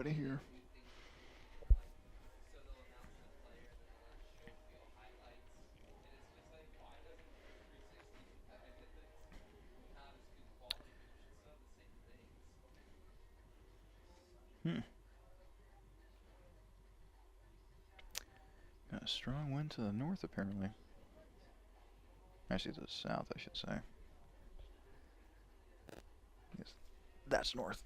of here. Got a strong wind to the north, apparently. Actually, to the south, I should say. Yes, that's north.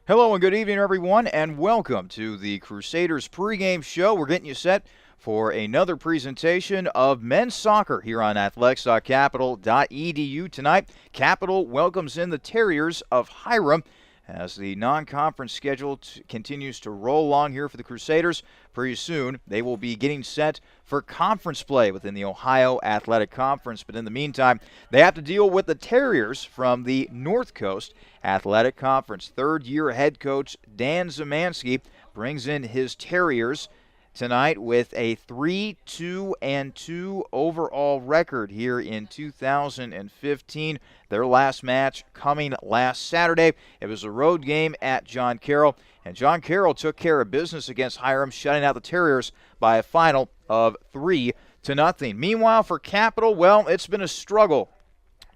Hello and good evening, everyone, and welcome to the Crusaders pregame show. We're getting you set for another presentation of men's soccer here on athletics.capital.edu tonight. Capital welcomes in the Terriers of Hiram as the non-conference schedule continues to roll along here for the Crusaders. Pretty soon, they will be getting set for conference play within the Ohio Athletic Conference. But in the meantime, they have to deal with the Terriers from the North Coast Athletic Conference. Third-year head coach Dan Zemansky brings in his Terriers tonight with a 3-2-2 overall record here in 2015. Their last match coming last Saturday. It was a road game at John Carroll, and John Carroll took care of business against Hiram, shutting out the Terriers by a final of 3-0. Meanwhile, for Capital, well, it's been a struggle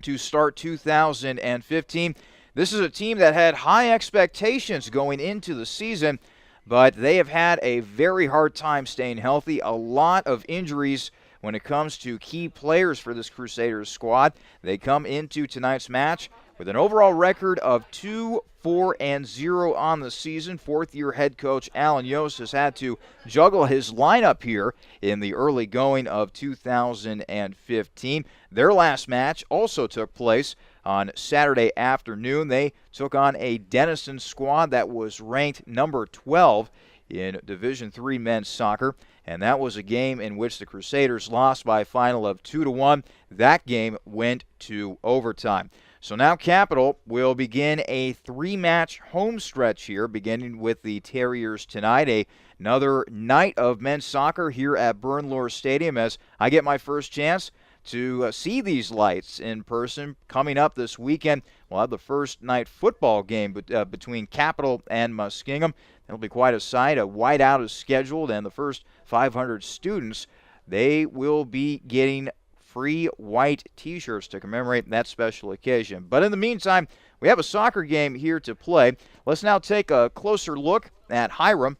to start 2015. This is a team that had high expectations going into the season, but they have had a very hard time staying healthy. A lot of injuries when it comes to key players for this Crusaders squad. They come into tonight's match with an overall record of 2-4-0 on the season. Fourth-year head coach Alan Yost has had to juggle his lineup here in the early going of 2015. Their last match also took place on Saturday afternoon. They took on a Denison squad that was ranked number 12 in Division III men's soccer, and that was a game in which the Crusaders lost by a final of 2-1. That game went to overtime. So now Capital will begin a three-match home stretch here, beginning with the Terriers tonight. Another night of men's soccer here at Bernlohr Stadium as I get my first chance to see these lights in person. Coming up this weekend, we'll have the first night football game between Capital and Muskingum. It'll be quite a sight. A whiteout is scheduled, and the first 500 students, they will be getting free white T-shirts to commemorate that special occasion. But in the meantime, we have a soccer game here to play. Let's now take a closer look at Hiram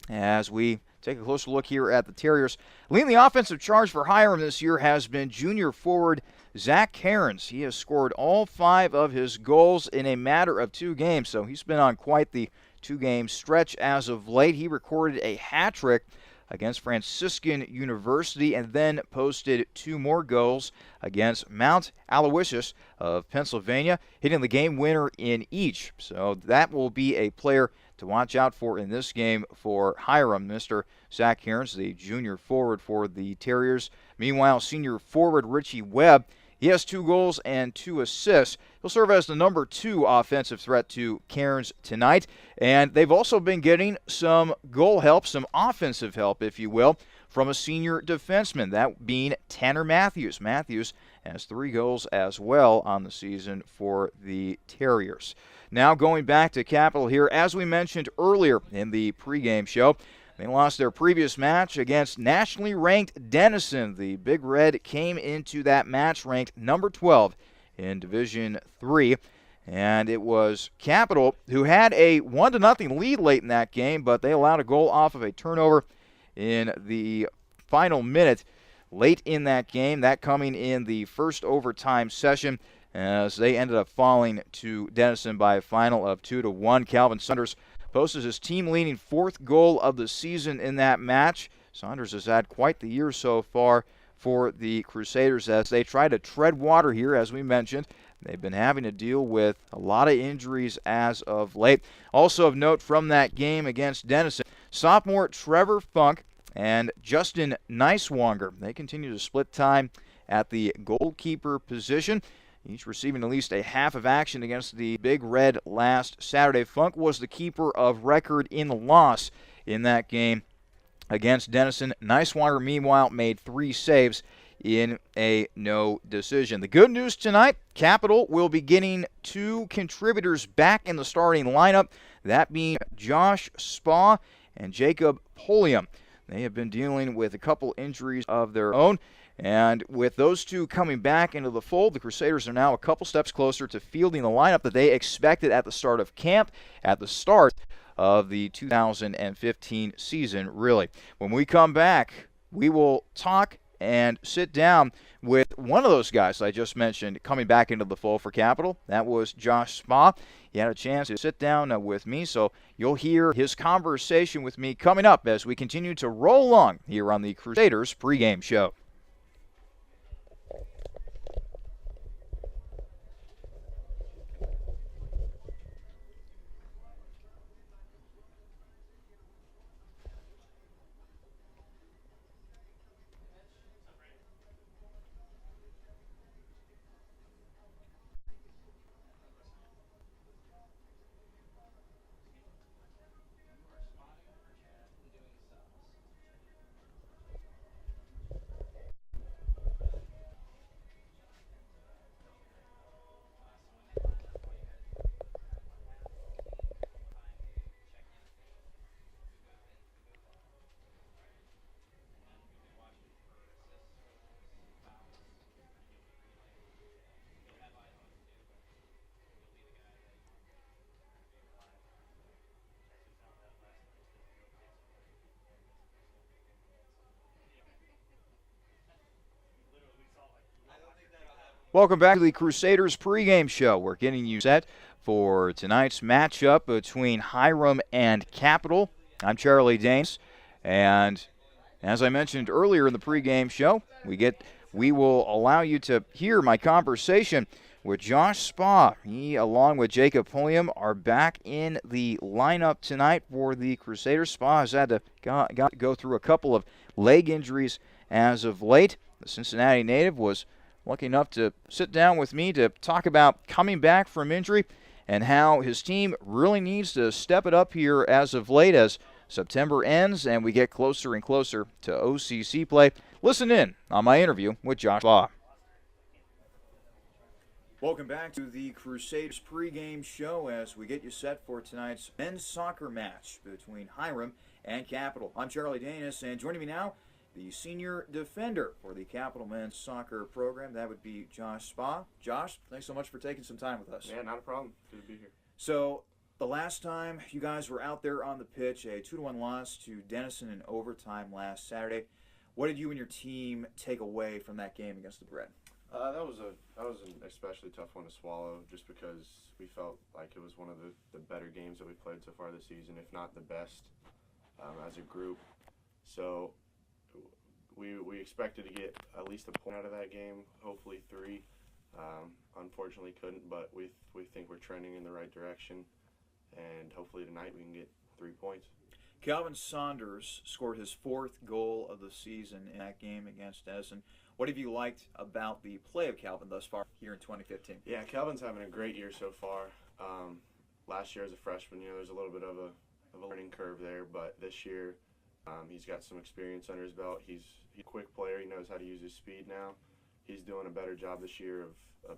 as we take a closer look here at the Terriers. Leading the offensive charge for Hiram this year has been junior forward Zach Cairns. He has scored all 5 of his goals in a matter of 2 games, so he's been on quite the 2-game stretch as of late. He recorded a hat trick against Franciscan University and then posted 2 more goals against Mount Aloysius of Pennsylvania, hitting the game winner in each. So that will be a player to watch out for in this game for Hiram, Mr. Zach Cairns, the junior forward for the Terriers. Meanwhile, senior forward Richie Webb, he has 2 goals and 2 assists. He'll serve as the number 2 offensive threat to Cairns tonight. And they've also been getting some goal help, some offensive help, if you will, from a senior defenseman, that being Tanner Matthews. Matthews has 3 goals as well on the season for the Terriers. Now going back to Capital here, as we mentioned earlier in the pregame show, they lost their previous match against nationally ranked Denison. The Big Red came into that match ranked number 12 in Division III. And it was Capital who had a 1-0 lead late in that game, but they allowed a goal off of a turnover in the final minute late in that game, that coming in the first overtime session as they ended up falling to Denison by a final of 2-1. Calvin Saunders posted his team-leading 4th goal of the season in that match. Saunders has had quite the year so far for the Crusaders as they try to tread water here, as we mentioned. They've been having to deal with a lot of injuries as of late. Also of note from that game against Denison, sophomore Trevor Funk and Justin Neiswanger. They continue to split time at the goalkeeper position, each receiving at least a half of action against the Big Red last Saturday. Funk was the keeper of record in the loss in that game against Denison. Neiswanger, meanwhile, made 3 saves in a no decision. The good news tonight, Capital will be getting 2 contributors back in the starting lineup, that being Josh Spa and Jacob Polium. They have been dealing with a couple injuries of their own, and with those 2 coming back into the fold, the Crusaders are now a couple steps closer to fielding the lineup that they expected at the start of camp, at the start of the 2015 season, really. When we come back, we will talk and sit down with one of those guys I just mentioned coming back into the fold for Capital. That was Josh Spa. He had a chance to sit down with me, so you'll hear his conversation with me coming up as we continue to roll along here on the Crusaders pregame show. Welcome back to the Crusaders pregame show. We're getting you set for tonight's matchup between Hiram and Capital. I'm Charlie Danes, and as I mentioned earlier in the pregame show, we will allow you to hear my conversation with Josh Spa. He, along with Jacob Polium, are back in the lineup tonight for the Crusaders. Spa has had to go through a couple of leg injuries as of late. The Cincinnati native was lucky enough to sit down with me to talk about coming back from injury and how his team really needs to step it up here as of late as September ends and we get closer and closer to OCC play. Listen in on my interview with Josh Law. Welcome back to the Crusaders pregame show as we get you set for tonight's men's soccer match between Hiram and Capital. I'm Charlie Danis, and joining me now, the senior defender for the Capital men's soccer program. That would be Josh Spa. Josh, thanks so much for taking some time with us. Yeah, not a problem. Good to be here. So, the last time you guys were out there on the pitch, a 2-1 loss to Denison in overtime last Saturday. What did you and your team take away from that game against the Bred? That was an especially tough one to swallow, just because we felt like it was one of the better games that we played so far this season, if not the best, as a group. So we expected to get at least a point out of that game, hopefully 3. Unfortunately couldn't, but we think we're trending in the right direction, and hopefully tonight we can get 3 points. Calvin Saunders scored his 4th goal of the season in that game against Denison. What have you liked about the play of Calvin thus far here in 2015? Yeah, Calvin's having a great year so far. Last year as a freshman, there's a little bit of a learning curve there, but this year he's got some experience under his belt. He's a quick player. He knows how to use his speed now. He's doing a better job this year of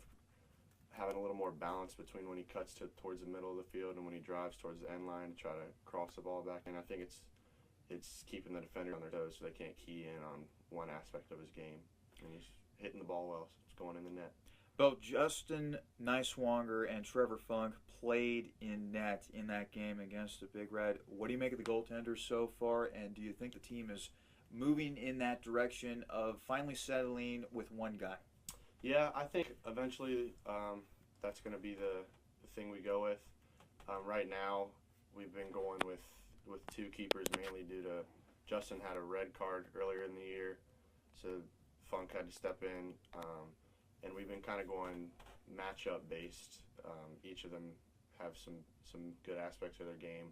having a little more balance between when he cuts towards the middle of the field and when he drives towards the end line to try to cross the ball back. And I think it's keeping the defender on their toes so they can't key in on one aspect of his game. And he's hitting the ball well, so it's going in the net. Both Justin Neiswanger and Trevor Funk played in net in that game against the Big Red. What do you make of the goaltenders so far, and do you think the team is moving in that direction of finally settling with one guy? Yeah, I think eventually that's going to be the thing we go with. Right now, we've been going with 2 keepers mainly due to Justin had a red card earlier in the year, so Funk had to step in, and we've been kind of going matchup based. Each of them have some good aspects of their game.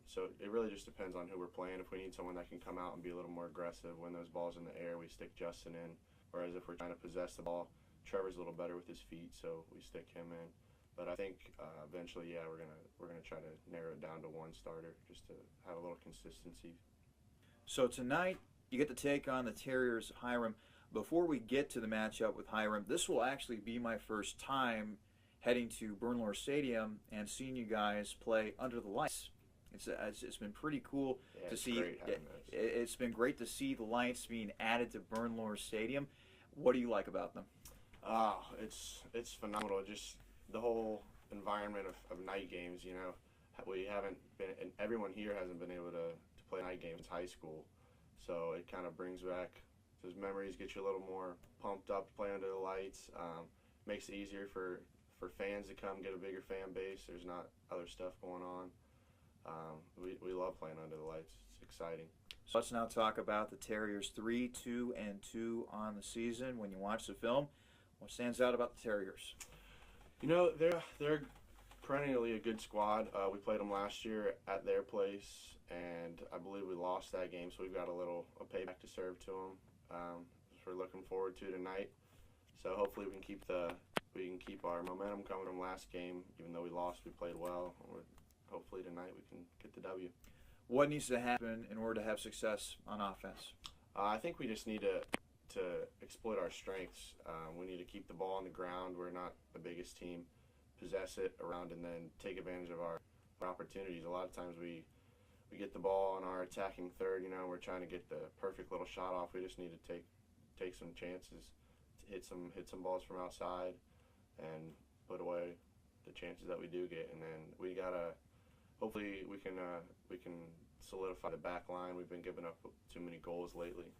So it really just depends on who we're playing. If we need someone that can come out and be a little more aggressive, win those balls in the air, we stick Justin in. Whereas if we're trying to possess the ball, Trevor's a little better with his feet, so we stick him in. But I think eventually, yeah, we're gonna try to narrow it down to one starter just to have a little consistency. So tonight you get to take on the Terriers, Hiram. Before we get to the matchup with Hiram, this will actually be my first time heading to Bernlohr Stadium and seeing you guys play under the lights. It's been pretty cool to see. It's been great to see the lights being added to Bernlohr Stadium. What do you like about them? Oh, it's phenomenal. Just the whole environment of night games. You know, we haven't been, and everyone here hasn't been able to play night games since high school. So it kind of brings back those memories, get you a little more pumped up to play under the lights. Makes it easier for fans to come, get a bigger fan base. There's not other stuff going on. We love playing under the lights. It's exciting. So let's now talk about the Terriers 3-2-2 on the season. When you watch the film, what stands out about the Terriers? You know, they're perennially a good squad. We played them last year at their place, and I believe we lost that game, so we've got a payback to serve to them. We're looking forward to tonight. So hopefully we can keep our momentum coming from last game. Even though we lost, we played well. Hopefully tonight we can get the W. What needs to happen in order to have success on offense? I think we just need to exploit our strengths. We need to keep the ball on the ground. We're not the biggest team. Possess it around and then take advantage of our opportunities. A lot of times we get the ball on our attacking third. You know, we're trying to get the perfect little shot off. We just need to take some chances, hit some balls from outside, and put away the chances that we do get. And then we gotta. Hopefully we can solidify the back line. We've been giving up too many goals lately,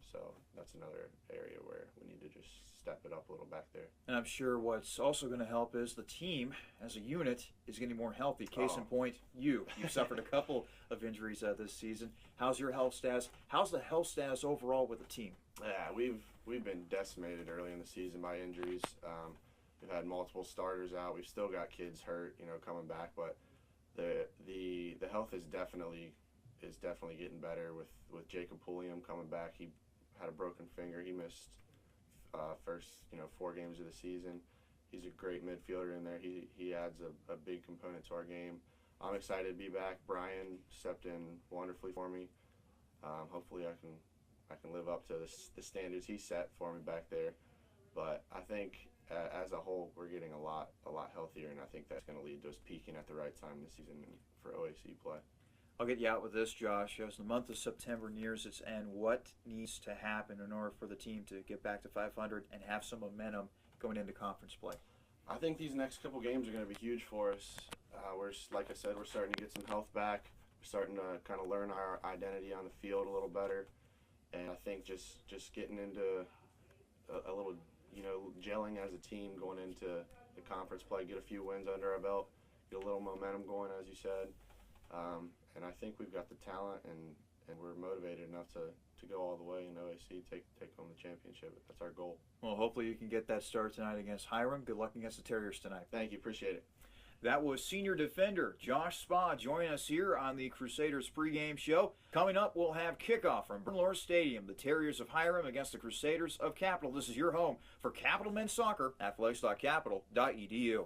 so that's another area where we need to just step it up a little back there. And I'm sure what's also going to help is the team as a unit is getting more healthy. Case in point, you suffered a couple of injuries this season. How's your health status? How's the health status overall with the team? Yeah, we've been decimated early in the season by injuries. We've had multiple starters out. We've still got kids hurt, coming back, but the health is definitely getting better with Jacob Pulliam coming back. He had a broken finger. He missed first 4 games of the season. He's a great midfielder in there. He adds a big component to our game. I'm excited to be back. Brian stepped in wonderfully for me. Hopefully I can live up to the standards he set for me back there. But I think as a whole, we're getting a lot healthier, and I think that's going to lead to us peaking at the right time this season for OAC play. I'll get you out with this, Josh. As the month of September nears its end, what needs to happen in order for the team to get back to 500 and have some momentum going into conference play? I think these next couple games are going to be huge for us. Like I said, we're starting to get some health back. We're starting to kind of learn our identity on the field a little better, and I think just getting into a little gelling as a team going into the conference play, get a few wins under our belt, get a little momentum going, as you said. And I think we've got the talent, and we're motivated enough to go all the way in OAC, take home the championship. That's our goal. Well, hopefully you can get that start tonight against Hiram. Good luck against the Terriers tonight. Thank you. Appreciate it. That was senior defender Josh Spa joining us here on the Crusaders pregame show. Coming up, we'll have kickoff from Bernlohr Stadium. The Terriers of Hiram against the Crusaders of Capital. This is your home for Capital Men's Soccer, athletics.capital.edu.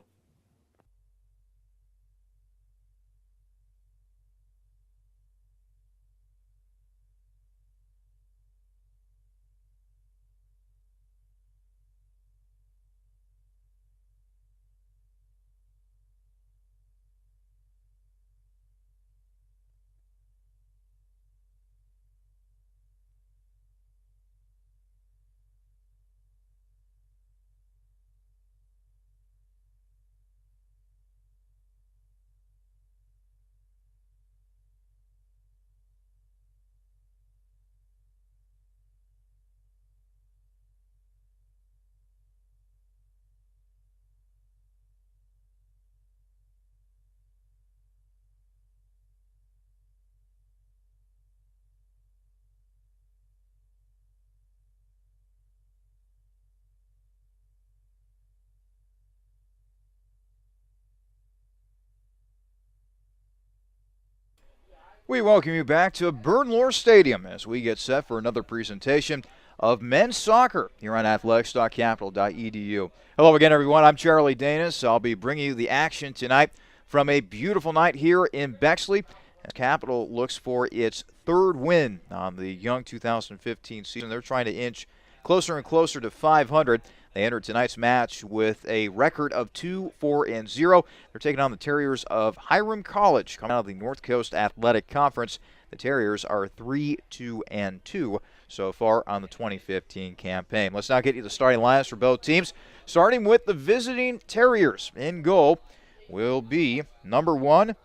We welcome you back to Bernlohr Stadium as we get set for another presentation of men's soccer here on athletics.capital.edu. Hello again, everyone. I'm Charlie Danis. I'll be bringing you the action tonight from a beautiful night here in Bexley. Capital looks for its third win on the young 2015 season. They're trying to inch closer and closer to 500. They entered tonight's match with a record of 2-4-0. They're taking on the Terriers of Hiram College, coming out of the North Coast Athletic Conference. The Terriers are 3-2-2 so far on the 2015 campaign. Let's now get you the starting lineups for both teams. Starting with the visiting Terriers. In goal will be number 1,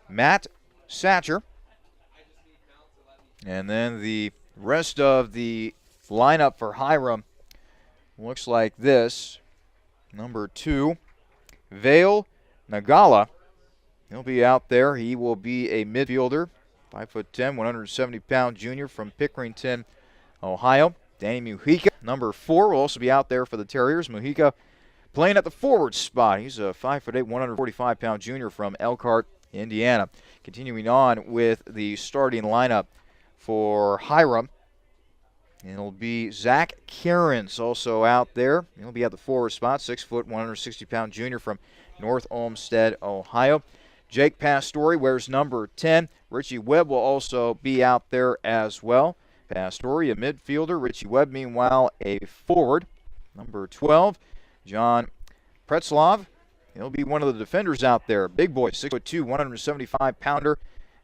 Matt Satcher. And then the rest of the lineup for Hiram looks like this. Number 2, Vale Nagala. He'll be out there. He will be a midfielder, 5'10", 170-pound junior from Pickerington, Ohio. Danny Mujica, number 4, will also be out there for the Terriers. Mujica playing at the forward spot. He's a 5'8", 145-pound junior from Elkhart, Indiana. Continuing on with the starting lineup for Hiram. It'll be Zach Cairns also out there. He'll be at the forward spot, 6', 160-pound junior from North Olmsted, Ohio. Jake Pastore wears number 10. Richie Webb will also be out there as well. Pastore, a midfielder. Richie Webb, meanwhile, a forward. Number 12, John Pretzlov. He'll be one of the defenders out there. Big boy, 6'2", 175-pounder.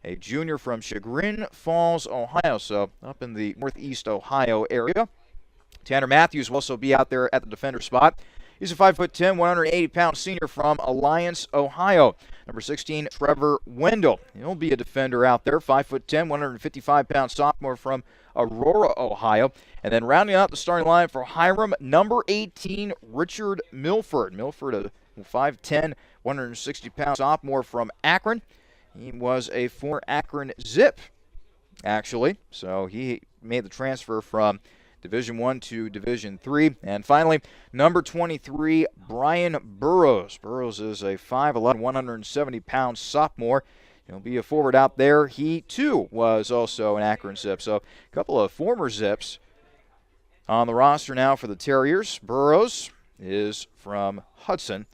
A junior from Chagrin Falls, Ohio, so up in the northeast Ohio area. Tanner Matthews will also be out there at the defender spot. He's a 5'10", 180-pound senior from Alliance, Ohio. Number 16, Trevor Wendell. He'll be a defender out there, 5'10", 155-pound sophomore from Aurora, Ohio. And then rounding out the starting line for Hiram, number 18, Richard Milford. Milford, a 5'10", 160-pound sophomore from Akron. He was a former Akron Zip, actually. So he made the transfer from Division I to Division III. And finally, number 23, Brian Burrows. Burrows is a 5'11", 170-pound sophomore. He'll be a forward out there. He, too, was also an Akron Zip. So a couple of former Zips on the roster now for the Terriers. Burrows is from Hudson,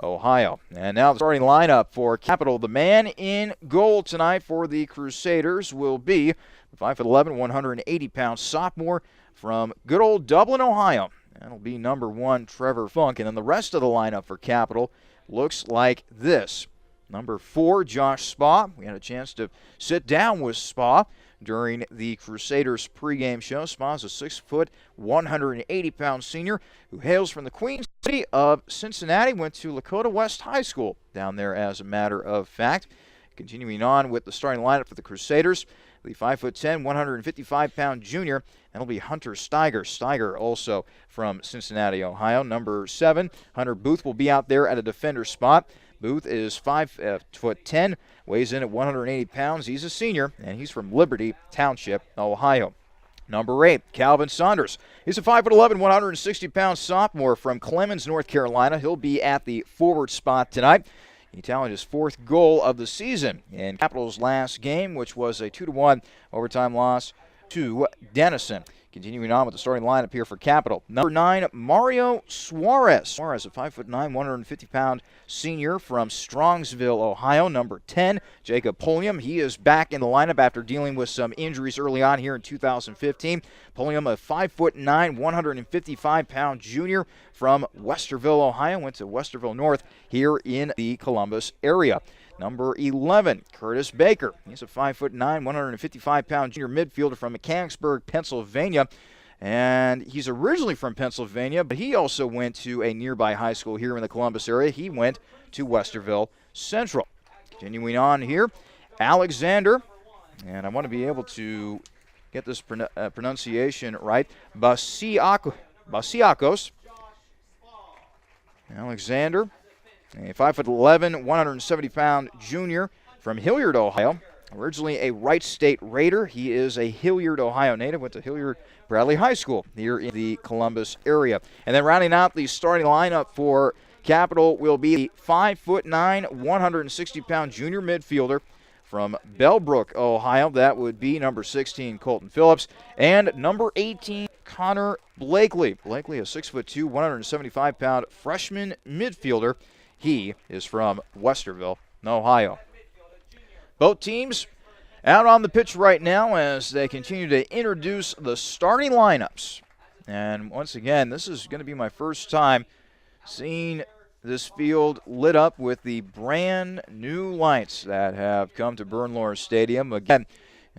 Ohio. And now the starting lineup for Capital. The man in goal tonight for the Crusaders will be the 5'11", 180-pound sophomore from good old Dublin, Ohio. That'll be number 1, Trevor Funk. And then the rest of the lineup for Capital looks like this. Number 4, Josh Spa. We had a chance to sit down with Spa during the Crusaders pregame show. Spa's a 6', 180-pound senior who hails from the Queen City of Cincinnati, went to Lakota West High School down there, as a matter of fact. Continuing on with the starting lineup for the Crusaders, the 5'10", 155-pound junior, that'll be Hunter Steiger. Steiger also from Cincinnati, Ohio. Number 7, Hunter Booth will be out there at a defender spot. Booth is 5'10", weighs in at 180 pounds. He's a senior, and he's from Liberty Township, Ohio. Number 8, Calvin Saunders. He's a 5'11", 160-pound sophomore from Clemens, North Carolina. He'll be at the forward spot tonight. He tallied his 4th goal of the season in Capital's last game, which was a 2-1 overtime loss to Denison. Continuing on with the starting lineup here for Capital. Number 9, Mario Suarez. Suarez, a 5'9", 150-pound senior from Strongsville, Ohio. Number 10, Jacob Pulliam. He is back in the lineup after dealing with some injuries early on here in 2015. Pulliam, a 5'9", 155-pound junior from Westerville, Ohio. Went to Westerville North here in the Columbus area. Number 11, Curtis Baker. He's a 5'9", 155-pound junior midfielder from Mechanicsburg, Pennsylvania. And he's originally from Pennsylvania, but he also went to a nearby high school here in the Columbus area. He went to Westerville Central. Continuing on here, Alexander, and I want to be able to get this pronunciation right, Basiakos. Alexander, a 5'11", 170-pound junior from Hilliard, Ohio. Originally a Wright State Raider, he is a Hilliard, Ohio native. Went to Hilliard Bradley High School here in the Columbus area. And then rounding out the starting lineup for Capital will be the 5'9", 160-pound junior midfielder from Bellbrook, Ohio. That would be number 16, Colton Phillips, and number 18, Connor Blakely. Blakely, a 6'2", 175-pound freshman midfielder. He is from Westerville, Ohio. Both teams out on the pitch right now as they continue to introduce the starting lineups. And once again, this is going to be my first time seeing this field lit up with the brand new lights that have come to Bernlohr Stadium. Again,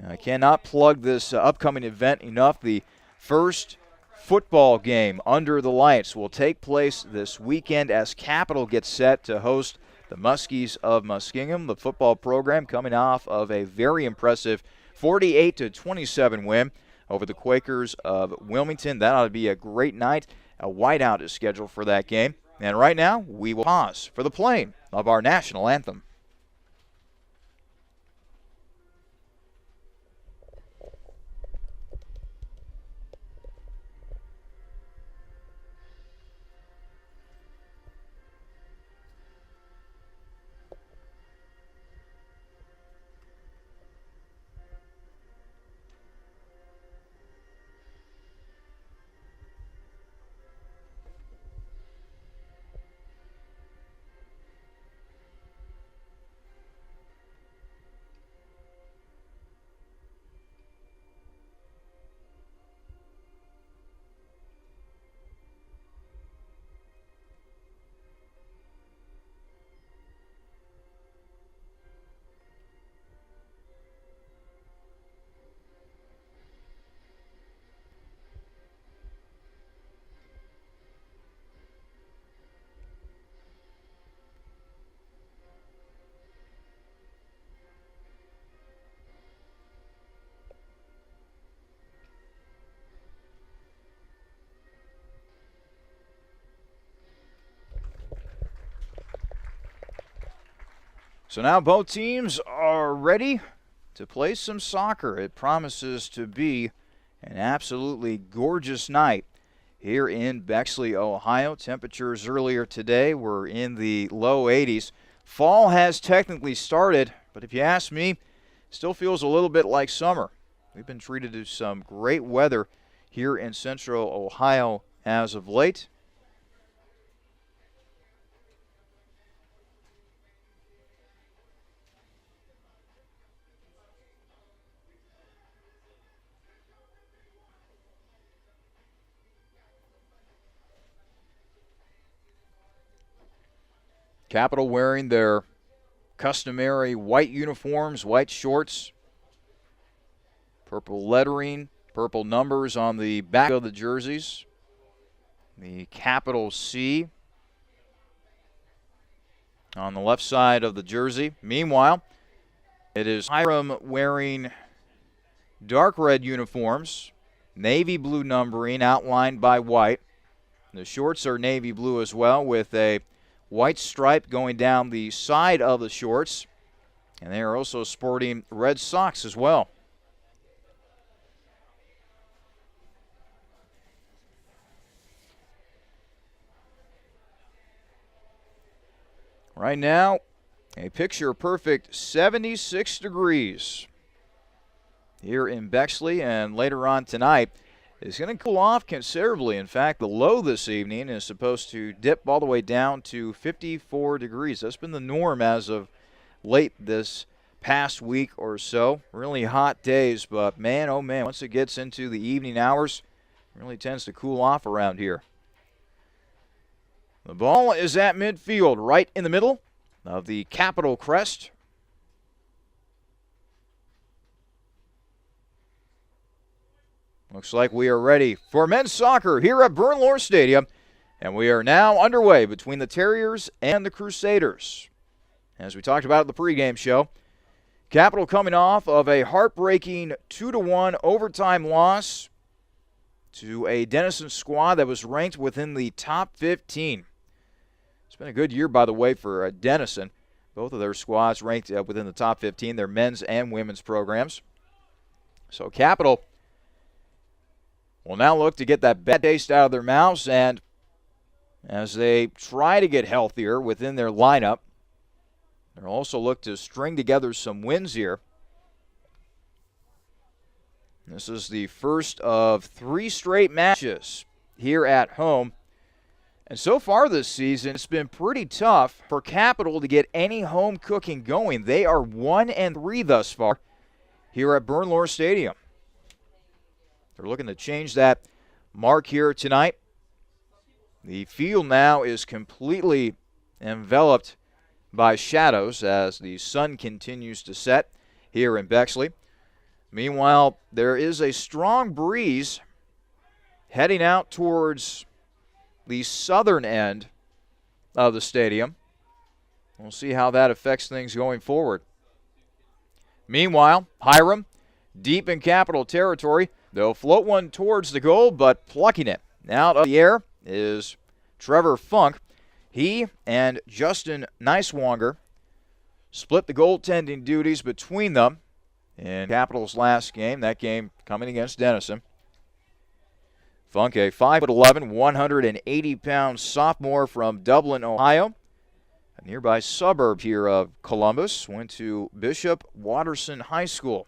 I cannot plug this upcoming event enough. The first football game under the lights will take place this weekend as Capital gets set to host the Muskies of Muskingum. The football program coming off of a very impressive 48-27 win over the Quakers of Wilmington. That ought to be a great night. A whiteout is scheduled for that game. And right now, we will pause for the playing of our national anthem. So now both teams are ready to play some soccer. It promises to be an absolutely gorgeous night here in Bexley, Ohio. Temperatures earlier today were in the low 80s. Fall has technically started, but if you ask me, still feels a little bit like summer. We've been treated to some great weather here in central Ohio as of late. Capital wearing their customary white uniforms, white shorts, purple lettering, purple numbers on the back of the jerseys. The capital C on the left side of the jersey. Meanwhile, it is Hiram wearing dark red uniforms, navy blue numbering outlined by white. The shorts are navy blue as well with a white stripe going down the side of the shorts. And they are also sporting red socks as well. Right now, a picture-perfect 76 degrees here in Bexley, and later on tonight it's going to cool off considerably. In fact, the low this evening is supposed to dip all the way down to 54 degrees. That's been the norm as of late this past week or so. Really hot days, but man, oh man, once it gets into the evening hours, it really tends to cool off around here. The ball is at midfield, right in the middle of the Capital crest. Looks like we are ready for men's soccer here at Bernlohr Stadium, and we are now underway between the Terriers and the Crusaders. As we talked about at the pregame show, Capital coming off of a heartbreaking 2-1 overtime loss to a Denison squad that was ranked within the top 15. It's been a good year, by the way, for Denison. Both of their squads ranked within the top 15, their men's and women's programs. So Capital will now look to get that bad taste out of their mouths, and as they try to get healthier within their lineup, They'll also look to string together some wins here. This is the first of 3 straight matches here at home. And so far this season, it's been pretty tough for Capital to get any home cooking going. They are 1-3 thus far here at Bernlohr Stadium. They're looking to change that mark here tonight. The field now is completely enveloped by shadows as the sun continues to set here in Bexley. Meanwhile, there is a strong breeze heading out towards the southern end of the stadium. We'll see how that affects things going forward. Meanwhile, Hiram, deep in Capital territory. They'll float one towards the goal, but plucking it out of the air is Trevor Funk. He and Justin Neiswanger split the goaltending duties between them in Capital's last game, that game coming against Denison. Funk, a 5'11", 180-pound sophomore from Dublin, Ohio, a nearby suburb here of Columbus, went to Bishop Watterson High School.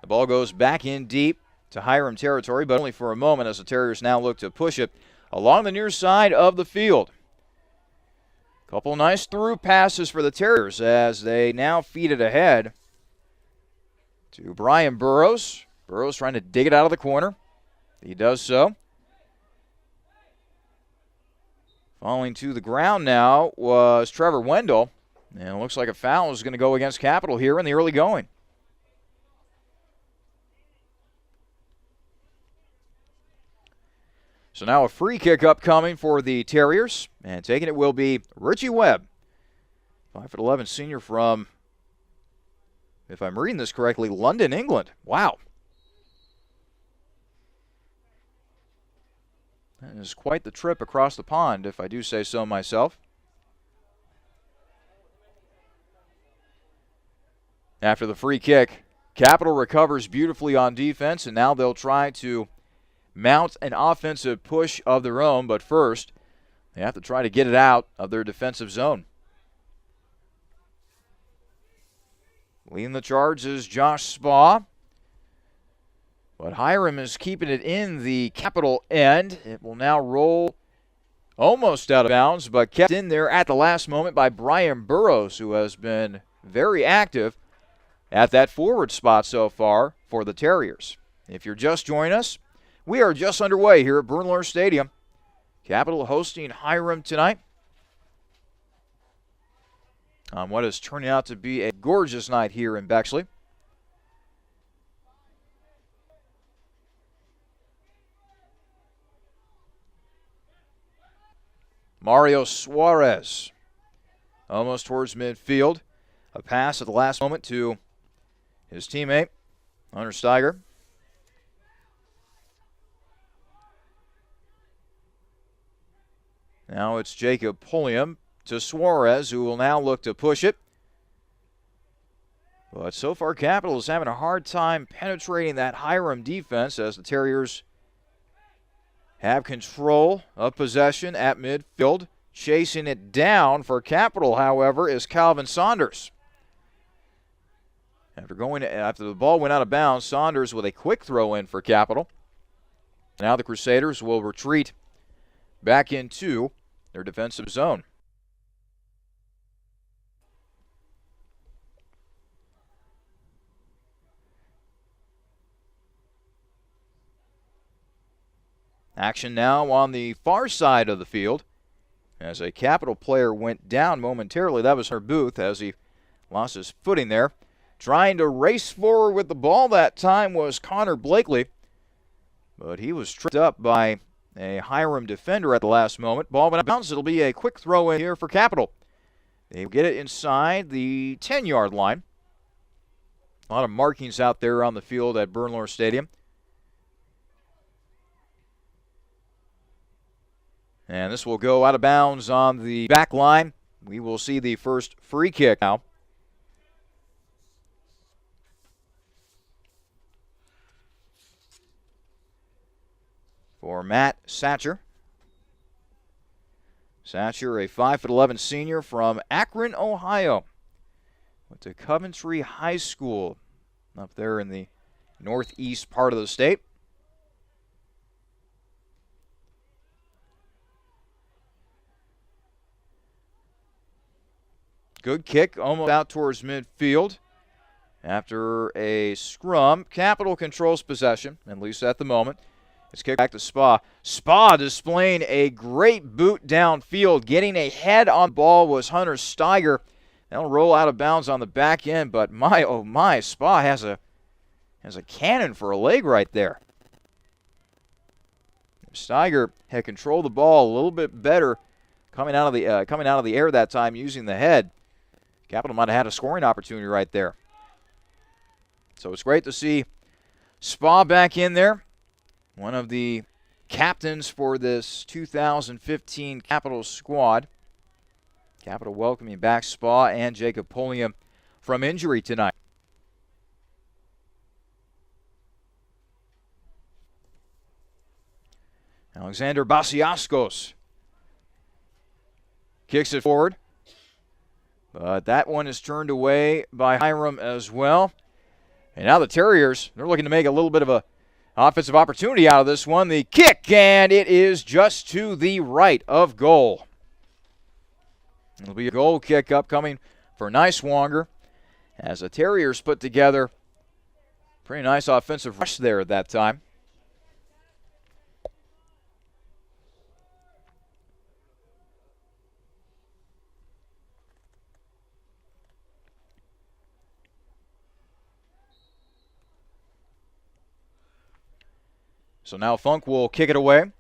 The ball goes back in deep to Hiram territory, but only for a moment as the Terriers now look to push it along the near side of the field. Couple nice through passes for the Terriers as they now feed it ahead to Brian Burrows. Burrows trying to dig it out of the corner. He does so. Falling to the ground now was Trevor Wendell, and it looks like a foul is going to go against Capital here in the early going. So now a free kick upcoming for the Terriers, and taking it will be Richie Webb, 5'11" senior from, if I'm reading this correctly, London, England. Wow. That is quite the trip across the pond, if I do say so myself. After the free kick, Capital recovers beautifully on defense, and now they'll try to mount an offensive push of their own, but first, they have to try to get it out of their defensive zone. Leading the charge is Josh Spa, but Hiram is keeping it in the Capital end. It will now roll almost out of bounds, but kept in there at the last moment by Brian Burrows, who has been very active at that forward spot so far for the Terriers. If you're just joining us, we are just underway here at Bernlohr Stadium. Capital hosting Hiram tonight on what is turning out to be a gorgeous night here in Bexley. Mario Suarez almost towards midfield. A pass at the last moment to his teammate, Hunter Steiger. Now it's Jacob Pulliam to Suarez, who will now look to push it. But so far, Capital is having a hard time penetrating that Hiram defense as the Terriers have control of possession at midfield. Chasing it down for Capital, however, is Calvin Saunders. After the ball went out of bounds, Saunders with a quick throw in for Capital. Now the Crusaders will retreat back into their defensive zone. Action now on the far side of the field as a Capital player went down momentarily. That was Herb Booth as he lost his footing there. Trying to race forward with the ball that time was Connor Blakely, but he was tripped up by a Hiram defender at the last moment. Ball went out of bounds. It'll be a quick throw in here for Capital. They get it inside the 10-yard line. A lot of markings out there on the field at Bernlohr Stadium. And this will go out of bounds on the back line. We will see the first free kick now. Matt Satcher. Satcher, a 5'11" senior from Akron, Ohio. Went to Coventry High School up there in the northeast part of the state. Good kick, almost out towards midfield. After a scrum, Capital controls possession, at least at the moment. It's kicked back to Spa. Spa displaying a great boot downfield. Getting a head on the ball was Hunter Steiger. They'll roll out of bounds on the back end, but my, oh my, Spa has a cannon for a leg right there. Steiger had controlled the ball a little bit better coming out of the air that time using the head. Capital might have had a scoring opportunity right there. So it's great to see Spa back in there. One of the captains for this 2015 Capital squad. Capital welcoming back Spa and Jacob Polium from injury tonight. Alexander Basiaskos kicks it forward. But that one is turned away by Hiram as well. And now the Terriers, they're looking to make a little bit of a offensive opportunity out of this one. The kick, and it is just to the right of goal. It'll be a goal kick upcoming for Niswonger as the Terriers put together pretty nice offensive rush there at that time. So now Funk will kick it away.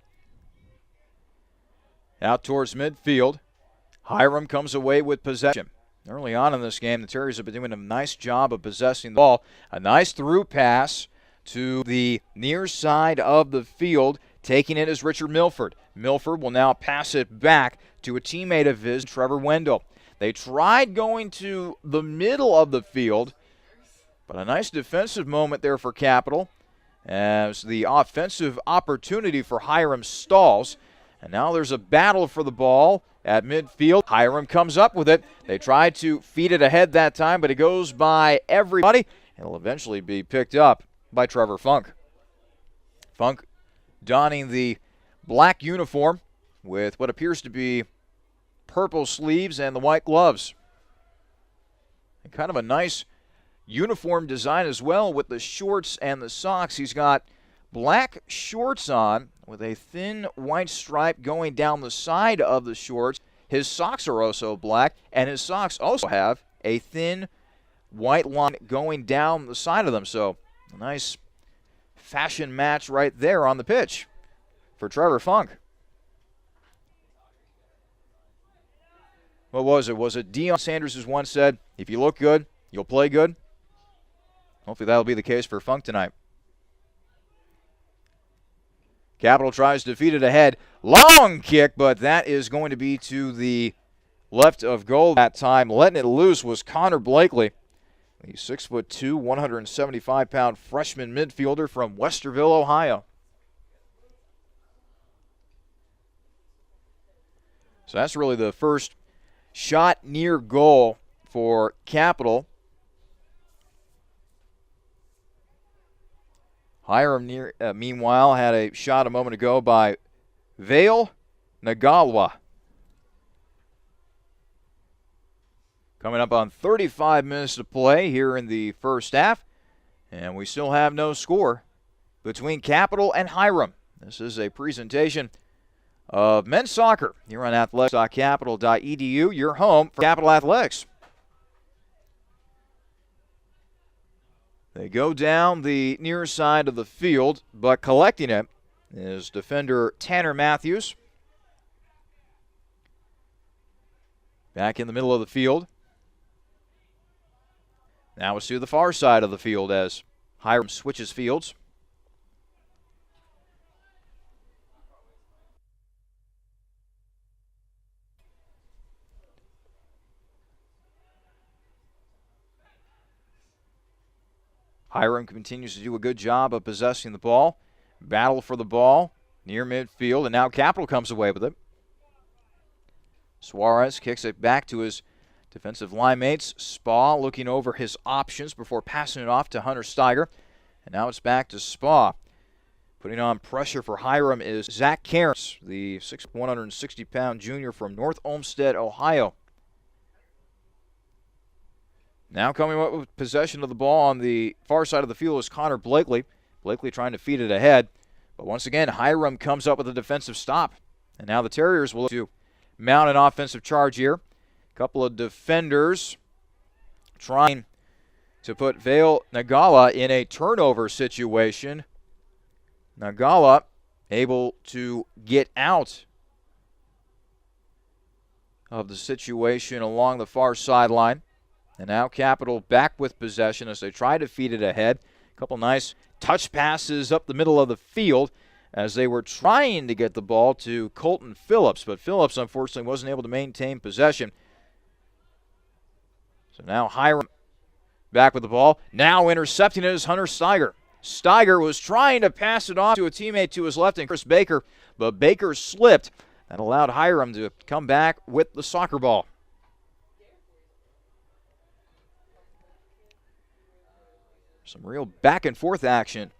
Out towards midfield. Hiram comes away with possession. Early on in this game, the Terriers have been doing a nice job of possessing the ball. A nice through pass to the near side of the field. Taking it is Richard Milford. Milford will now pass it back to a teammate of his, Trevor Wendell. They tried going to the middle of the field, but a nice defensive moment there for Capital as the offensive opportunity for Hiram stalls. And now there's a battle for the ball at midfield. Hiram comes up with it. They try to feed it ahead that time, but it goes by everybody. It'll eventually be picked up by Trevor Funk. Funk donning the black uniform with what appears to be purple sleeves and the white gloves. And kind of a nice uniform design as well with the shorts and the socks. He's got black shorts on with a thin white stripe going down the side of the shorts. His socks are also black, and his socks also have a thin white line going down the side of them. So a nice fashion match right there on the pitch for Trevor Funk. What was it? Was it Deion Sanders who once said, if you look good, you'll play good? Hopefully that'll be the case for Funk tonight. Capital tries to feed it ahead. Long kick, but that is going to be to the left of goal that time. Letting it loose was Connor Blakely, the 6'2", 175-pound freshman midfielder from Westerville, Ohio. So that's really the first shot near goal for Capital. Hiram, meanwhile, had a shot a moment ago by Vale Nagalwa. Coming up on 35 minutes to play here in the first half, and we still have no score between Capital and Hiram. This is a presentation of men's soccer here on athletics.capital.edu, your home for Capital Athletics. They go down the near side of the field, but collecting it is defender Tanner Matthews. Back in the middle of the field. Now it's to the far side of the field as Hiram switches fields. Hiram continues to do a good job of possessing the ball. Battle for the ball near midfield, and now Capital comes away with it. Suarez kicks it back to his defensive line mates. Spa looking over his options before passing it off to Hunter Steiger. And now it's back to Spa. Putting on pressure for Hiram is Zach Cairns, the 160-pound junior from North Olmsted, Ohio. Now coming up with possession of the ball on the far side of the field is Connor Blakely. Blakely trying to feed it ahead. But once again, Hiram comes up with a defensive stop. And now the Terriers will look to mount an offensive charge here. A couple of defenders trying to put Vail Nagala in a turnover situation. Nagala able to get out of the situation along the far sideline. And now Capital back with possession as they try to feed it ahead. A couple nice touch passes up the middle of the field as they were trying to get the ball to Colton Phillips, but Phillips unfortunately wasn't able to maintain possession. So now Hiram back with the ball. Now intercepting it is Hunter Steiger. Steiger was trying to pass it off to a teammate to his left and Chris Baker, but Baker slipped. That allowed Hiram to come back with the soccer ball. Some real back and forth action.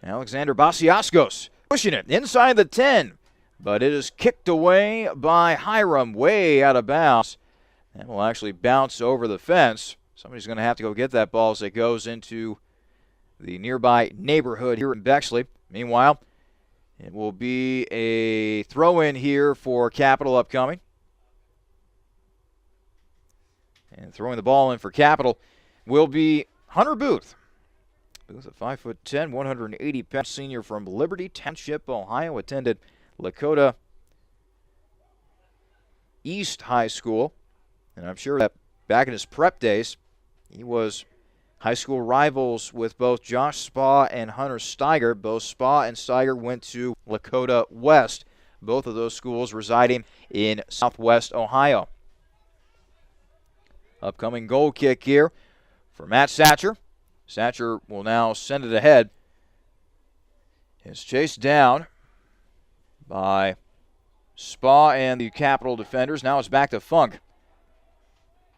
Alexander Basiaskos pushing it inside the 10, but it is kicked away by Hiram way out of bounds. And will actually bounce over the fence. Somebody's going to have to go get that ball as it goes into the nearby neighborhood here in Bexley. Meanwhile, it will be a throw-in here for Capital upcoming. And throwing the ball in for Capital will be Hunter Booth. Booth, a 5'10", 180-pound senior from Liberty Township, Ohio, attended Lakota East High School. And I'm sure that back in his prep days, he was high school rivals with both Josh Spa and Hunter Steiger. Both Spa and Steiger went to Lakota West, both of those schools residing in Southwest Ohio. Upcoming goal kick here for Matt Satcher. Satcher will now send it ahead. It's chased down by Spa and the Capital defenders. Now it's back to Funk.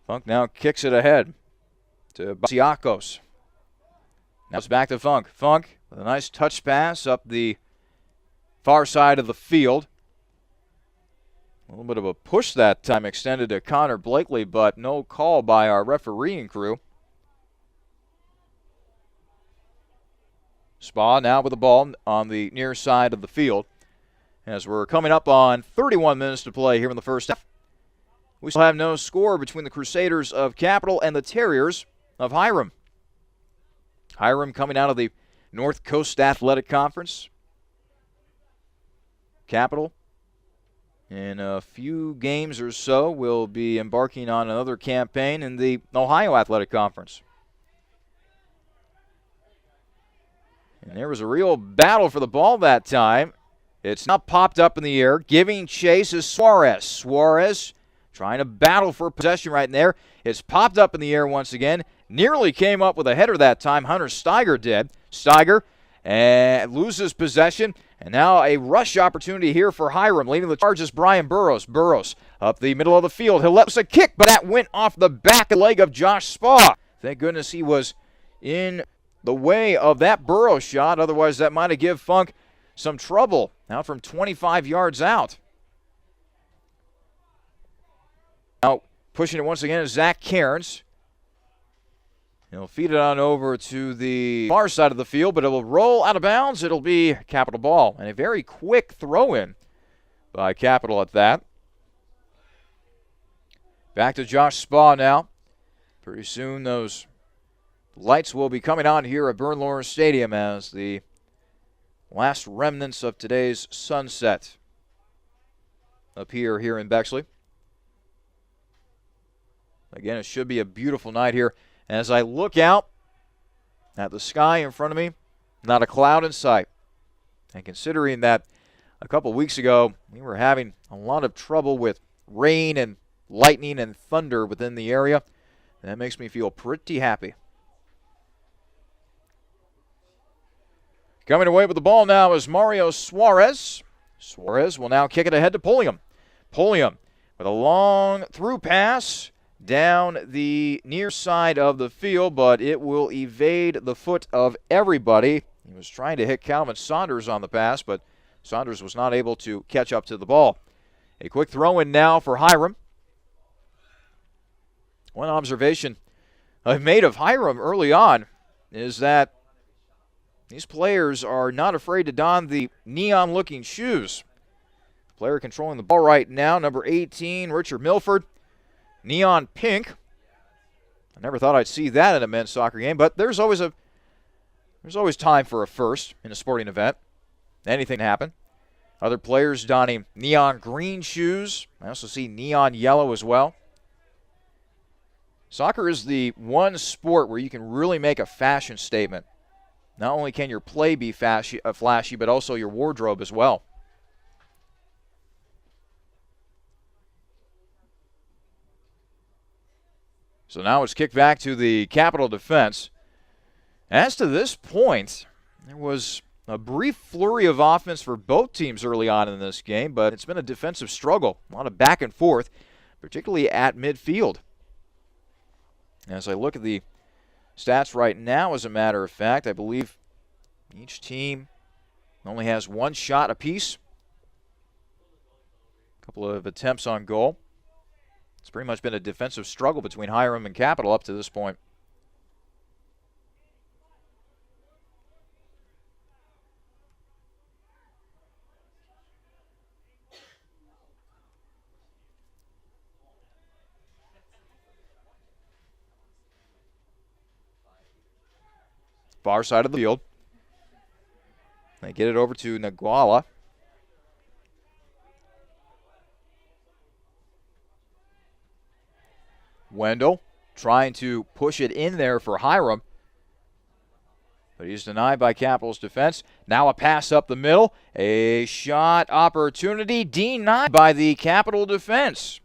Funk now kicks it ahead to Basiakos. Now it's back to Funk. Funk with a nice touch pass up the far side of the field. A little bit of a push that time extended to Connor Blakely, but no call by our refereeing crew. Spa now with the ball on the near side of the field. As we're coming up on 31 minutes to play here in the first half. We still have no score between the Crusaders of Capital and the Terriers of Hiram. Hiram coming out of the North Coast Athletic Conference. Capital, in a few games or so, will be embarking on another campaign in the Ohio Athletic Conference. And there was a real battle for the ball that time. It's not popped up in the air. Giving chase is Suarez. Suarez trying to battle for possession right in there. It's popped up in the air once again. Nearly came up with a header that time. Hunter Steiger did. Steiger loses possession. And now a rush opportunity here for Hiram. Leading the charge is Brian Burrows. Burrows up the middle of the field. He'll let us a kick, but that went off the back leg of Josh Spa. Thank goodness he was in the way of that Burrows shot. Otherwise, that might have given Funk some trouble. Now from 25 yards out. Now pushing it once again is Zach Cairns. He'll feed it on over to the far side of the field, but it will roll out of bounds. It'll be Capital ball. And a very quick throw-in by Capital at that. Back to Josh Spa now. Pretty soon those lights will be coming on here at Bernlohr Stadium as the last remnants of today's sunset appear here in Bexley. Again, it should be a beautiful night here. As I look out at the sky in front of me, not a cloud in sight. And considering that a couple weeks ago we were having a lot of trouble with rain and lightning and thunder within the area, that makes me feel pretty happy. Coming away with the ball now is Mario Suarez. Suarez will now kick it ahead to Pulliam. Pulliam with a long through pass down the near side of the field, but it will evade the foot of everybody. He was trying to hit Calvin Saunders on the pass, but Saunders was not able to catch up to the ball. A quick throw in now for Hiram. One observation I've made of Hiram early on is that these players are not afraid to don the neon-looking shoes. The player controlling the ball right now, number 18, Richard Milford. Neon pink. I never thought I'd see that in a men's soccer game, but there's always time for a first in a sporting event. Anything can happen. Other players donning neon green shoes. I also see neon yellow as well. Soccer is the one sport where you can really make a fashion statement. Not only can your play be flashy, but also your wardrobe as well. So now it's kicked back to the Capital defense. As to this point, there was a brief flurry of offense for both teams early on in this game, but it's been a defensive struggle. A lot of back and forth, particularly at midfield. As I look at the stats right now, as a matter of fact, I believe each team only has one shot apiece. A couple of attempts on goal. It's pretty much been a defensive struggle between Hiram and Capital up to this point. Far side of the field. They get it over to Naguala. Wendell trying to push it in there for Hiram. But he's denied by Capital's defense. Now a pass up the middle. A shot opportunity denied by the Capital defense.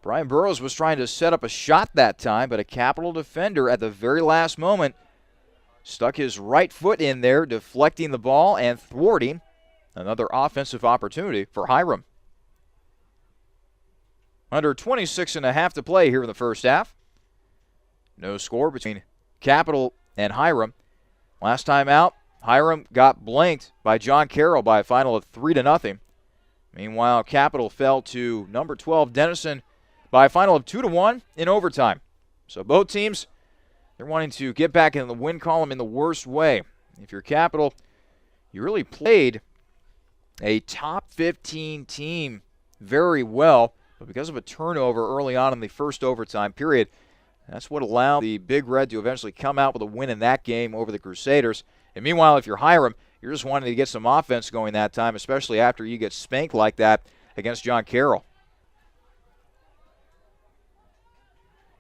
Brian Burrows was trying to set up a shot that time, but a Capital defender at the very last moment stuck his right foot in there, deflecting the ball and thwarting another offensive opportunity for Hiram. Under 26.5 to play here in the first half. No score between Capital and Hiram. Last time out, Hiram got blanked by John Carroll by a final of 3-0. Meanwhile, Capital fell to number 12 Denison by a final of 2-1 in overtime. So both teams, they're wanting to get back in the win column in the worst way. If you're Capital, you really played a top 15 team very well, but because of a turnover early on in the first overtime period, that's what allowed the Big Red to eventually come out with a win in that game over the Crusaders. And meanwhile, if you're Hiram, you're just wanting to get some offense going that time, especially after you get spanked like that against John Carroll.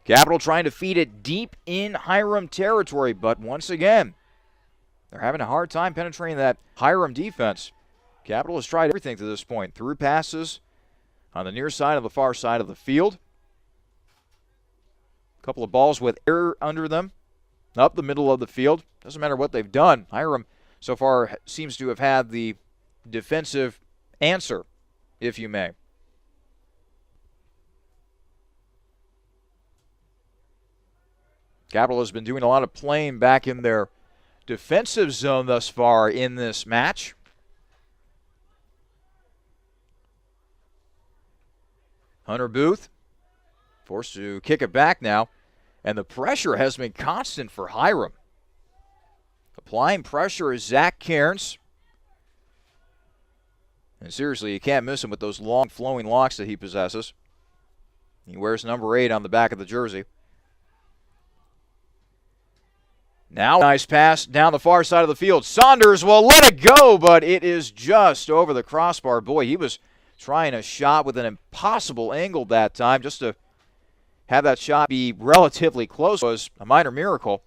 Capital trying to feed it deep in Hiram territory, but once again, they're having a hard time penetrating that Hiram defense. Capital has tried everything to this point. Through passes on the near side of the far side of the field. A couple of balls with air under them up the middle of the field. Doesn't matter what they've done. Hiram so far seems to have had the defensive answer, if you may. Capital has been doing a lot of playing back in their defensive zone thus far in this match. Hunter Booth forced to kick it back now, and the pressure has been constant for Hiram. Applying pressure is Zach Cairns. And seriously, you can't miss him with those long flowing locks that he possesses. He wears number 8 on the back of the jersey. Now, nice pass down the far side of the field. Saunders will let it go, but it is just over the crossbar. Boy, he was trying a shot with an impossible angle that time. Just to have that shot be relatively close was a minor miracle.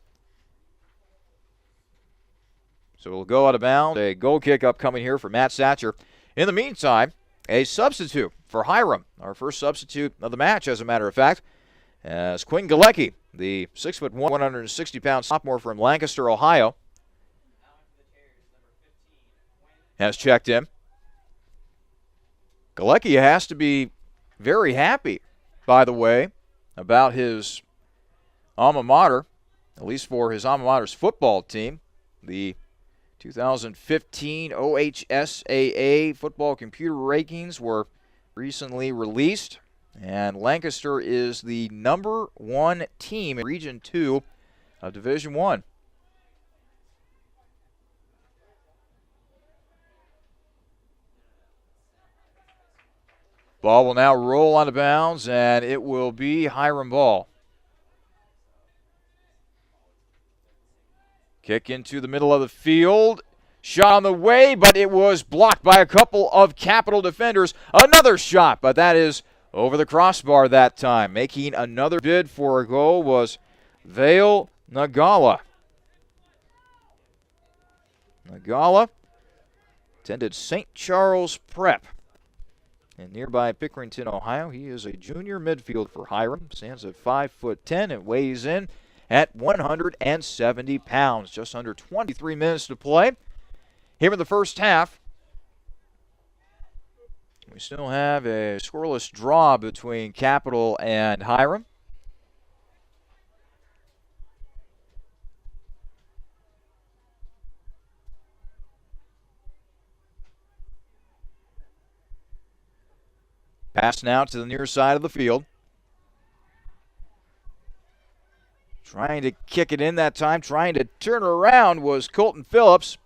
So we'll go out of bounds. A goal kick upcoming here for Matt Satcher. In the meantime, a substitute for Hiram. Our first substitute of the match, as a matter of fact, as Quinn Galecki, the 6'1", 160-pound sophomore from Lancaster, Ohio. has checked in. Galecki has to be very happy, by the way, about his alma mater, at least for his alma mater's football team. The 2015 OHSAA football computer rankings were recently released, and Lancaster is the number 1 team in Region 2 of Division 1. Ball will now roll out of bounds, and it will be Hiram ball. Kick into the middle of the field. Shot on the way, but it was blocked by a couple of Capital defenders. Another shot, but that is over the crossbar that time. Making another bid for a goal was Vale Nagala. Nagala attended St. Charles Prep in nearby Pickerington, Ohio. He is a junior midfielder for Hiram. Stands at 5'10" and weighs in at 170 pounds. Just under 23 minutes to play here in the first half. We still have a scoreless draw between Capital and Hiram. Pass now to the near side of the field. Trying to kick it in that time, trying to turn around was Colton Phillips.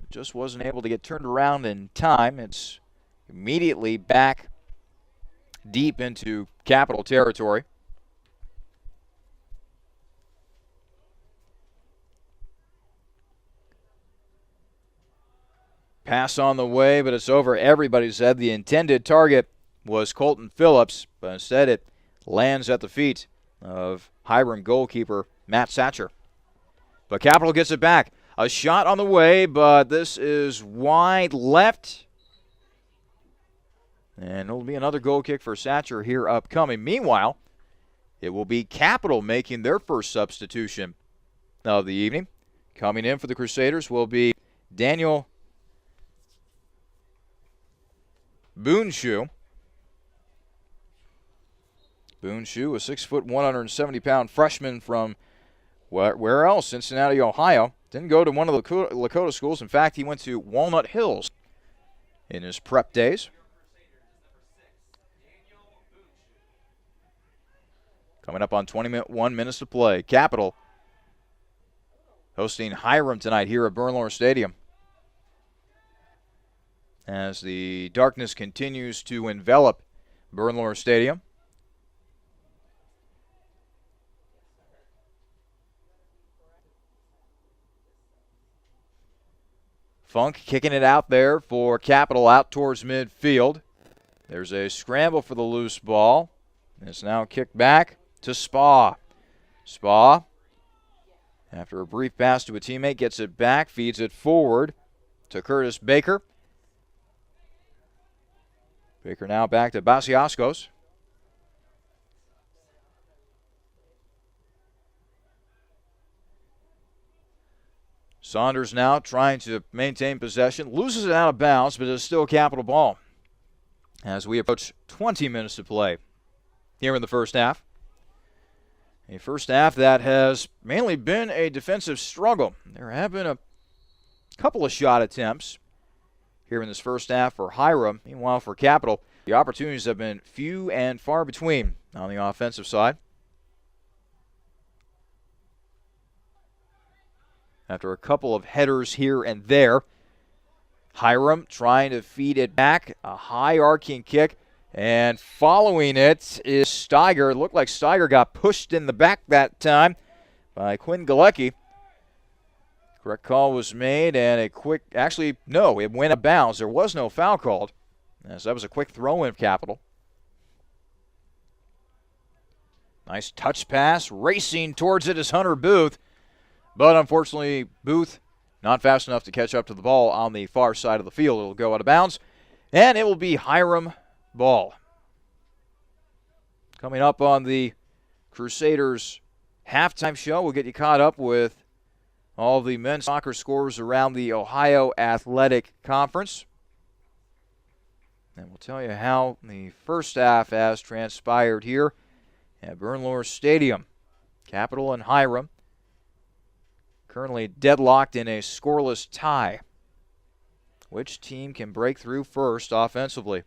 Just wasn't able to get turned around in time. It's immediately back deep into Capital territory. Pass on the way, but it's over everybody's head. The intended target was Colton Phillips, but instead it lands at the feet of Hiram goalkeeper Matt Satcher. But Capital gets it back. A shot on the way, but this is wide left. And it'll be another goal kick for Satcher here upcoming. Meanwhile, it will be Capital making their first substitution of the evening. Coming in for the Crusaders will be Daniel Boonshoe. Boonshoe, a 6', 170-pound freshman from where else? Cincinnati, Ohio. Didn't go to one of the Lakota schools. In fact, he went to Walnut Hills in his prep days. Coming up on 21 minutes to play. Capital hosting Hiram tonight here at Bernlohr Stadium. As the darkness continues to envelop Bernlohr Stadium. Funk kicking it out there for Capital out towards midfield. There's a scramble for the loose ball. It's now kicked back to Spa. Spa, after a brief pass to a teammate, gets it back, feeds it forward to Curtis Baker. Baker now back to Basiaskos. Saunders now trying to maintain possession. Loses it out of bounds, but it's still Capital ball as we approach 20 minutes to play here in the first half. A first half that has mainly been a defensive struggle. There have been a couple of shot attempts here in this first half for Hiram. Meanwhile, for Capital, the opportunities have been few and far between on the offensive side. After a couple of headers here and there, Hiram trying to feed it back. A high arcing kick. And following it is Steiger. It looked like Steiger got pushed in the back that time by Quinn Galecki. Correct call was made, and a quick, actually, no, it went out of bounds. There was no foul called, as that was a quick throw-in of Capital. Nice touch pass. Racing towards it is Hunter Booth. But unfortunately, Booth not fast enough to catch up to the ball on the far side of the field. It'll go out of bounds, and it will be Hiram ball. Coming up on the Crusaders halftime show, we'll get you caught up with all the men's soccer scores around the Ohio Athletic Conference. And we'll tell you how the first half has transpired here at Bernlohr Stadium. Capital and Hiram currently deadlocked in a scoreless tie. Which team can break through first offensively?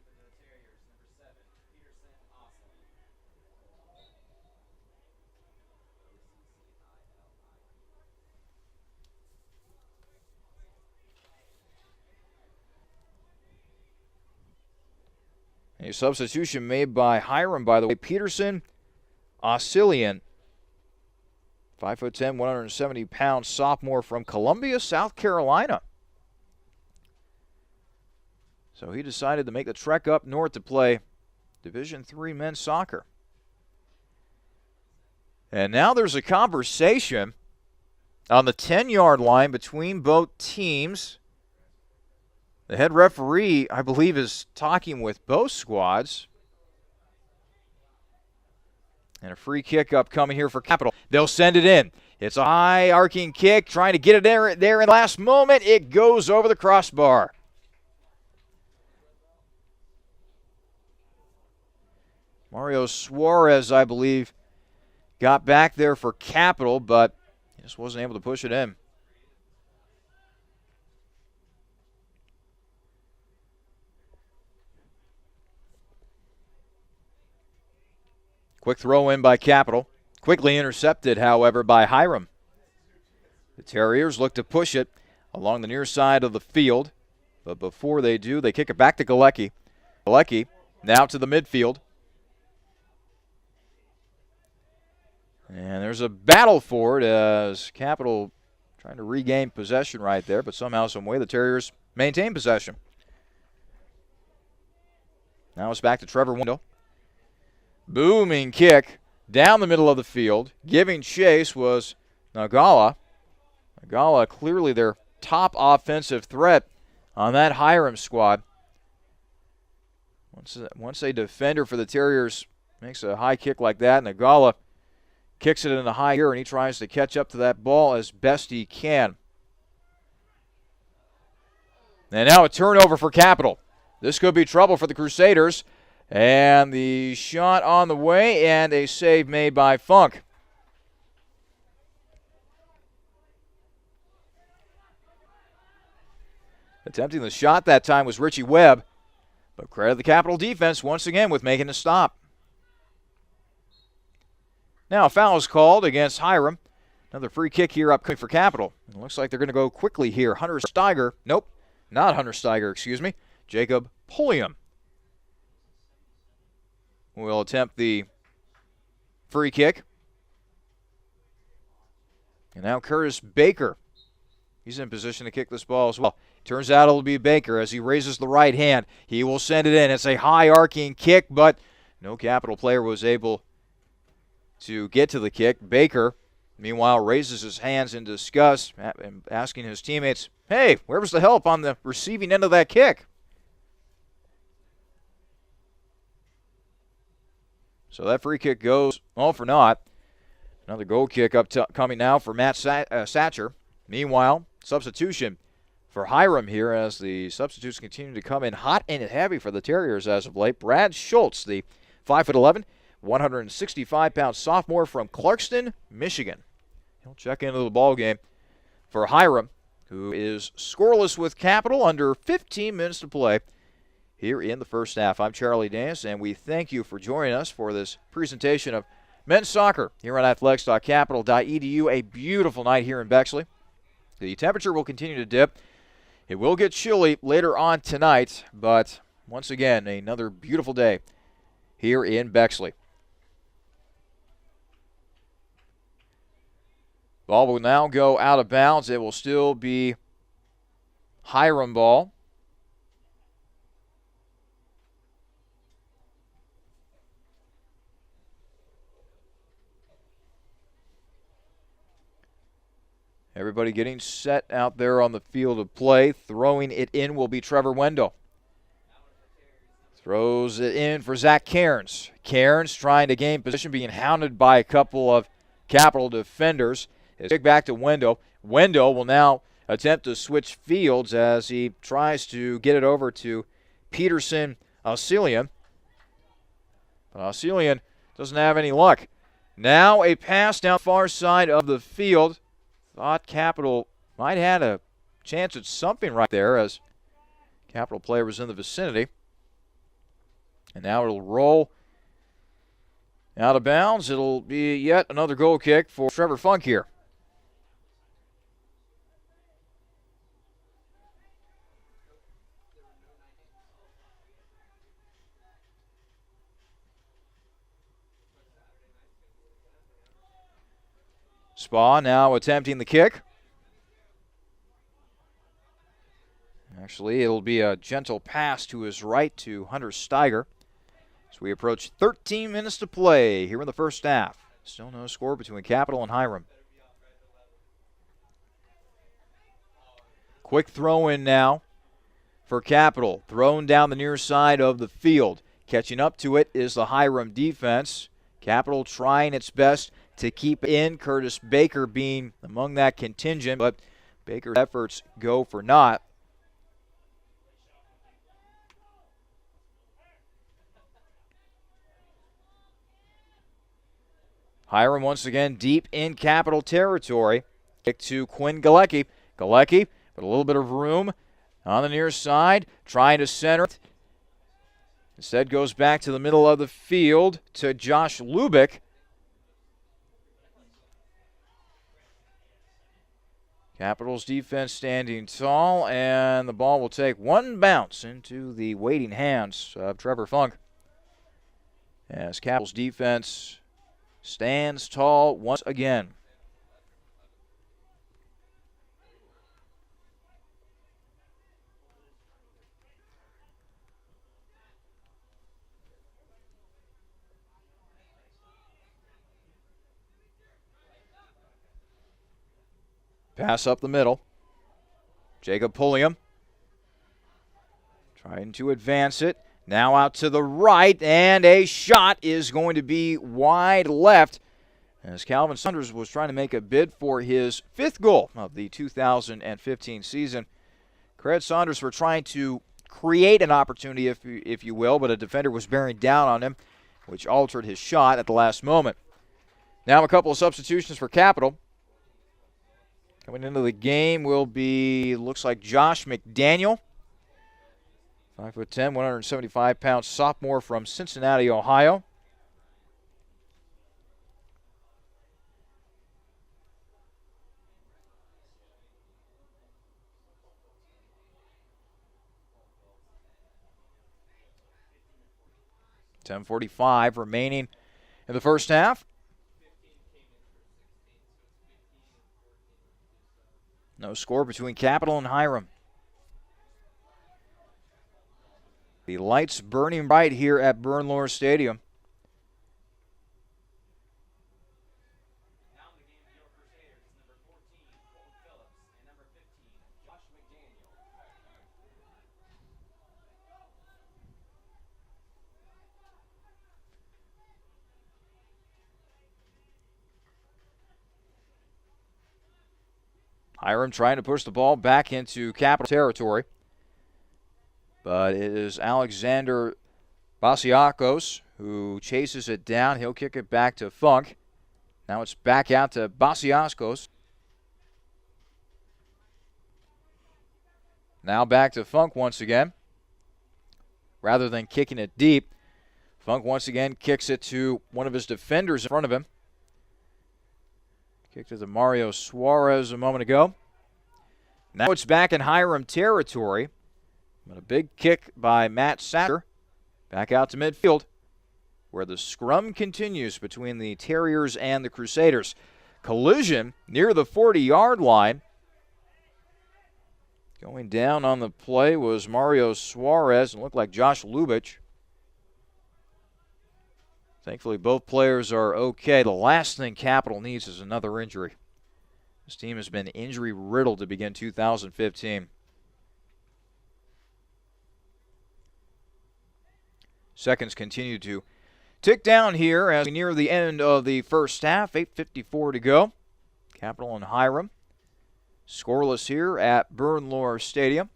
A substitution made by Hiram, by the way. Peterson, Oscillian, 5'10", 170-pound sophomore from Columbia, South Carolina. So he decided to make the trek up north to play Division III men's soccer. And now there's a conversation on the 10-yard line between both teams. The head referee, I believe, is talking with both squads. And a free kick upcoming here for Capital. They'll send it in. It's a high arcing kick, trying to get it there in the last moment. It goes over the crossbar. Mario Suarez, I believe, got back there for Capital, but he just wasn't able to push it in. Quick throw in by Capital. Quickly intercepted, however, by Hiram. The Terriers look to push it along the near side of the field. But before they do, they kick it back to Galecki. Galecki now to the midfield. And there's a battle for it as Capital trying to regain possession right there. But somehow, some way, the Terriers maintain possession. Now it's back to Trevor Wendell. Booming kick down the middle of the field. Giving chase was Nagala. Nagala clearly their top offensive threat on that Hiram squad. Once a defender for the Terriers makes a high kick like that, Nagala kicks it in the high gear, and he tries to catch up to that ball as best he can. And now a turnover for Capital. This could be trouble for the Crusaders. And the shot on the way, and a save made by Funk. Attempting the shot that time was Richie Webb, but credit the Capital defense once again with making a stop. Now a foul is called against Hiram. Another free kick here upcoming for Capital. It looks like they're going to go quickly here. Hunter Steiger, nope, not Hunter Steiger, excuse me. Jacob Pulliam will attempt the free kick. And now Curtis Baker. He's in position to kick this ball as well. Turns out it'll be Baker as he raises the right hand. He will send it in. It's a high arcing kick, but no Capital player was able to get to the kick. Baker, meanwhile, raises his hands in disgust, asking his teammates, hey, where was the help on the receiving end of that kick? So that free kick goes all for naught. Another goal kick coming now for Matt Satcher. Meanwhile, substitution for Hiram here as the substitutes continue to come in hot and heavy for the Terriers as of late. Brad Schultz, the 5'11", 165-pound sophomore from Clarkston, Michigan. He'll check into the ball game for Hiram, who is scoreless with Capital, under 15 minutes to play here in the first half. I'm Charlie Danis, and we thank you for joining us for this presentation of men's soccer here on athletics.capital.edu. A beautiful night here in Bexley. The temperature will continue to dip. It will get chilly later on tonight, but once again, another beautiful day here in Bexley. Ball will now go out of bounds. It will still be Hiram ball. Everybody getting set out there on the field of play. Throwing it in will be Trevor Wendell. Throws it in for Zach Cairns. Cairns trying to gain position, being hounded by a couple of Capital defenders. It's kicked back to Wendell. Wendell will now attempt to switch fields as he tries to get it over to Peterson Osilian. But Osilian doesn't have any luck. Now a pass down the far side of the field. Thought Capital might have had a chance at something right there as Capital player was in the vicinity. And now it'll roll out of bounds. It'll be yet another goal kick for Trevor Funk here. Spa now attempting the kick. Actually, it'll be a gentle pass to his right to Hunter Steiger. As we approach 13 minutes to play here in the first half. Still no score between Capital and Hiram. Quick throw in now for Capital. Thrown down the near side of the field. Catching up to it is the Hiram defense. Capital trying its best to keep in. Curtis Baker being among that contingent, but Baker's efforts go for naught. Hiram once again deep in Capital territory. Kick to Quinn Galecki. Galecki with a little bit of room on the near side, trying to center it. Instead goes back to the middle of the field to Josh Lubick. Capital's defense standing tall, and the ball will take one bounce into the waiting hands of Trevor Funk. As Capital's defense stands tall once again. Pass up the middle. Jacob Pulliam trying to advance it. Now out to the right, and a shot is going to be wide left as Calvin Saunders was trying to make a bid for his fifth goal of the 2015 season. Credit Saunders for trying to create an opportunity, if you will, but a defender was bearing down on him, which altered his shot at the last moment. Now a couple of substitutions for Capital. Coming into the game will be, looks like Josh McDaniel. 5'10", 175-pound sophomore from Cincinnati, Ohio. .45 remaining in the first half. No score between Capital and Hiram. The lights burning bright here at Bernlohr Stadium. Hiram trying to push the ball back into Capital territory. But it is Alexander Basiakos who chases it down. He'll kick it back to Funk. Now it's back out to Basiakos. Now back to Funk once again. Rather than kicking it deep, Funk once again kicks it to one of his defenders in front of him. Kicked it to Mario Suarez a moment ago. Now it's back in Hiram territory. But a big kick by Matt Satter. Back out to midfield, where the scrum continues between the Terriers and the Crusaders. Collision near the 40-yard line. Going down on the play was Mario Suarez, and looked like Josh Lubich. Thankfully, both players are okay. The last thing Capital needs is another injury. This team has been injury-riddled to begin 2015. Seconds continue to tick down here as we near the end of the first half. 8:54 to go. Capital and Hiram Scoreless here at Bernlohr Stadium.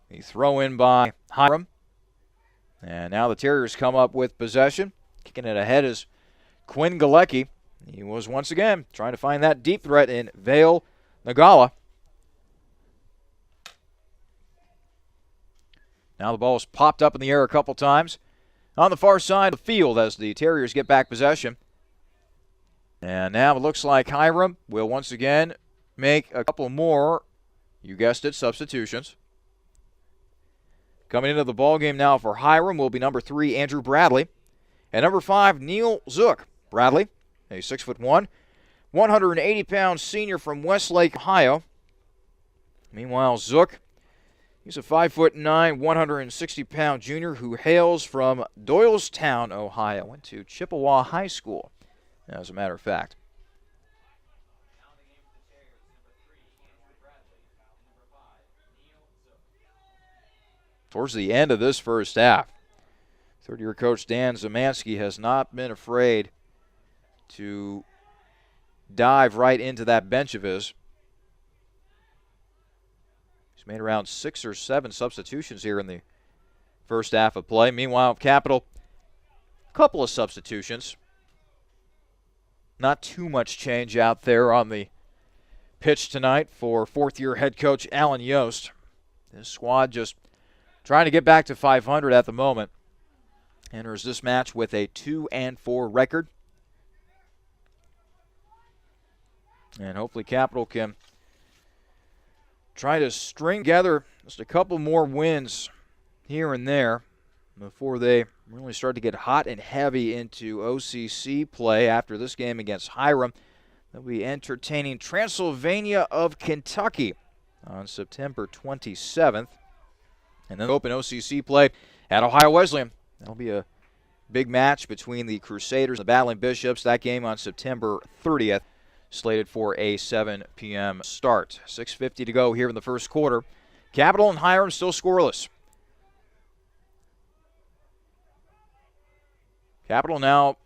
The throw in by Hiram. And now the Terriers come up with possession. Kicking it ahead is Quinn Galecki. He was once again trying to find that deep threat in Vail Nagala. Now the ball is popped up in the air a couple times on the far side of the field as the Terriers get back possession. And now it looks like Hiram will once again make a couple more, you guessed it, substitutions. Coming into the ballgame now for Hiram will be number 3, Andrew Bradley. And number 5, Neil Zook. Bradley, a 6'1", 180-pound senior from Westlake, Ohio. Meanwhile, Zook, he's a 5'9", 160-pound junior who hails from Doylestown, Ohio. Went to Chippewa High School, as a matter of fact. Towards the end of this first half, third-year coach Dan Zemansky has not been afraid to dive right into that bench of his. He's made around 6 or 7 substitutions here in the first half of play. Meanwhile, Capital, a couple of substitutions. Not too much change out there on the pitch tonight for fourth-year head coach Alan Yost. This squad just trying to get back to 500 at the moment. Enters this match with a 2-4 record. And hopefully Capital can try to string together just a couple more wins here and there before they really start to get hot and heavy into OCC play after this game against Hiram. They'll be entertaining Transylvania of Kentucky on September 27th. And then open OCC play at Ohio Wesleyan. That'll be a big match between the Crusaders and the Battling Bishops. That game on September 30th, slated for a 7 p.m. start. 6:50 to go here in the first quarter. Capital and Hiram still scoreless. Capital now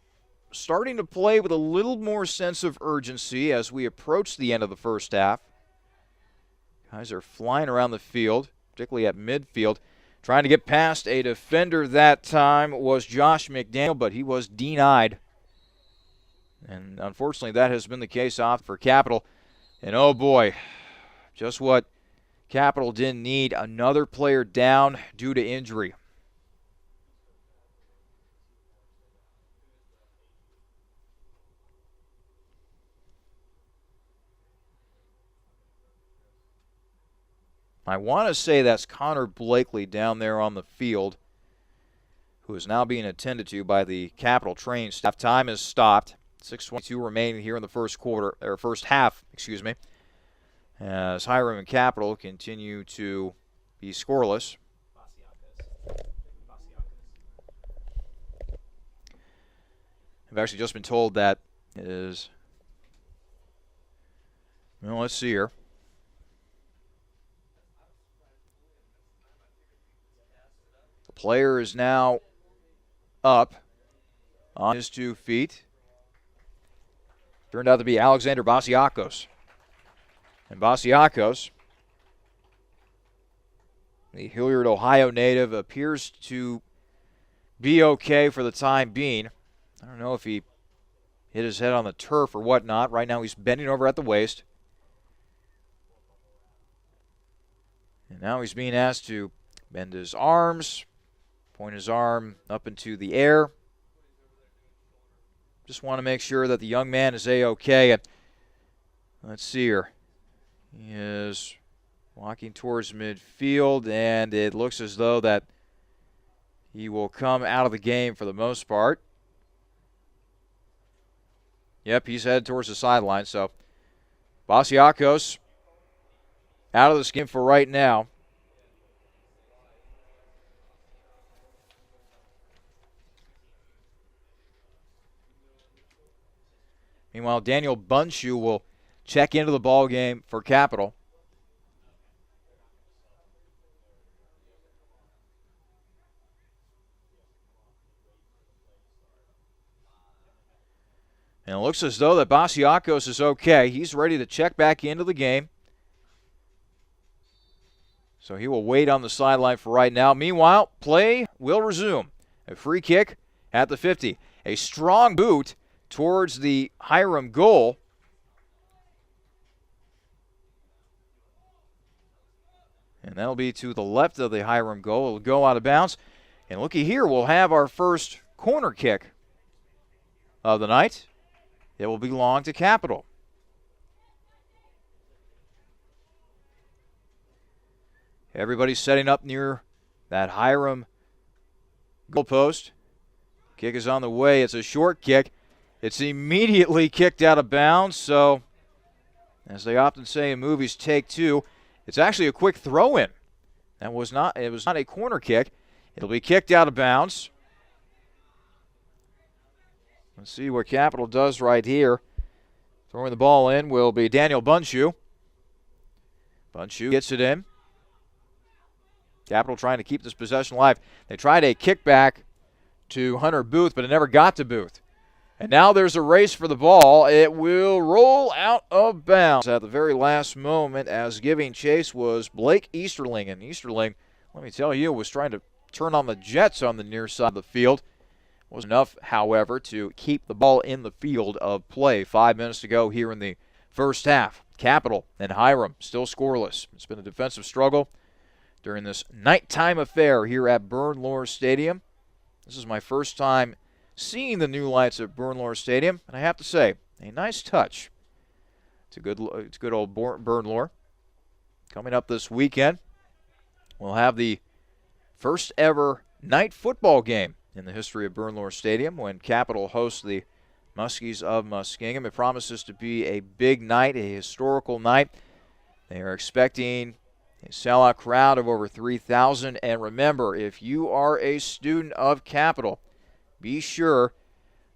starting to play with a little more sense of urgency as we approach the end of the first half. Guys are flying around the field, particularly at midfield. Trying to get past a defender that time was Josh McDaniel, but he was denied. And unfortunately, that has been the case off for Capital. And oh boy, just what Capital didn't need, another player down due to injury. I want to say that's Connor Blakely down there on the field, who is now being attended to by the Capital training staff. Time is stopped. 6:22 remaining here in the first half, as Hiram and Capital continue to be scoreless. I've actually just been told that it is, well, let's see here. The player is now up on his 2 feet. Turned out to be Alexander Basiakos. And Basiakos, the Hilliard, Ohio native, appears to be okay for the time being. I don't know if he hit his head on the turf or whatnot. Right now he's bending over at the waist. And now he's being asked to bend his arms, point his arm up into the air. Just want to make sure that the young man is A-okay. And let's see here. He is walking towards midfield, and it looks as though that he will come out of the game for the most part. Yep, he's headed towards the sideline. So Basiakos out of this game for right now. Meanwhile, Daniel Bunshu will check into the ball game for Capital. And it looks as though that Basiakos is okay. He's ready to check back into the game. So he will wait on the sideline for right now. Meanwhile, play will resume. A free kick at the 50. A strong boot towards the Hiram goal. And that'll be to the left of the Hiram goal. It'll go out of bounds. And looky here, we'll have our first corner kick of the night. It will belong to Capital. Everybody's setting up near that Hiram goalpost. Kick is on the way. It's a short kick. It's immediately kicked out of bounds. So, as they often say in movies, take two. It's actually a quick throw-in. It was not a corner kick. It'll be kicked out of bounds. Let's see what Capital does right here. Throwing the ball in will be Daniel Bunshu. Bunshu gets it in. Capital trying to keep this possession alive. They tried a kickback to Hunter Booth, but it never got to Booth. And now there's a race for the ball. It will roll out of bounds at the very last moment, as giving chase was Blake Easterling. And Easterling, let me tell you, was trying to turn on the Jets on the near side of the field. Wasn't enough, however, to keep the ball in the field of play. 5 minutes to go here in the first half. Capital and Hiram still scoreless. It's been a defensive struggle during this nighttime affair here at Bernlohr Stadium. This is my first time seeing the new lights at Bernlohr Stadium, and I have to say, a nice touch. It's good old Bernlohr. Coming up this weekend, we'll have the first ever night football game in the history of Bernlohr Stadium when Capital hosts the Muskies of Muskingum. It promises to be a big night, a historical night. They are expecting a sellout crowd of over 3,000. And remember, if you are a student of Capital, be sure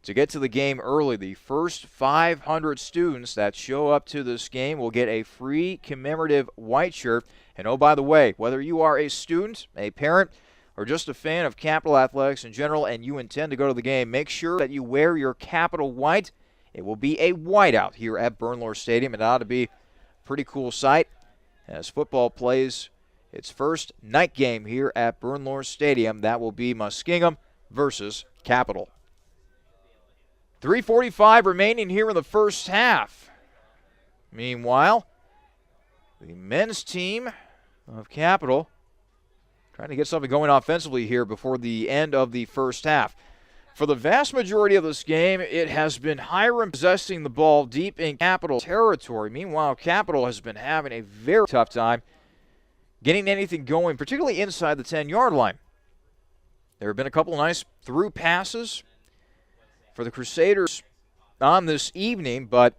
to get to the game early. The first 500 students that show up to this game will get a free commemorative white shirt. And oh, by the way, whether you are a student, a parent, or just a fan of Capital Athletics in general and you intend to go to the game, make sure that you wear your Capital white. It will be a whiteout here at Bernlohr Stadium. It ought to be a pretty cool sight as football plays its first night game here at Bernlohr Stadium. That will be Muskingum versus Capital. 3:45 remaining here in the first half. Meanwhile, the men's team of Capital trying to get something going offensively here before the end of the first half. For the vast majority of this game, it has been Hiram possessing the ball deep in Capital territory. Meanwhile, Capital has been having a very tough time getting anything going, particularly inside the 10-yard line. There have been a couple of nice through passes for the Crusaders on this evening, but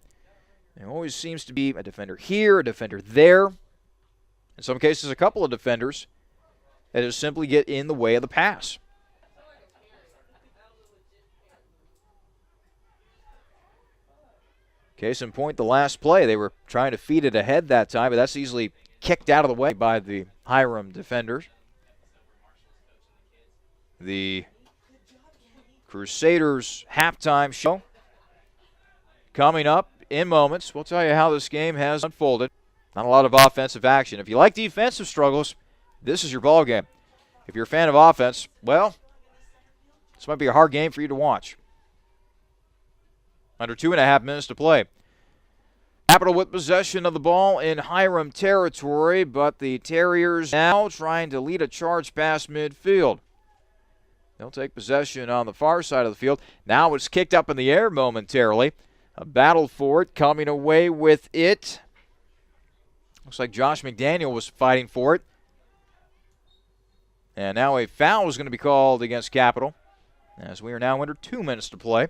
there always seems to be a defender here, a defender there. In some cases, a couple of defenders that just simply get in the way of the pass. Case in point, the last play, they were trying to feed it ahead that time, but that's easily kicked out of the way by the Hiram defenders. The Crusaders halftime show coming up in moments. We'll tell you how this game has unfolded. Not a lot of offensive action. If you like defensive struggles, this is your ball game. If you're a fan of offense, well, this might be a hard game for you to watch. Under 2.5 minutes to play. Capital with possession of the ball in Hiram territory, but the Terriers now trying to lead a charge past midfield. They'll take possession on the far side of the field. Now it's kicked up in the air momentarily. A battle for it, coming away with it. Looks like Josh McDaniel was fighting for it. And now a foul is going to be called against Capital, as we are now under 2 minutes to play.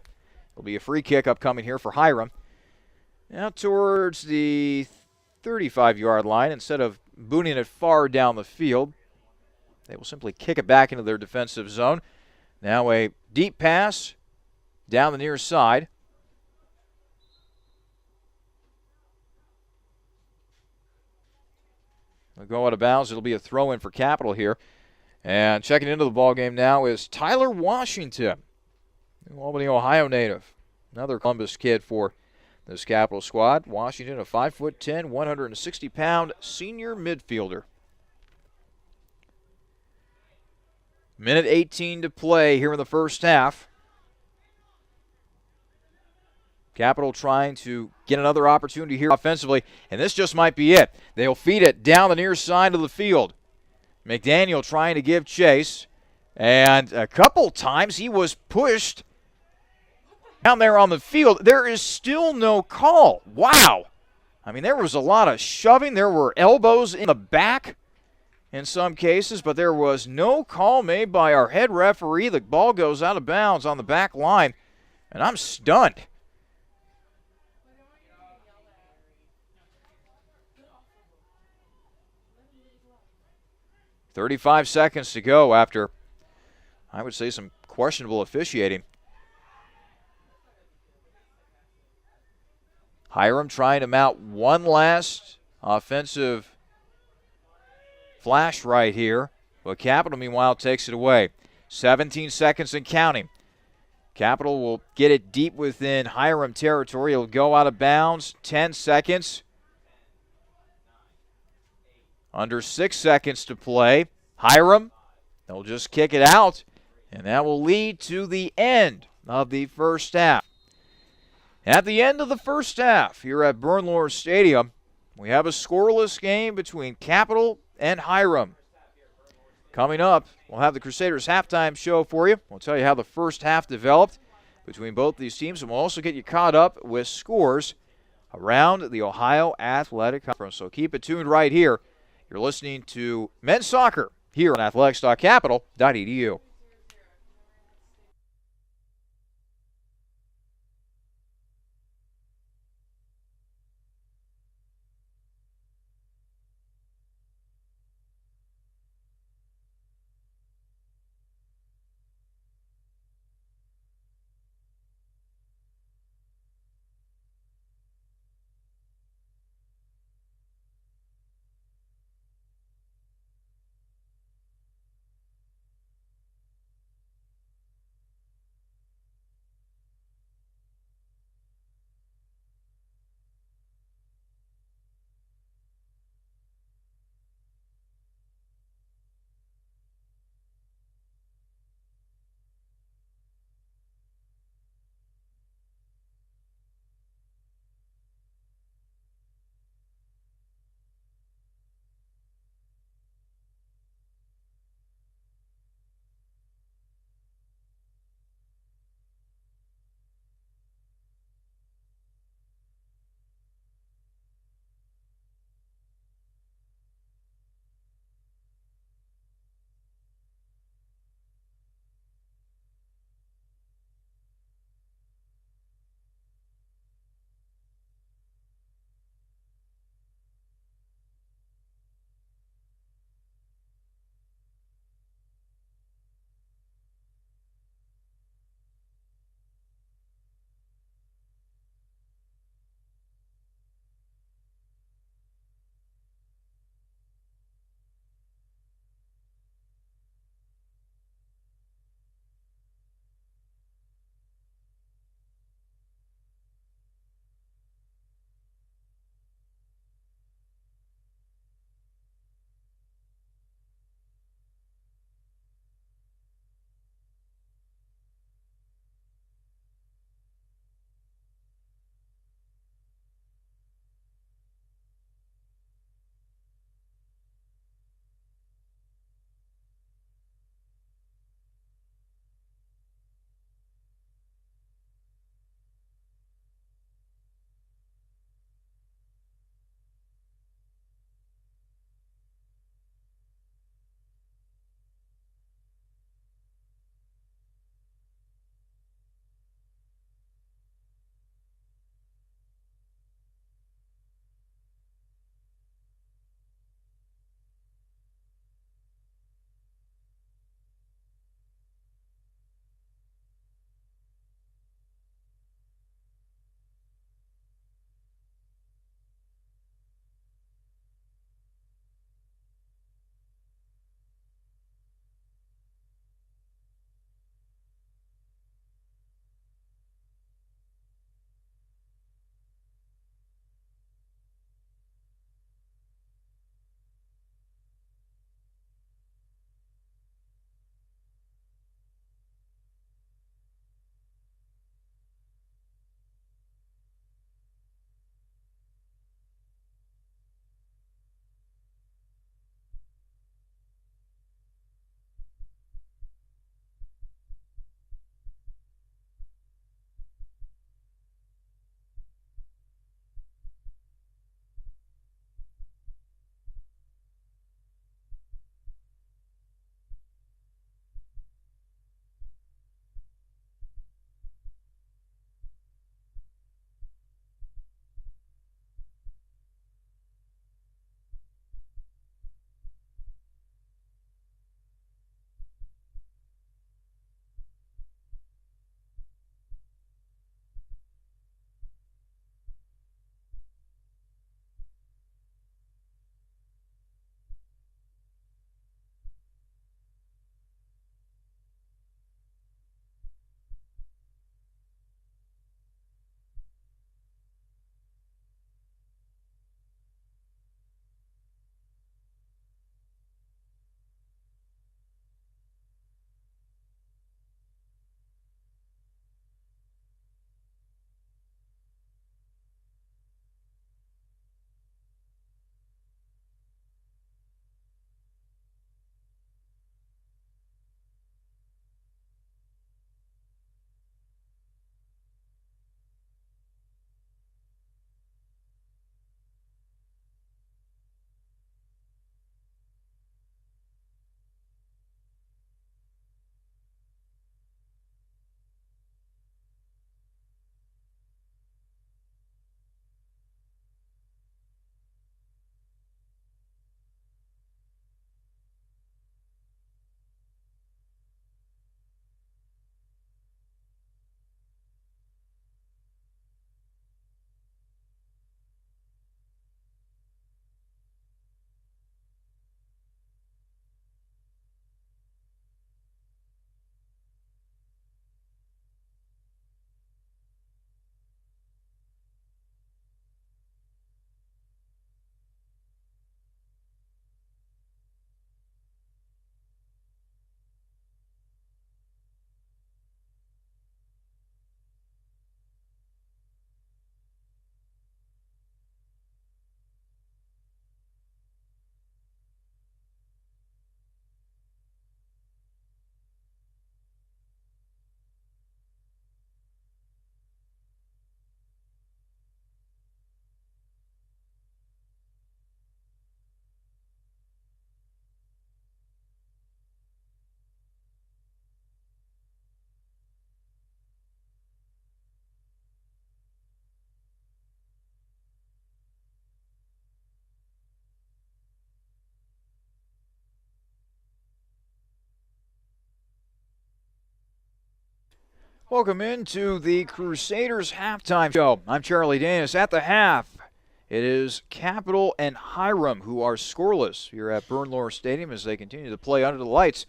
It'll be a free kick upcoming here for Hiram. Now towards the 35-yard line, instead of booting it far down the field, they will simply kick it back into their defensive zone. Now a deep pass down the near side. They'll go out of bounds. It'll be a throw-in for Capital here. And checking into the ball game now is Tyler Washington, Albany, Ohio native. Another Columbus kid for this Capital squad. Washington, a 5'10", 160-pound senior midfielder. Minute 18 to play here in the first half. Capital trying to get another opportunity here offensively, and this just might be it. They'll feed it down the near side of the field. McDaniel trying to give chase, and a couple times he was pushed down there on the field. There is still no call. Wow. I mean, there was a lot of shoving. There were elbows in the back in some cases, but there was no call made by our head referee. The ball goes out of bounds on the back line, and I'm stunned. "35 seconds to go after, I would say, some questionable officiating." Hiram trying to mount one last offensive flash right here, but Capital, meanwhile, takes it away. 17 seconds and counting. Capital will get it deep within Hiram territory. It'll go out of bounds. 10 seconds. Under 6 seconds to play. Hiram, they'll just kick it out, and that will lead to the end of the first half. At the end of the first half here at Bernlohr Stadium, we have a scoreless game between Capital and Hiram. Coming up, we'll have the Crusaders halftime show for you. We'll tell you how the first half developed between both these teams, and we'll also get you caught up with scores around the Ohio Athletic Conference. So keep it tuned right here. You're listening to Men's Soccer here on athletics.capital.edu. Welcome into the Crusaders halftime show. I'm Charlie Danis. At the half, it is Capital and Hiram who are scoreless here at Bernlohr Stadium as they continue to play under the lights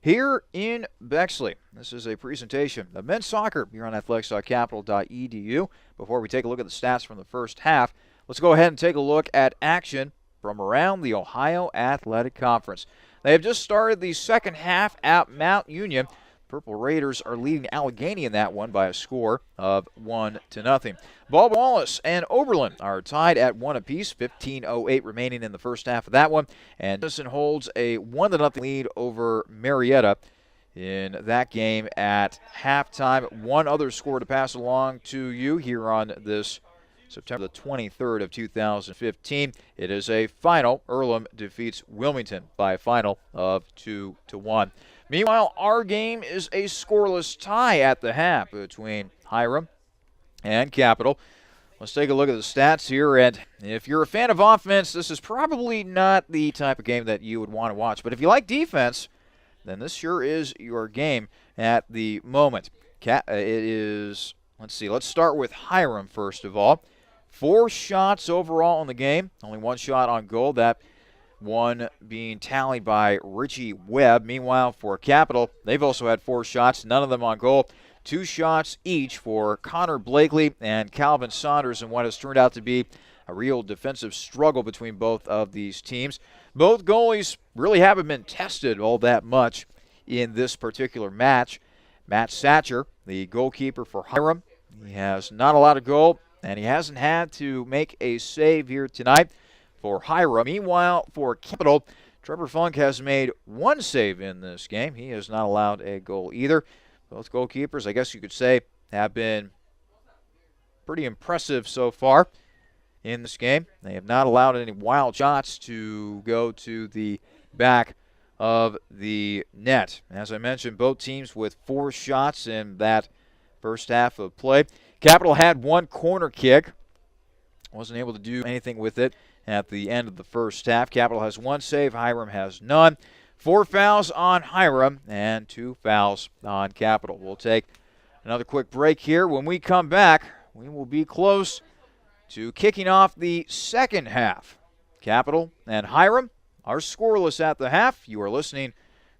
here in Bexley. This is a presentation of men's soccer here on athletics.capital.edu. Before we take a look at the stats from the first half, let's go ahead and take a look at action from around the Ohio Athletic Conference. They have just started the second half at Mount Union. Purple Raiders are leading Allegheny in that one by a score of 1-0. Baldwin Wallace and Oberlin are tied at 1 apiece, 15:08 remaining in the first half of that one. And Madison holds a 1-0 lead over Marietta in that game at halftime. One other score to pass along to you here on this September the 23rd of 2015. It is a final. Earlham defeats Wilmington by a final of 2-1. Meanwhile, our game is a scoreless tie at the half between Hiram and Capital. Let's take a look at the stats here, and if you're a fan of offense, this is probably not the type of game that you would want to watch. But if you like defense, then this sure is your game at the moment. Let's see, let's start with Hiram first of all. 4 shots overall in the game, only 1 shot on goal. That one being tallied by Richie Webb. Meanwhile, for Capital, they've also had 4 shots, none of them on goal. 2 shots each for Connor Blakely and Calvin Saunders in what has turned out to be a real defensive struggle between both of these teams. Both goalies really haven't been tested all that much in this particular match. Matt Satcher, the goalkeeper for Hiram, he has not a lot of goal, and he hasn't had to make a save here tonight for Hiram. Meanwhile, for Capital, Trevor Funk has made 1 save in this game. He has not allowed a goal either. Both goalkeepers, I guess you could say, have been pretty impressive so far in this game. They have not allowed any wild shots to go to the back of the net. As I mentioned, both teams with 4 shots in that first half of play. Capital had 1 corner kick. Wasn't able to do anything with it at the end of the first half. Capital has 1 save. Hiram has none. 4 fouls on Hiram and 2 fouls on Capital. We'll take another quick break here. When we come back, we will be close to kicking off the second half. Capital and Hiram are scoreless at the half. You are listening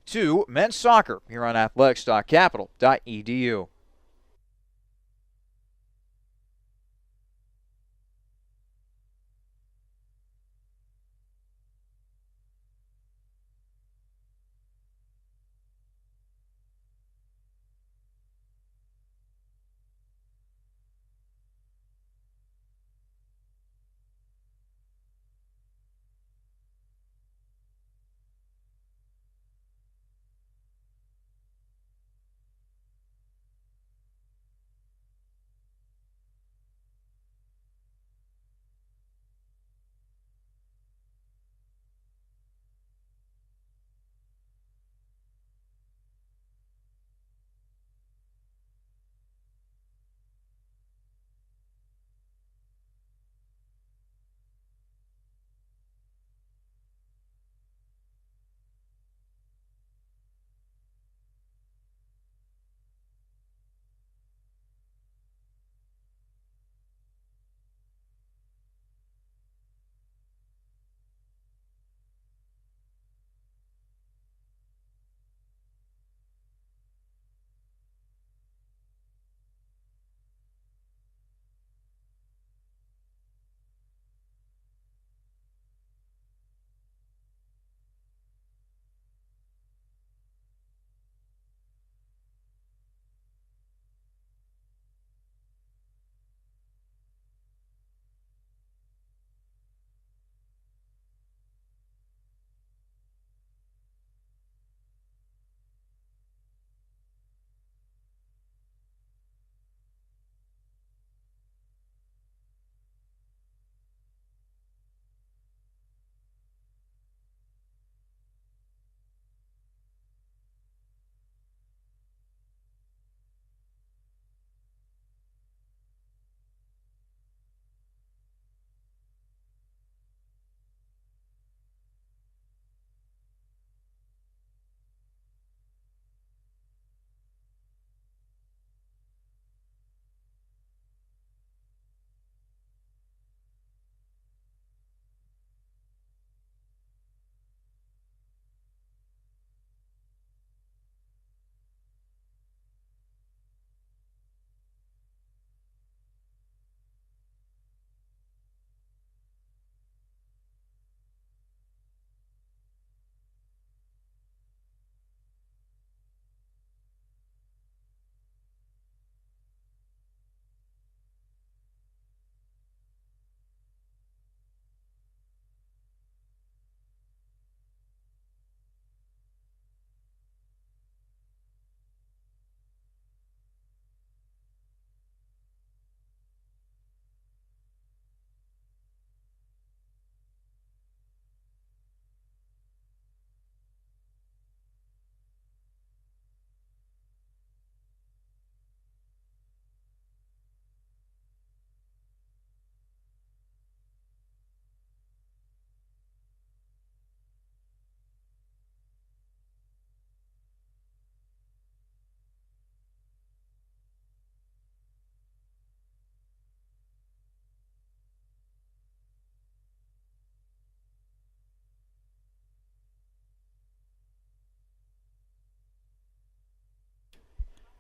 to Men's Soccer here on athletics.capital.edu.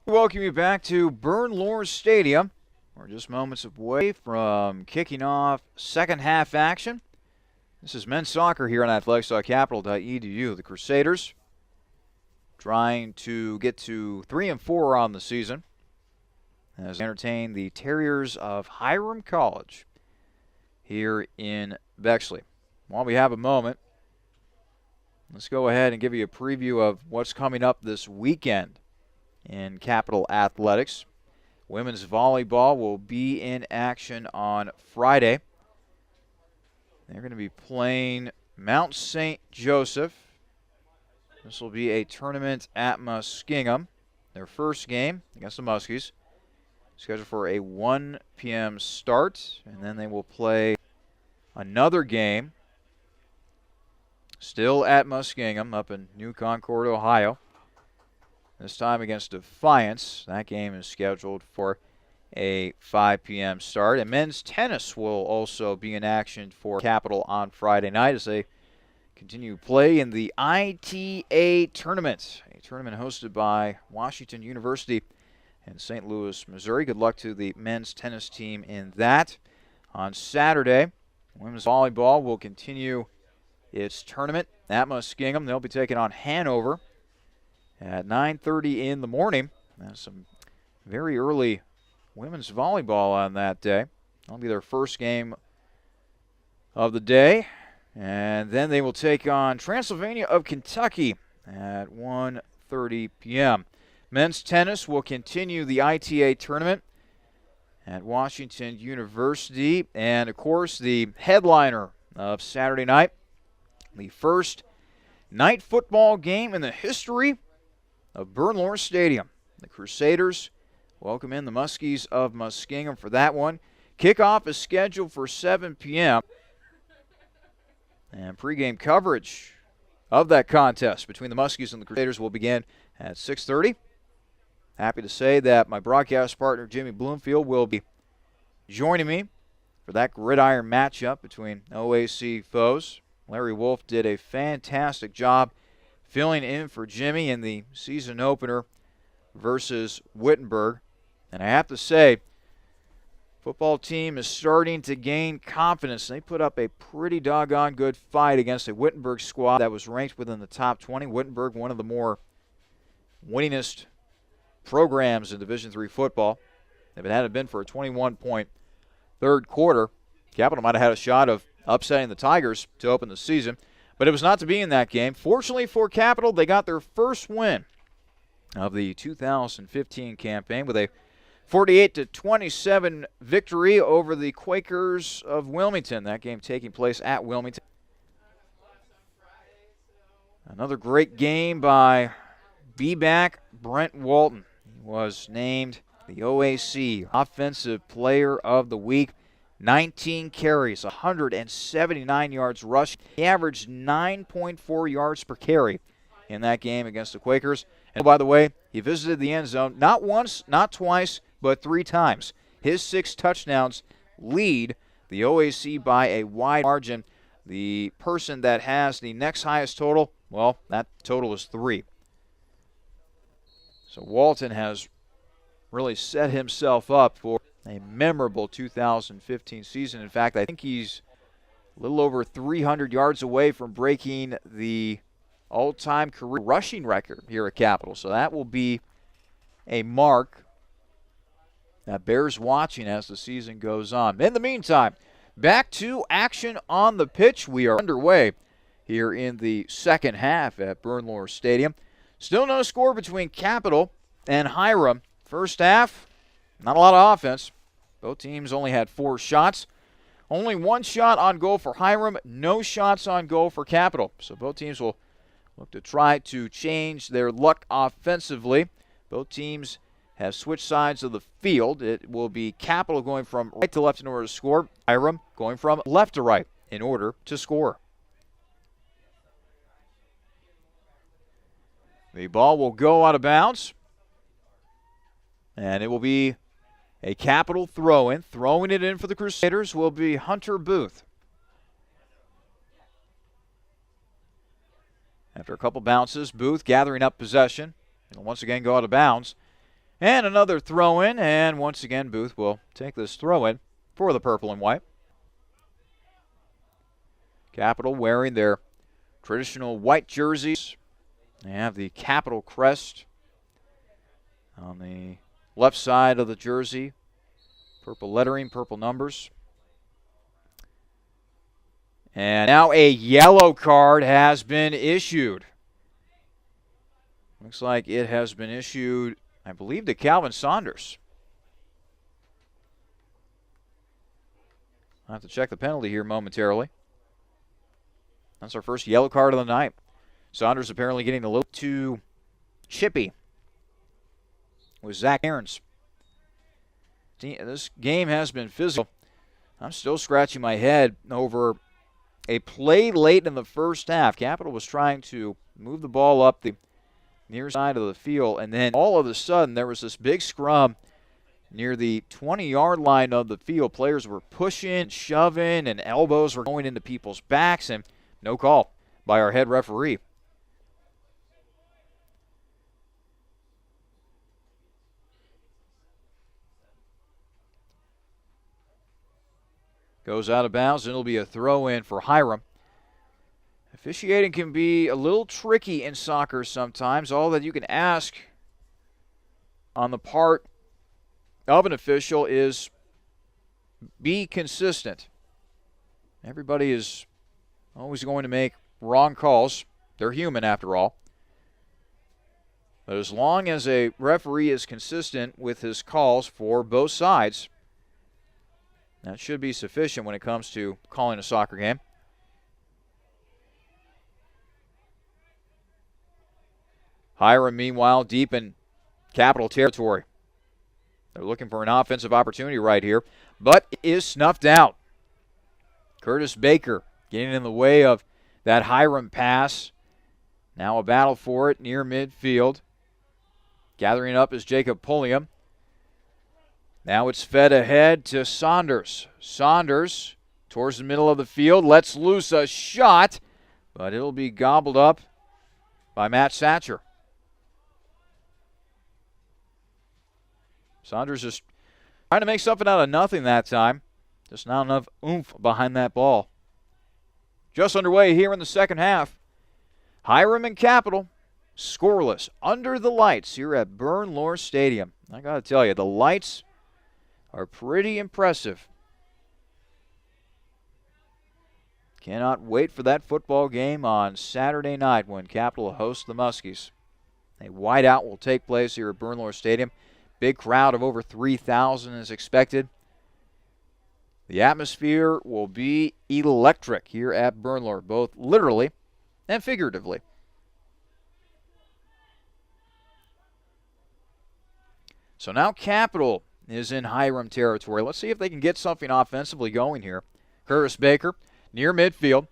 Welcome you back to Burnlor Stadium. We're just moments away from kicking off second half action. This is men's soccer here on athletics.capital.edu. The Crusaders trying to get to 3-4 on the season as they entertain the Terriers of Hiram College here in Bexley. While we have a moment, let's go ahead and give you a preview of what's coming up this weekend in Capital Athletics. Women's volleyball will be in action on Friday. They're going to be playing Mount St. Joseph. This will be a tournament at Muskingum. Their first game against the Muskies, scheduled for a 1 p.m. start, and then they will play another game still at Muskingum up in New Concord, Ohio. This time against Defiance. That game is scheduled for a 5 p.m. start. And men's tennis will also be in action for Capital on Friday night as they continue play in the ITA tournament, a tournament hosted by Washington University in St. Louis, Missouri. Good luck to the men's tennis team in that. On Saturday, women's volleyball will continue its tournament at Muskingum. They'll be taking on Hanover at 9:30 in the morning. That's some very early women's volleyball on that day. That'll be their first game of the day. And then they will take on Transylvania of Kentucky at 1:30 p.m. Men's tennis will continue the ITA tournament at Washington University. And, of course, the headliner of Saturday night, the first night football game in the history of Burnlor Stadium. The Crusaders welcome in the Muskies of Muskingum for that one. Kickoff is scheduled for 7 p.m. And pregame coverage of that contest between the Muskies and the Crusaders will begin at 6:30. Happy to say that my broadcast partner, Jimmy Bloomfield, will be joining me for that gridiron matchup between OAC foes. Larry Wolf did a fantastic job filling in for Jimmy in the season opener versus Wittenberg. And I have to say, football team is starting to gain confidence. They put up a pretty doggone good fight against a Wittenberg squad that was ranked within the top 20. Wittenberg, one of the more winningest programs in Division III football. If it hadn't been for a 21-point third quarter, Capital might have had a shot of upsetting the Tigers to open the season. But it was not to be in that game. Fortunately for Capital, they got their first win of the 2015 campaign with a 48-27 victory over the Quakers of Wilmington. That game taking place at Wilmington. Another great game by B-back Brent Walton. He was named the OAC Offensive Player of the Week. 19 carries, 179 yards rushing. He averaged 9.4 yards per carry in that game against the Quakers. And by the way, he visited the end zone not once, not twice, but 3 times. His 6 touchdowns lead the OAC by a wide margin. The person that has the next highest total, well, that total is 3. So Walton has really set himself up for a memorable 2015 season. In fact, I think he's a little over 300 yards away from breaking the all-time career rushing record here at Capital. So that will be a mark that bears watching as the season goes on. In the meantime, back to action on the pitch. We are underway here in the second half at Burnlor Stadium. Still no score between Capital and Hiram. First half, not a lot of offense. Both teams only had 4 shots. Only 1 shot on goal for Hiram, no shots on goal for Capital. So both teams will look to try to change their luck offensively. Both teams have switched sides of the field. It will be Capital going from right to left in order to score. Hiram going from left to right in order to score. The ball will go out of bounds. And it will be a Capital throw-in. Throwing it in for the Crusaders will be Hunter Booth. After a couple bounces, Booth gathering up possession. It'll once again go out of bounds. And another throw-in, and once again Booth will take this throw-in for the purple and white. Capital wearing their traditional white jerseys. They have the Capital crest on the left side of the jersey. Purple lettering, purple numbers. And now a yellow card has been issued. Looks like it has been issued, I believe, to Calvin Saunders. I'll have to check the penalty here momentarily. That's our first yellow card of the night. Saunders apparently getting a little too chippy with Zach Aarons. This game has been physical. I'm still scratching my head over a play late in the first half. Capital was trying to move the ball up the near side of the field, and then all of a sudden there was this big scrum near the 20-yard line of the field. Players were pushing, shoving, and elbows were going into people's backs, and no call by our head referee. Goes out of bounds, and it'll be a throw-in for Hiram. Officiating can be a little tricky in soccer sometimes. All that you can ask on the part of an official is be consistent. Everybody is always going to make wrong calls. They're human after all. But as long as a referee is consistent with his calls for both sides, that should be sufficient when it comes to calling a soccer game. Hiram, meanwhile, deep in Capital territory. They're looking for an offensive opportunity right here, but it is snuffed out. Curtis Baker getting in the way of that Hiram pass. Now a battle for it near midfield. Gathering up is Jacob Pulliam. Now it's fed ahead to Saunders. Saunders towards the middle of the field. Lets loose a shot, but it'll be gobbled up by Matt Satcher. Saunders just trying to make something out of nothing that time. Just not enough oomph behind that ball. Just underway here in the second half. Hiram and Capital scoreless under the lights here at Burnlor Stadium. I got to tell you, the lights are pretty impressive. Cannot wait for that football game on Saturday night when Capital hosts the Muskies. A whiteout will take place here at Burnlor Stadium. Big crowd of over 3,000 is expected. The atmosphere will be electric here at Burnlor, both literally and figuratively. So now Capital is in Hiram territory. Let's see if they can get something offensively going here. Curtis Baker near midfield.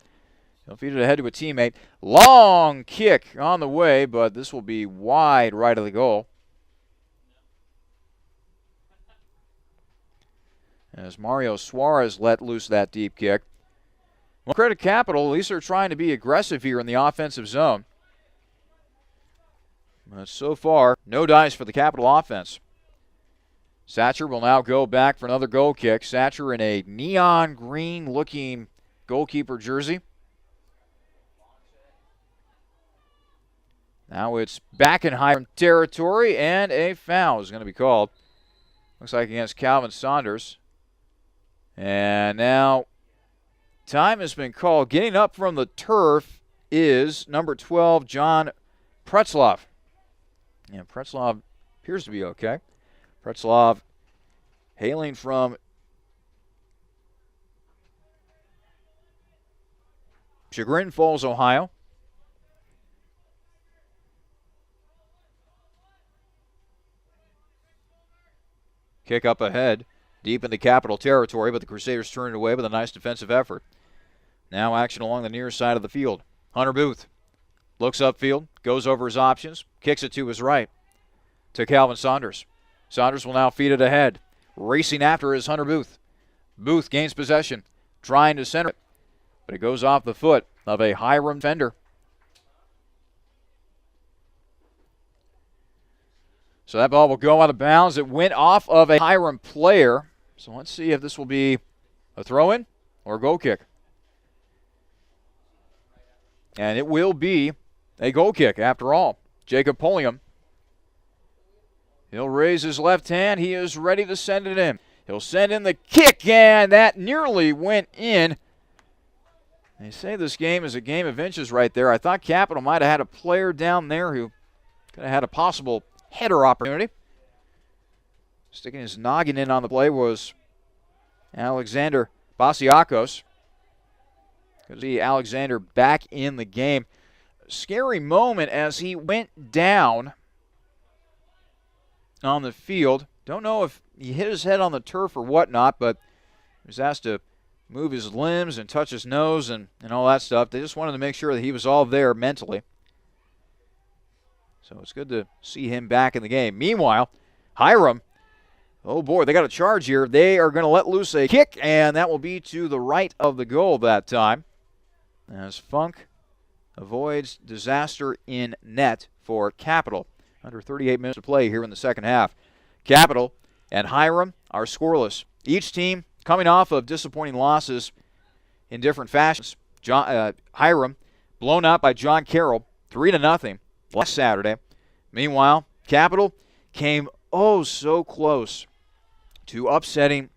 He'll feed it ahead to a teammate. Long kick on the way, but this will be wide right of the goal. As Mario Suarez let loose that deep kick. Well, credit Capital, at least they're trying to be aggressive here in the offensive zone. But so far, no dice for the Capital offense. Satcher will now go back for another goal kick. Satcher in a neon green looking goalkeeper jersey. Now it's back in Hiram territory, and a foul is going to be called. Looks like against Calvin Saunders. And now time has been called. Getting up from the turf is number 12, John Pretzlaff. And Pretzlaff appears to be okay. Pretzlaff hailing from Chagrin Falls, Ohio. Kick up ahead, deep in the Capital territory, but the Crusaders turn it away with a nice defensive effort. Now action along the near side of the field. Hunter Booth looks upfield, goes over his options, kicks it to his right to Calvin Saunders. Saunders will now feed it ahead. Racing after is Hunter Booth. Booth gains possession, trying to center it, but it goes off the foot of a Hiram defender. So that ball will go out of bounds. It went off of a Hiram player. So let's see if this will be a throw-in or a goal kick. And it will be a goal kick after all. Jacob Pulliam. He'll raise his left hand. He is ready to send it in. He'll send in the kick, and that nearly went in. They say this game is a game of inches right there. I thought Capital might have had a player down there who could have had a possible header opportunity. Sticking his noggin in on the play was Alexander Basiakos. Good to see Alexander back in the game. Scary moment as he went down on the field. Don't know if he hit his head on the turf or whatnot, but he was asked to move his limbs and touch his nose and all that stuff. They just wanted to make sure that he was all there mentally. So it's good to see him back in the game. Meanwhile, Hiram, oh boy, they got a charge here. They are going to let loose a kick, and that will be to the right of the goal that time. As Funk avoids disaster in net for Capital. Under 38 minutes to play here in the second half. Capital and Hiram are scoreless. Each team coming off of disappointing losses in different fashions. Hiram blown out by John Carroll, 3-0 last Saturday. Meanwhile, Capital came oh so close to upsetting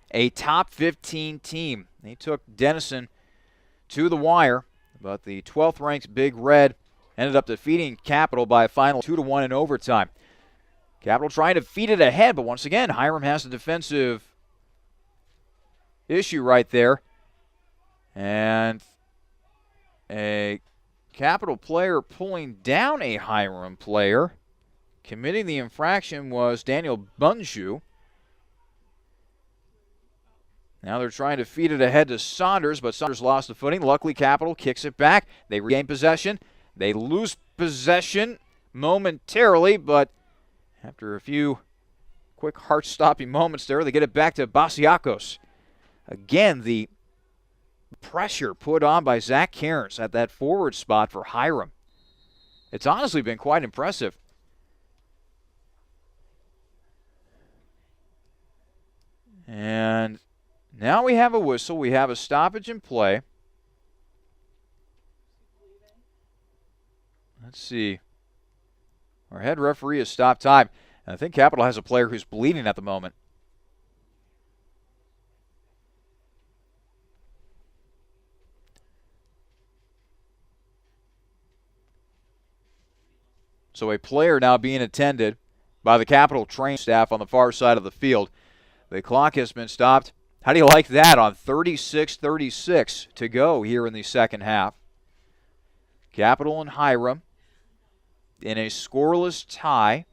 a top 15 team. They took Denison to the wire, but the 12th ranked Big Red ended up defeating Capital by a final 2-1 in overtime. Capital trying to feed it ahead, but once again, Hiram has a defensive issue right there. And a Capital player pulling down a Hiram player. Committing the infraction was Daniel Bunju. Now they're trying to feed it ahead to Saunders, but Saunders lost the footing. Luckily, Capital kicks it back. They regain possession. They lose possession momentarily, but after a few quick heart-stopping moments there, they get it back to Basiakos. Again, the pressure put on by Zach Cairns at that forward spot for Hiram. It's honestly been quite impressive. And now we have a whistle. We have a stoppage in play. Let's see. Our head referee has stopped time. And I think Capital has a player who's bleeding at the moment. So a player now being attended by the Capital training staff on the far side of the field. The clock has been stopped. How do you like that on 36-36 to go here in the second half? Capital and Hiram in a scoreless tie.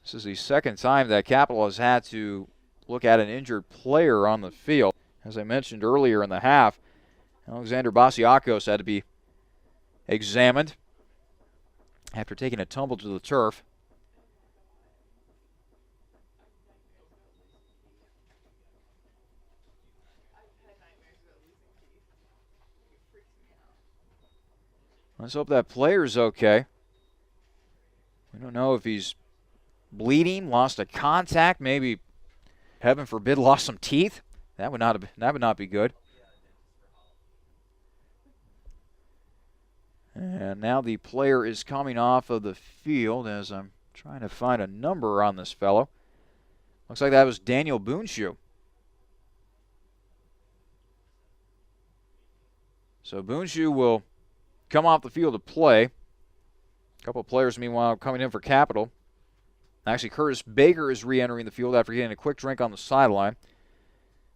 This is the second time that Capital has had to look at an injured player on the field. As I mentioned earlier in the half, Alexander Basiakos had to be examined after taking a tumble to the turf. Let's hope that player's okay. We don't know if he's bleeding, lost a contact, maybe, heaven forbid, lost some teeth. That would not be good. And now the player is coming off of the field as I'm trying to find a number on this fellow. Looks like that was Daniel Boonshoe. So Boonshoe will come off the field to play. A couple of players, meanwhile, coming in for Capital. Actually, Curtis Baker is re-entering the field after getting a quick drink on the sideline.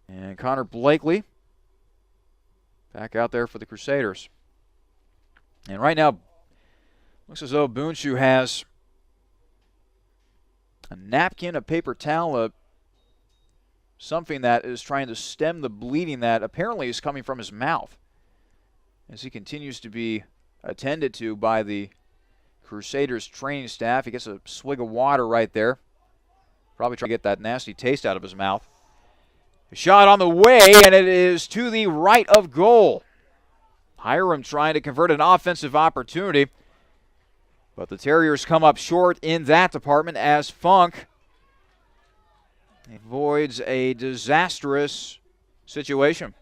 And Connor Blakely back out there for the Crusaders. And right now, looks as though Boonshoe has a napkin, a paper towel, something that is trying to stem the bleeding that apparently is coming from his mouth as he continues to be attended to by the Crusaders training staff. He gets a swig of water right there. Probably trying to get that nasty taste out of his mouth. A shot on the way, and it is to the right of goal. Hiram trying to convert an offensive opportunity. But the Terriers come up short in that department as Funk avoids a disastrous situation.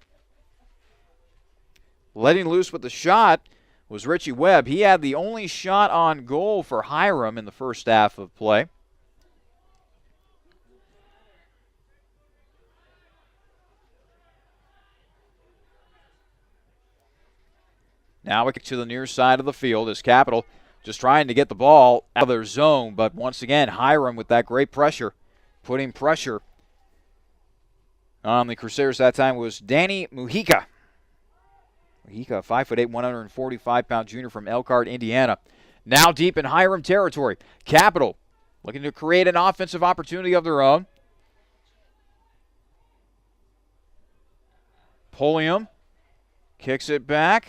Letting loose with the shot was Richie Webb. He had the only shot on goal for Hiram in the first half of play. Now we get to the near side of the field as Capital just trying to get the ball out of their zone. But once again, Hiram with that great pressure, putting pressure on the Crusaders that time was Danny Mujica. Mujica, 5'8", 145-pound junior from Elkhart, Indiana. Now deep in Hiram territory. Capital looking to create an offensive opportunity of their own. Pulliam kicks it back.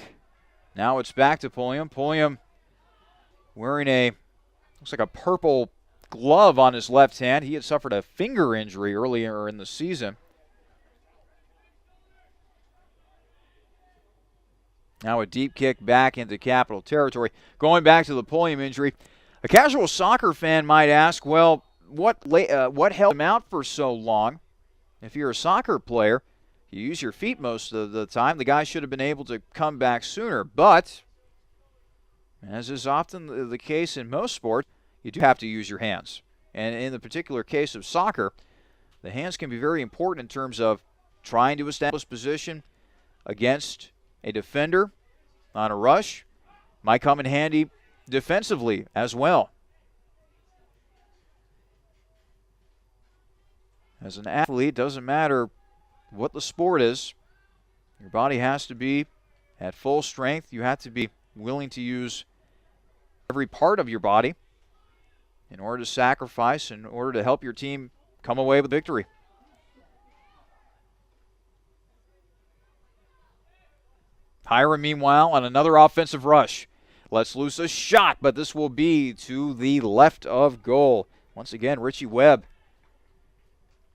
Now it's back to Pulliam. Pulliam wearing looks like a purple glove on his left hand. He had suffered a finger injury earlier in the season. Now a deep kick back into Capital territory. Going back to the Pulliam injury, a casual soccer fan might ask, well, what held him out for so long? If you're a soccer player, you use your feet most of the time. The guy should have been able to come back sooner. But, as is often the case in most sports, you do have to use your hands. And in the particular case of soccer, the hands can be very important in terms of trying to establish position against a defender on a rush. Might come in handy defensively as well. As an athlete, it doesn't matter what the sport is. Your body has to be at full strength. You have to be willing to use every part of your body in order to sacrifice, in order to help your team come away with victory. Hiram, meanwhile, on another offensive rush. Lets loose a shot, but this will be to the left of goal. Once again, Richie Webb.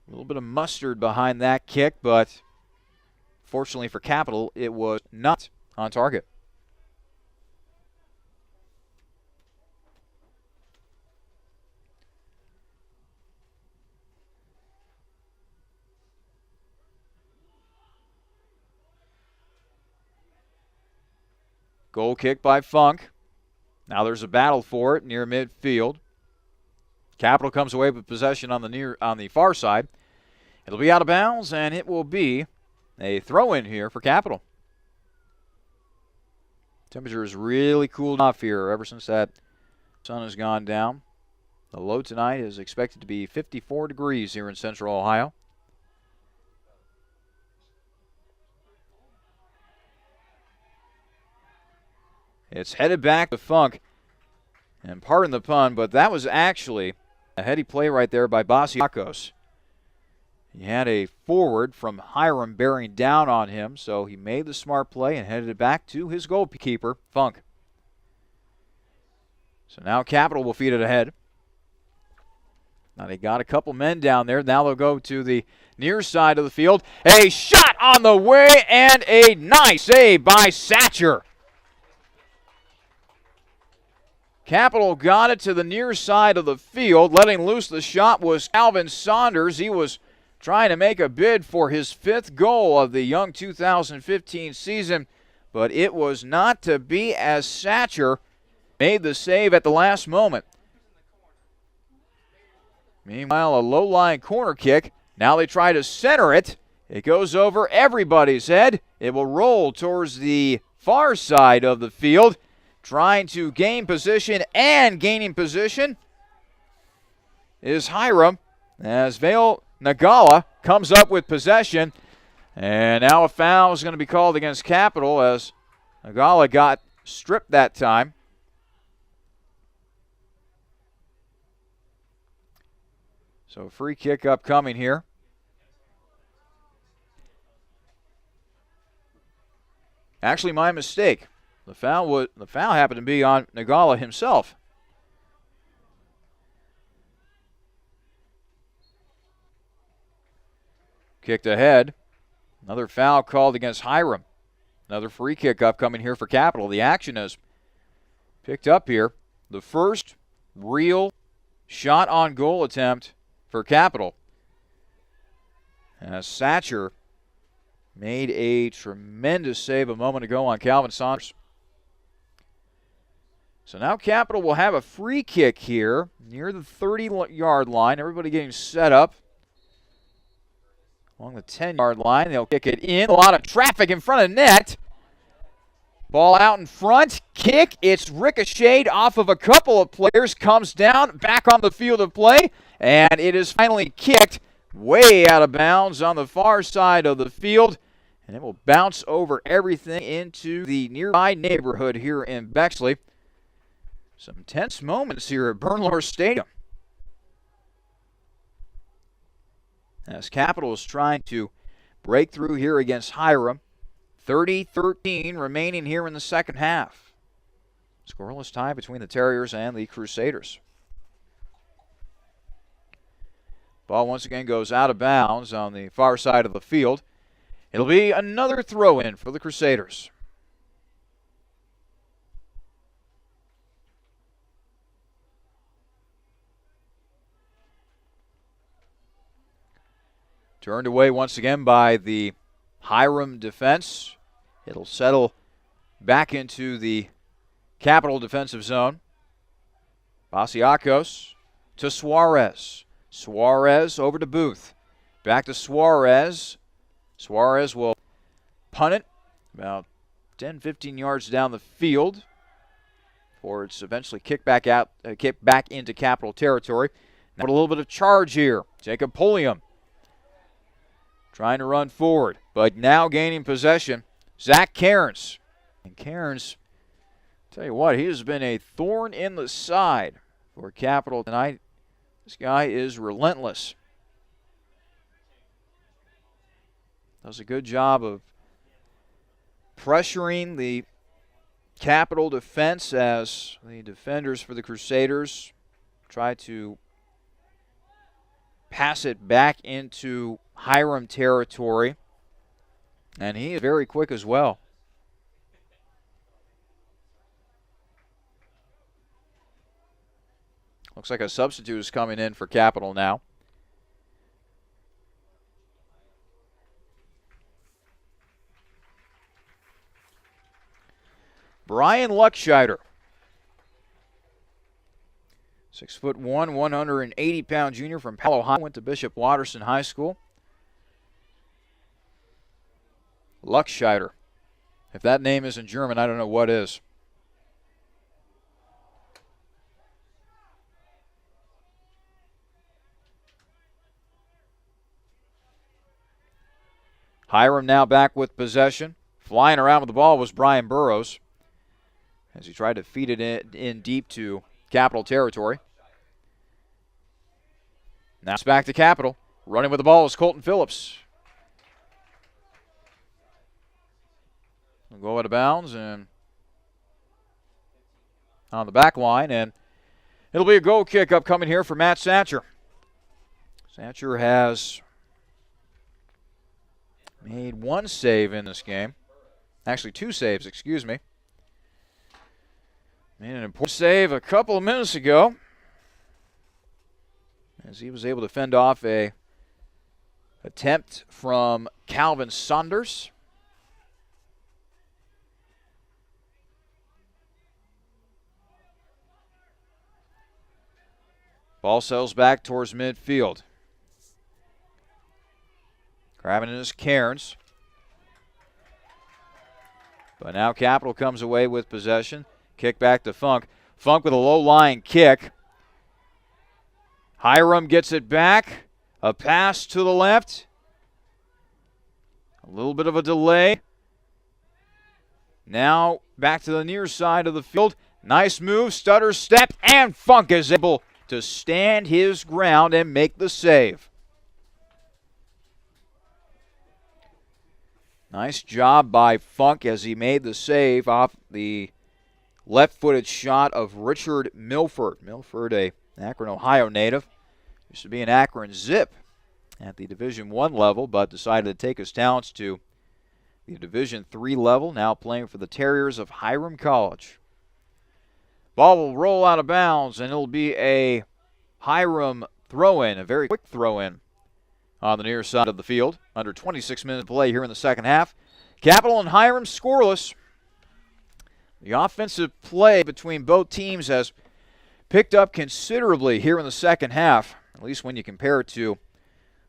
A little bit of mustard behind that kick, but fortunately for Capital, it was not on target. Goal kick by Funk. Now there's a battle for it near midfield. Capital comes away with possession on the far side. It'll be out of bounds, and it will be a throw-in here for Capital. Temperature has really cooled off here ever since that sun has gone down. The low tonight is expected to be 54 degrees here in Central Ohio. It's headed back to Funk. And pardon the pun, but that was actually a heady play right there by Basiakos. He had a forward from Hiram bearing down on him, so he made the smart play and headed it back to his goalkeeper, Funk. So now Capital will feed it ahead. Now they got a couple men down there. Now they'll go to the near side of the field. A shot on the way and a nice save by Satcher. Capital got it to the near side of the field. Letting loose the shot was Calvin Saunders. He was trying to make a bid for his 5th goal of the young 2015 season, but it was not to be as Satcher made the save at the last moment. Meanwhile, a low-line corner kick. Now they try to center it. It goes over everybody's head. It will roll towards the far side of the field. Trying to gain position and gaining position is Hiram as Vail Nagala comes up with possession. And now a foul is going to be called against Capital as Nagala got stripped that time. So free kick upcoming here. Actually, my mistake. The foul happened to be on Nagala himself. Kicked ahead. Another foul called against Hiram. Another free kick upcoming here for Capital. The action is picked up here the first real shot on goal attempt for Capital. As Satcher made a tremendous save a moment ago on Calvin Saunders. So now Capital will have a free kick here near the 30-yard line. Everybody getting set up along the 10-yard line. They'll kick it in. A lot of traffic in front of net. Ball out in front. Kick. It's ricocheted off of a couple of players. Comes down. Back on the field of play. And it is finally kicked way out of bounds on the far side of the field. And it will bounce over everything into the nearby neighborhood here in Bexley. Some tense moments here at Bernlohr Stadium. As Capital is trying to break through here against Hiram. 30-13 remaining here in the second half. Scoreless tie between the Terriers and the Crusaders. Ball once again goes out of bounds on the far side of the field. It'll be another throw-in for the Crusaders. Turned away once again by the Hiram defense. It'll settle back into the Capital defensive zone. Basiakos to Suarez. Suarez over to Booth. Back to Suarez. Suarez will punt it about 10-15 yards down the field before it's eventually kicked back into Capital territory. Now a little bit of charge here. Jacob Polium trying to run forward, but now gaining possession. Zach Cairns. And Cairns, tell you what, he has been a thorn in the side for Capital tonight. This guy is relentless. Does a good job of pressuring the Capital defense as the defenders for the Crusaders try to pass it back into Hiram territory. And he is very quick as well. Looks like a substitute is coming in for Capital now. Brian Luckscheider. 6'1", 180-pound junior from Palo High. Went to Bishop Watterson High School. Luckscheider. If that name isn't German, I don't know what is. Hiram now back with possession. Flying around with the ball was Brian Burrows as he tried to feed it in deep to Capital territory. Now it's back to Capital. Running with the ball is Colton Phillips. We'll go out of bounds and on the back line, and it'll be a goal kick upcoming here for Matt Satcher. Satcher has made one save in this game. Actually, two saves, excuse me. Made an important save a couple of minutes ago as he was able to fend off a attempt from Calvin Saunders. Ball settles back towards midfield. Grabbing it is Cairns. But now Capital comes away with possession. Kick back to Funk. Funk with a low-lying kick. Hiram gets it back. A pass to the left. A little bit of a delay. Now back to the near side of the field. Nice move, stutter step, and Funk is able to stand his ground and make the save. Nice job by Funk as he made the save off the left-footed shot of Richard Milford. Milford, a Akron, Ohio native. Used to be an Akron Zip at the Division I level, but decided to take his talents to the Division III level, now playing for the Terriers of Hiram College. Ball will roll out of bounds, and it'll be a Hiram throw-in, a very quick throw-in on the near side of the field. Under 26 minutes of play here in the second half. Capital and Hiram scoreless. The offensive play between both teams has picked up considerably here in the second half, at least when you compare it to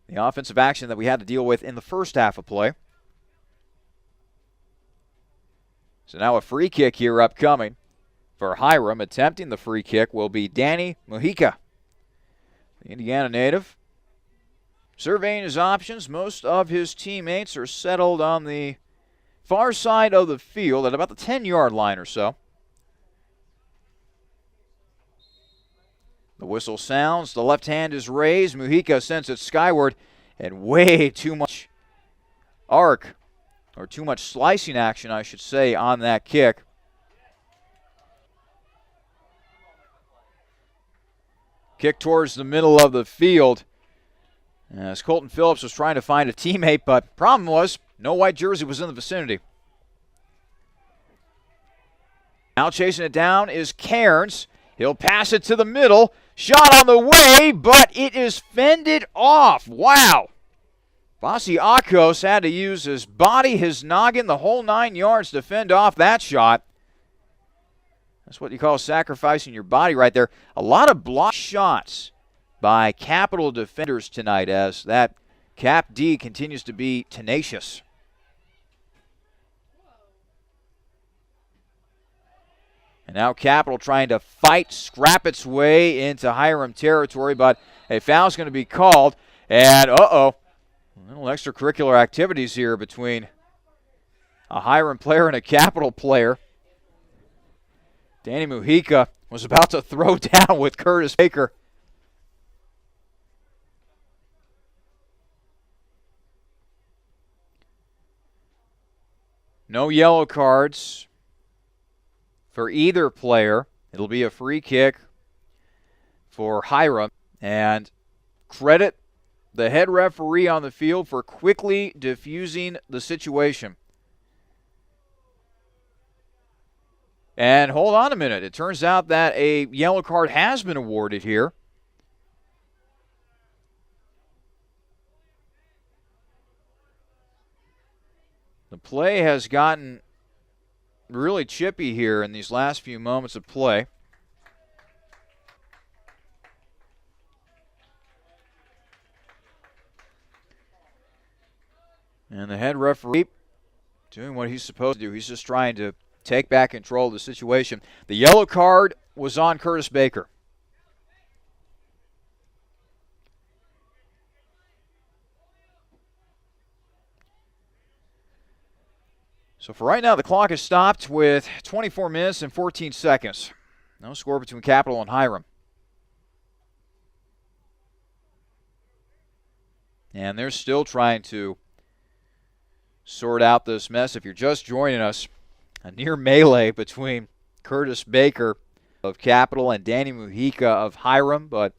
the offensive action that we had to deal with in the first half of play. So now a free kick here upcoming for Hiram. Attempting the free kick will be Danny Mujica, the Indiana native. Surveying his options, most of his teammates are settled on the far side of the field at about the 10-yard line or so. The whistle sounds, the left hand is raised, Mujica sends it skyward, and way too much arc, or too much slicing action, I should say, on that kick. Kick towards the middle of the field, as Colton Phillips was trying to find a teammate, but problem was no white jersey was in the vicinity. Now chasing it down is Cairns. He'll pass it to the middle. Shot on the way, but it is fended off. Wow. Basi Akos had to use his body, his noggin, the whole 9 yards to fend off that shot. That's what you call sacrificing your body right there. A lot of block shots by Capital defenders tonight, as that Cap D continues to be tenacious. And now Capital trying to fight, scrap its way into Hiram territory, but a foul's going to be called. And little extracurricular activities here between a Hiram player and a Capital player. Danny Mujica was about to throw down with Curtis Baker. No yellow cards for either player. It'll be a free kick for Hiram. And credit the head referee on the field for quickly diffusing the situation. And hold on a minute. It turns out that a yellow card has been awarded here. The play has gotten really chippy here in these last few moments of play. And the head referee doing what he's supposed to do. He's just trying to take back control of the situation. The yellow card was on Curtis Baker. So for right now, the clock is stopped with 24 minutes and 14 seconds. No score between Capital and Hiram. And they're still trying to sort out this mess. If you're just joining us, a near melee between Curtis Baker of Capital and Danny Mujica of Hiram, but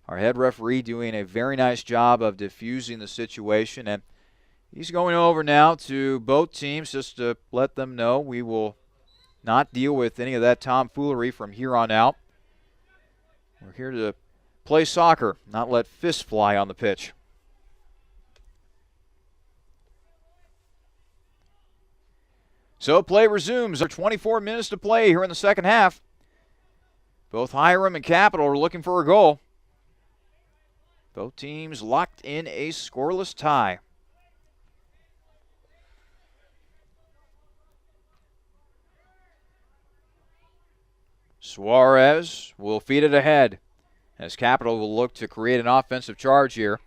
our head referee doing a very nice job of diffusing the situation. And he's going over now to both teams just to let them know we will not deal with any of that tomfoolery from here on out. We're here to play soccer, not let fists fly on the pitch. So play resumes. There are 24 minutes to play here in the second half. Both Hiram and Capital are looking for a goal. Both teams locked in a scoreless tie. Suarez will feed it ahead as Capital will look to create an offensive charge here.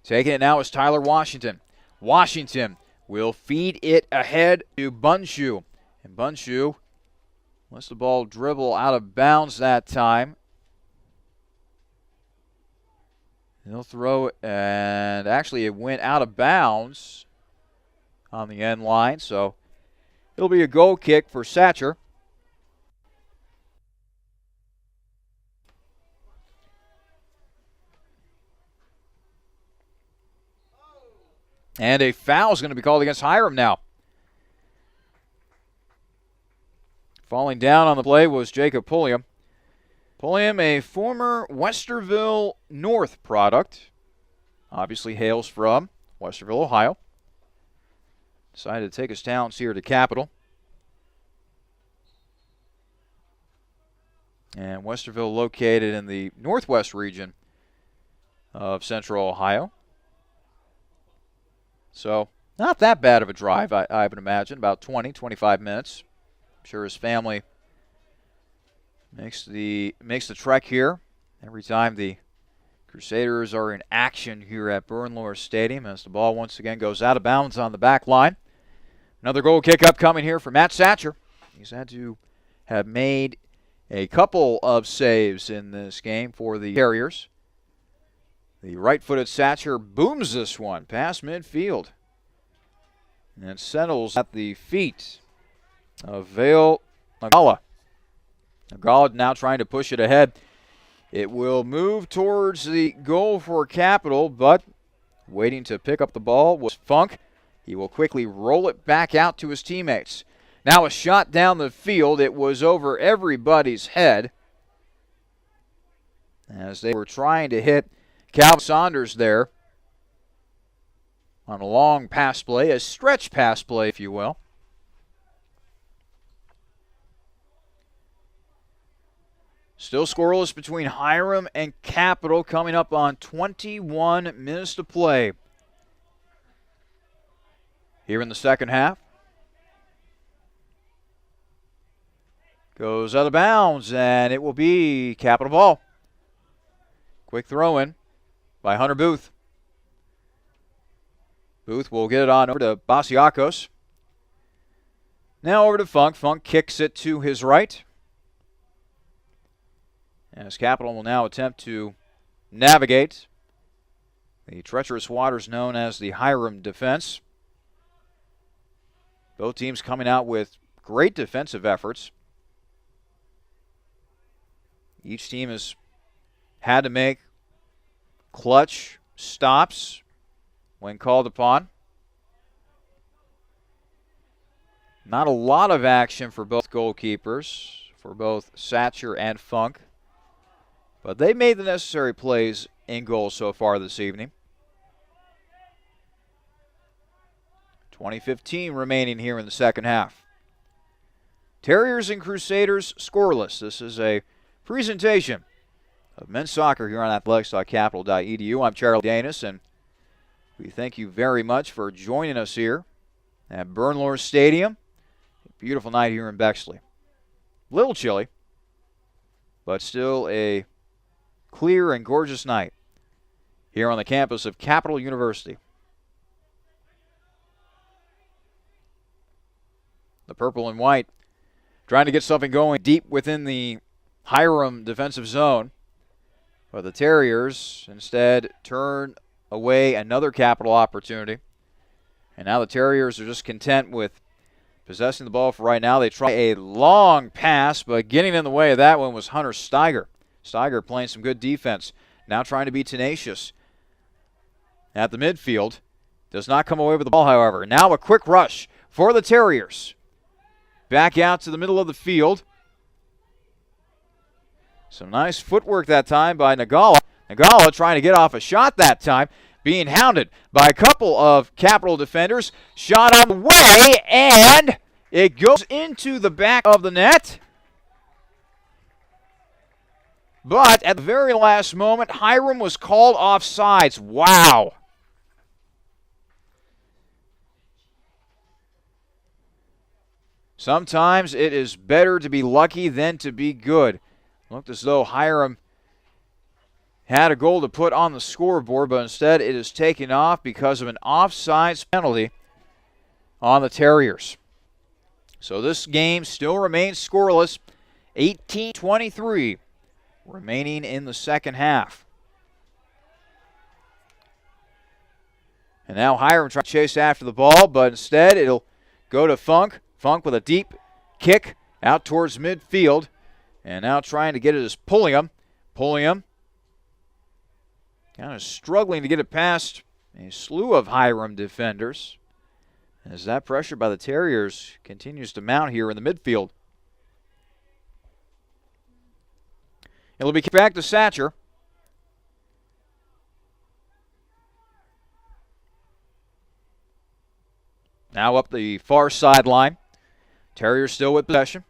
Taking it now is Tyler Washington. Washington will feed it ahead to Bunshu. And Bunshu lets the ball dribble out of bounds that time. He'll throw it, and actually it went out of bounds on the end line, so it'll be a goal kick for Satcher. And a foul is going to be called against Hiram now. Falling down on the play was Jacob Pulliam. Pulliam, a former Westerville North product, obviously hails from Westerville, Ohio. Decided to take his talents here to Capital. And Westerville located in the northwest region of central Ohio. So not that bad of a drive, I would imagine, about 20, 25 minutes. I'm sure his family makes the trek here every time the Crusaders are in action here at Bernlohr Stadium, as the ball once again goes out of bounds on the back line. Another goal kick up coming here for Matt Satcher. He's had to have made a couple of saves in this game for the Terriers. The right-footed Satcher booms this one past midfield and settles at the feet of Vale Nagala. Nagala now trying to push it ahead. It will move towards the goal for Capital, but waiting to pick up the ball was Funk. He will quickly roll it back out to his teammates. Now a shot down the field. It was over everybody's head as they were trying to hit Calvin Saunders there on a long pass play, a stretch pass play, if you will. Still scoreless between Hiram and Capital, coming up on 21 minutes to play here in the second half. Goes out of bounds, and it will be Capital ball. Quick throw in by Hunter Booth. Booth will get it on over to Basiakos. Now over to Funk. Funk kicks it to his right, as Capital will now attempt to navigate the treacherous waters known as the Hiram defense. Both teams coming out with great defensive efforts. Each team has had to make clutch stops when called upon. Not a lot of action for both goalkeepers, for both Satcher and Funk, but they made the necessary plays in goal so far this evening. 20:15 remaining here in the second half. Terriers and Crusaders scoreless. This is a presentation of men's soccer here on athletics.capital.edu. I'm Charlie Danis, and we thank you very much for joining us here at Bernlohr Stadium. Beautiful night here in Bexley. Little chilly, but still a clear and gorgeous night here on the campus of Capital University. The purple and white trying to get something going deep within the Hiram defensive zone, but the Terriers instead turn away another Capital opportunity. And now the Terriers are just content with possessing the ball for right now. They try a long pass, but getting in the way of that one was Hunter Steiger. Steiger playing some good defense, now trying to be tenacious at the midfield. Does not come away with the ball, however. Now a quick rush for the Terriers. Back out to the middle of the field. Some nice footwork that time by Nagala. Nagala trying to get off a shot that time, being hounded by a couple of Capital defenders. Shot on the way, and it goes into the back of the net. But at the very last moment, Hiram was called offsides. Wow. Sometimes it is better to be lucky than to be good. Looked as though Hiram had a goal to put on the scoreboard, but instead it is taken off because of an offsides penalty on the Terriers. So this game still remains scoreless, 18-23 remaining in the second half. And now Hiram trying to chase after the ball, but instead it'll go to Funk. Funk with a deep kick out towards midfield. And now trying to get it is Pulliam. Pulliam kind of struggling to get it past a slew of Hiram defenders, as that pressure by the Terriers continues to mount here in the midfield. It'll be kicked back to Satcher. Now up the far sideline. Terriers still with possession.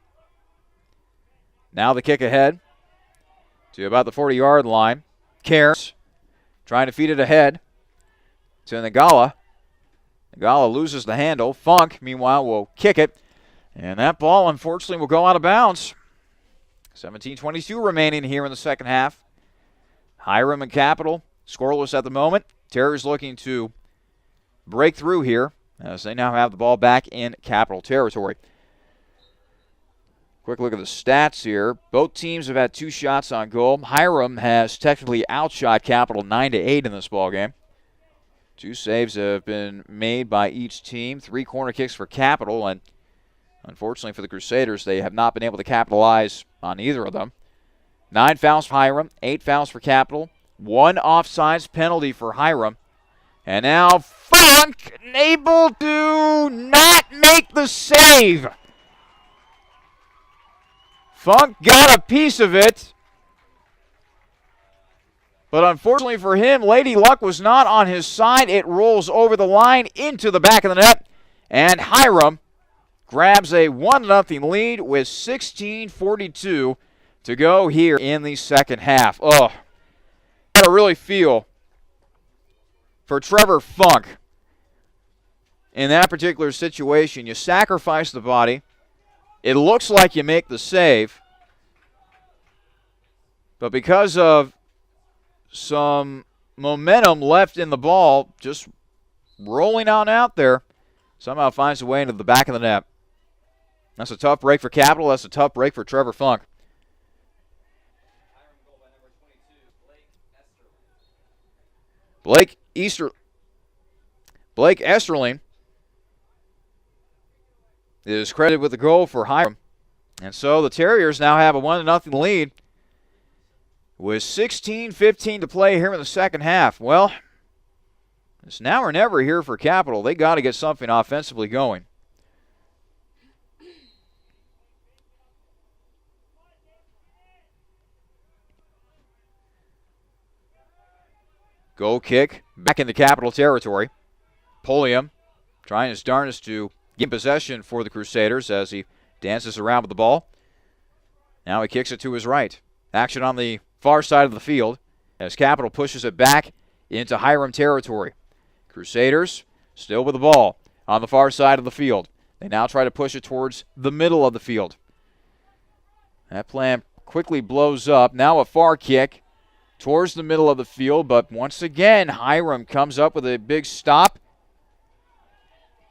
Now the kick ahead to about the 40-yard line. Cairns trying to feed it ahead to Nagala. Nagala loses the handle. Funk, meanwhile, will kick it. And that ball, unfortunately, will go out of bounds. 17:22 remaining here in the second half. Hiram and Capital scoreless at the moment. Terriers looking to break through here as they now have the ball back in Capital territory. Quick look at the stats here. Both teams have had 2 shots on goal. Hiram has technically outshot Capital 9-8 in this ballgame. 2 saves have been made by each team. 3 corner kicks for Capital, and unfortunately for the Crusaders, they have not been able to capitalize on either of them. 9 fouls for Hiram, 8 fouls for Capital, 1 offsides penalty for Hiram. And now Funk able to not make the save. Funk got a piece of it. But unfortunately for him, Lady Luck was not on his side. It rolls over the line into the back of the net. And Hiram grabs a 1-0 lead with 16:42 to go here in the second half. Oh, gotta really feel for Trevor Funk in that particular situation. You sacrifice the body. It looks like you make the save. But because of some momentum left in the ball, just rolling on out there, somehow finds a way into the back of the net. That's a tough break for Capital. That's a tough break for Trevor Funk. Blake Esterling is credited with the goal for Hiram. And so the Terriers now have a 1-0 lead with 16:15 to play here in the second half. Well, it's now or never here for Capital. They got to get something offensively going. Goal kick back into Capital territory. Polium trying his darnest to get possession for the Crusaders as he dances around with the ball. Now he kicks it to his right. Action on the far side of the field as Capital pushes it back into Hiram territory. Crusaders still with the ball on the far side of the field. They now try to push it towards the middle of the field. That plan quickly blows up. Now a far kick towards the middle of the field, but once again, Hiram comes up with a big stop.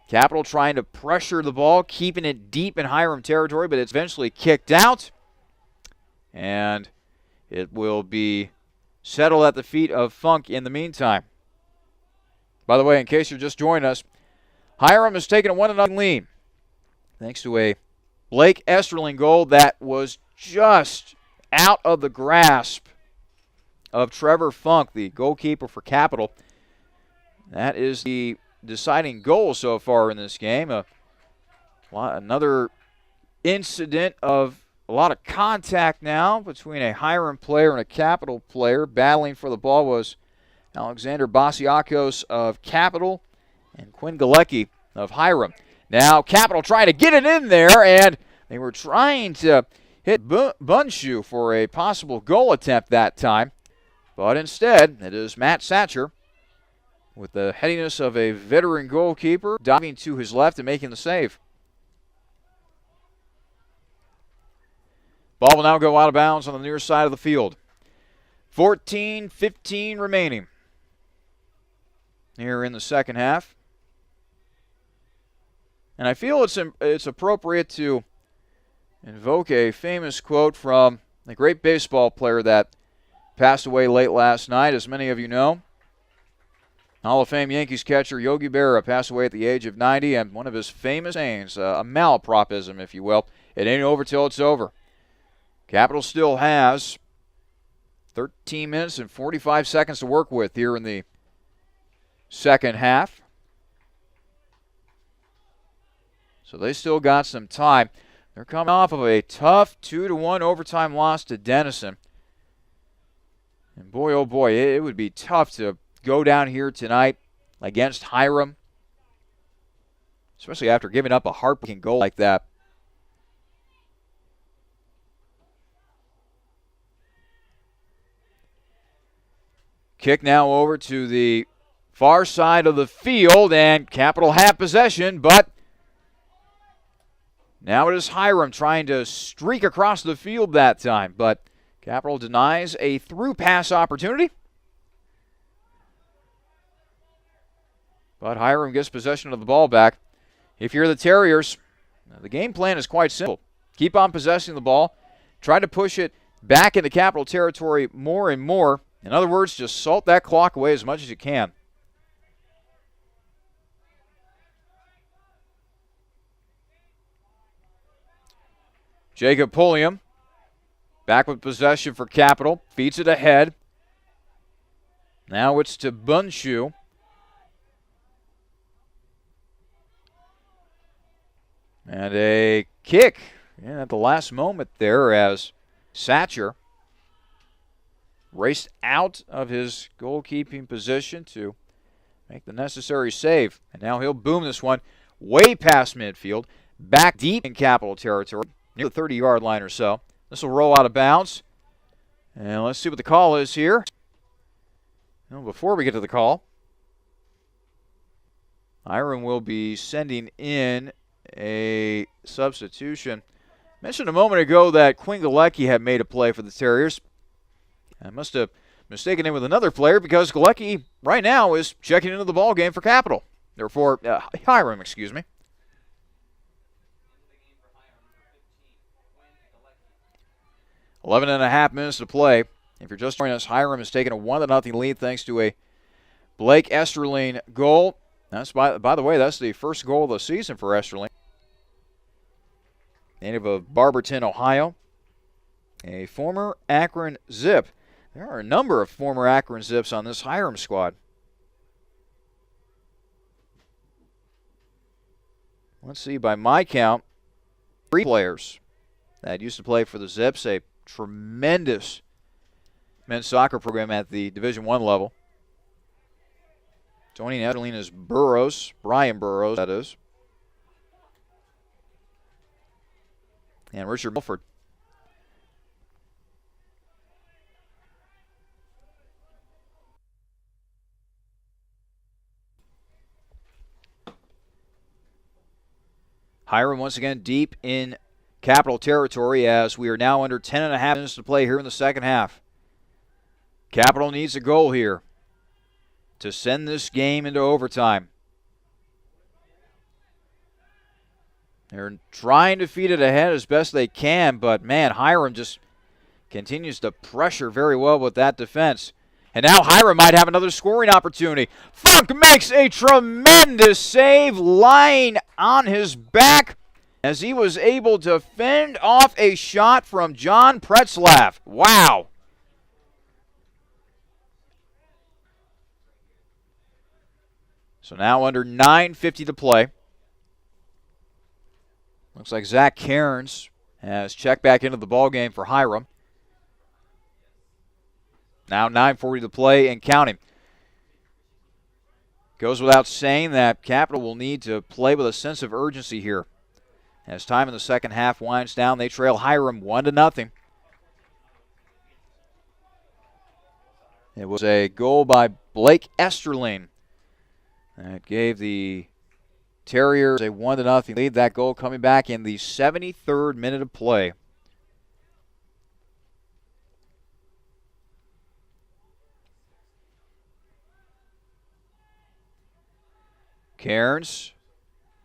Capital trying to pressure the ball, keeping it deep in Hiram territory, but it's eventually kicked out. And it will be settled at the feet of Funk in the meantime. By the way, in case you're just joining us, Hiram has taken a 1-0 lead thanks to a Blake Esterling goal that was just out of the grasp of Trevor Funk, the goalkeeper for Capital. That is the deciding goal so far in this game. Another incident of a lot of contact now between a Hiram player and a Capital player. Battling for the ball was Alexander Basiakos of Capital and Quinn Galecki of Hiram. Now Capital trying to get it in there, and they were trying to hit Bunshu for a possible goal attempt that time. But instead, it is Matt Satcher with the headiness of a veteran goalkeeper diving to his left and making the save. Ball will now go out of bounds on the near side of the field. 14:15 remaining here in the second half. And I feel it's appropriate to invoke a famous quote from the great baseball player that passed away late last night, as many of you know. Hall of Fame Yankees catcher Yogi Berra passed away at the age of 90, and one of his famous sayings, a malapropism, if you will, it ain't over till it's over. Capital still has 13 minutes and 45 seconds to work with here in the second half. So they still got some time. They're coming off of a tough 2-1 overtime loss to Denison. And boy, oh boy, it would be tough to go down here tonight against Hiram, especially after giving up a heartbreaking goal like that. Kick now over to the far side of the field, and Capital have possession, but now it is Hiram trying to streak across the field that time, but Capital denies a through pass opportunity. But Hiram gets possession of the ball back. If you're the Terriers, the game plan is quite simple. Keep on possessing the ball. Try to push it back into Capital territory more and more. In other words, just salt that clock away as much as you can. Jacob Pulliam back with possession for Capital. Feeds it ahead. Now it's to Bunshu. And a kick at the last moment there as Satcher raced out of his goalkeeping position to make the necessary save. And now he'll boom this one way past midfield, back deep in Capital territory, near the 30-yard line or so. This will roll out of bounds. And let's see what the call is here. Well, before we get to the call, Hiram will be sending in a substitution. Mentioned a moment ago that Quinn Galecki had made a play for the Terriers. I must have mistaken him with another player because Galecki right now is checking into the ball game for Capital. Therefore, Hiram, excuse me. Eleven and a half minutes to play. If you're just joining us, Hiram has taken a 1-0 lead thanks to a Blake Esterling goal. That's by the way, that's the first goal of the season for Esterling. Native of Barberton, Ohio. A former Akron Zip. There are a number of former Akron Zips on this Hiram squad. Let's see, by my count, 3 players that used to play for the Zips, a tremendous men's soccer program at the Division I level. Joining Esterling is Burrows, Brian Burrows, that is. And Richard Milford. Hiram once again deep in Capital territory as we are now under 10.5 minutes to play here in the second half. Capital needs a goal here to send this game into overtime. They're trying to feed it ahead as best they can, but man, Hiram just continues to pressure very well with that defense. And now Hiram might have another scoring opportunity. Funk makes a tremendous save, lying on his back as he was able to fend off a shot from John Pretzlaff. Wow. So now under 9:50 to play. Looks like Zach Cairns has checked back into the ballgame for Hiram. Now 9:40 to play and counting. Goes without saying that Capital will need to play with a sense of urgency here. As time in the second half winds down, they trail Hiram 1-0. It was a goal by Blake Esterling that gave the Terriers a 1-0 lead. That goal coming back in the 73rd minute of play. Cairns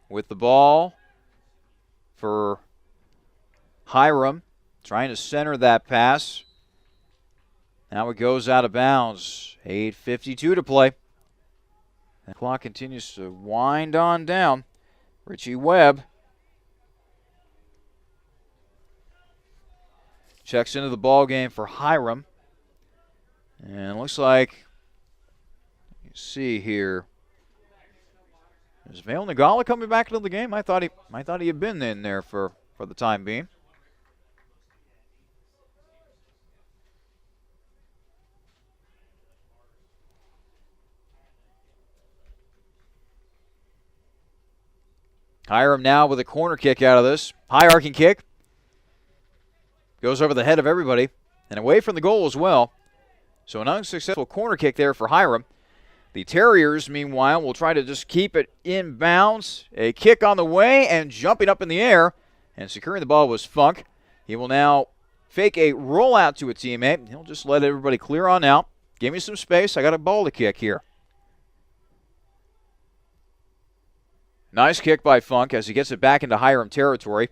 with the ball for Hiram, trying to center that pass. Now it goes out of bounds. 8:52 to play. The clock continues to wind on down. Richie Webb checks into the ball game for Hiram. And looks like, you see here, is Vail Nagala coming back into the game? I thought he had been in there for the time being. Hiram now with a corner kick out of this. High arcing kick. Goes over the head of everybody and away from the goal as well. So an unsuccessful corner kick there for Hiram. The Terriers, meanwhile, will try to just keep it in bounds. A kick on the way and jumping up in the air. And securing the ball was Funk. He will now fake a rollout to a teammate. He'll just let everybody clear on out. Give me some space. I got a ball to kick here. Nice kick by Funk as he gets it back into Hiram territory.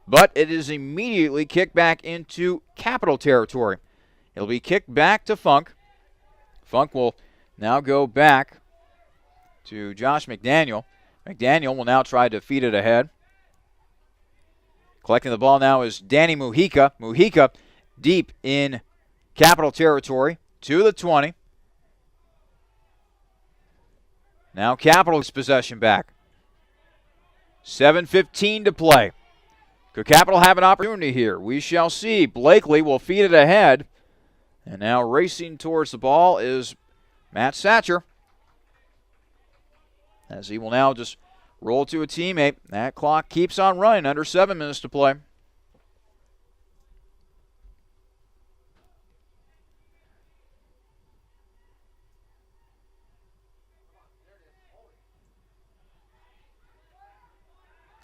But it is immediately kicked back into Capital territory. It'll be kicked back to Funk. Funk will now go back to Josh McDaniel. McDaniel will now try to feed it ahead. Collecting the ball now is Danny Mujica. Mujica deep in Capital territory to the 20. Now Capital's possession back. 7:15 to play. Could Capital have an opportunity here? We shall see. Blakely will feed it ahead. And now racing towards the ball is Matt Satcher. As he will now just roll to a teammate. That clock keeps on running. Under 7 minutes to play.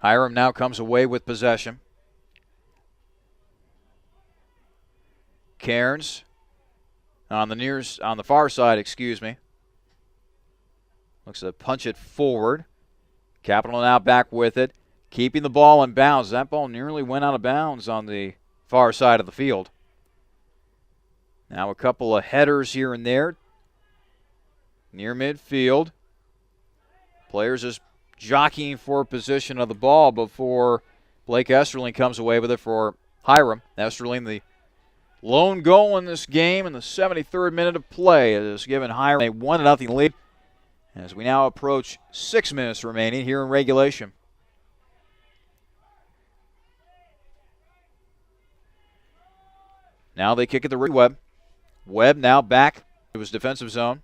Hiram now comes away with possession. Cairns on the far side, looks to punch it forward. Capital now back with it, keeping the ball in bounds. That ball nearly went out of bounds on the far side of the field. Now a couple of headers here and there near midfield. Players just jockeying for position of the ball before Blake Esterling comes away with it for Hiram. Esterling, the lone goal in this game in the 73rd minute of play, has given Hiram a 1-0 lead as we now approach 6 minutes remaining here in regulation. Now they kick it to Webb. Webb now back to his defensive zone.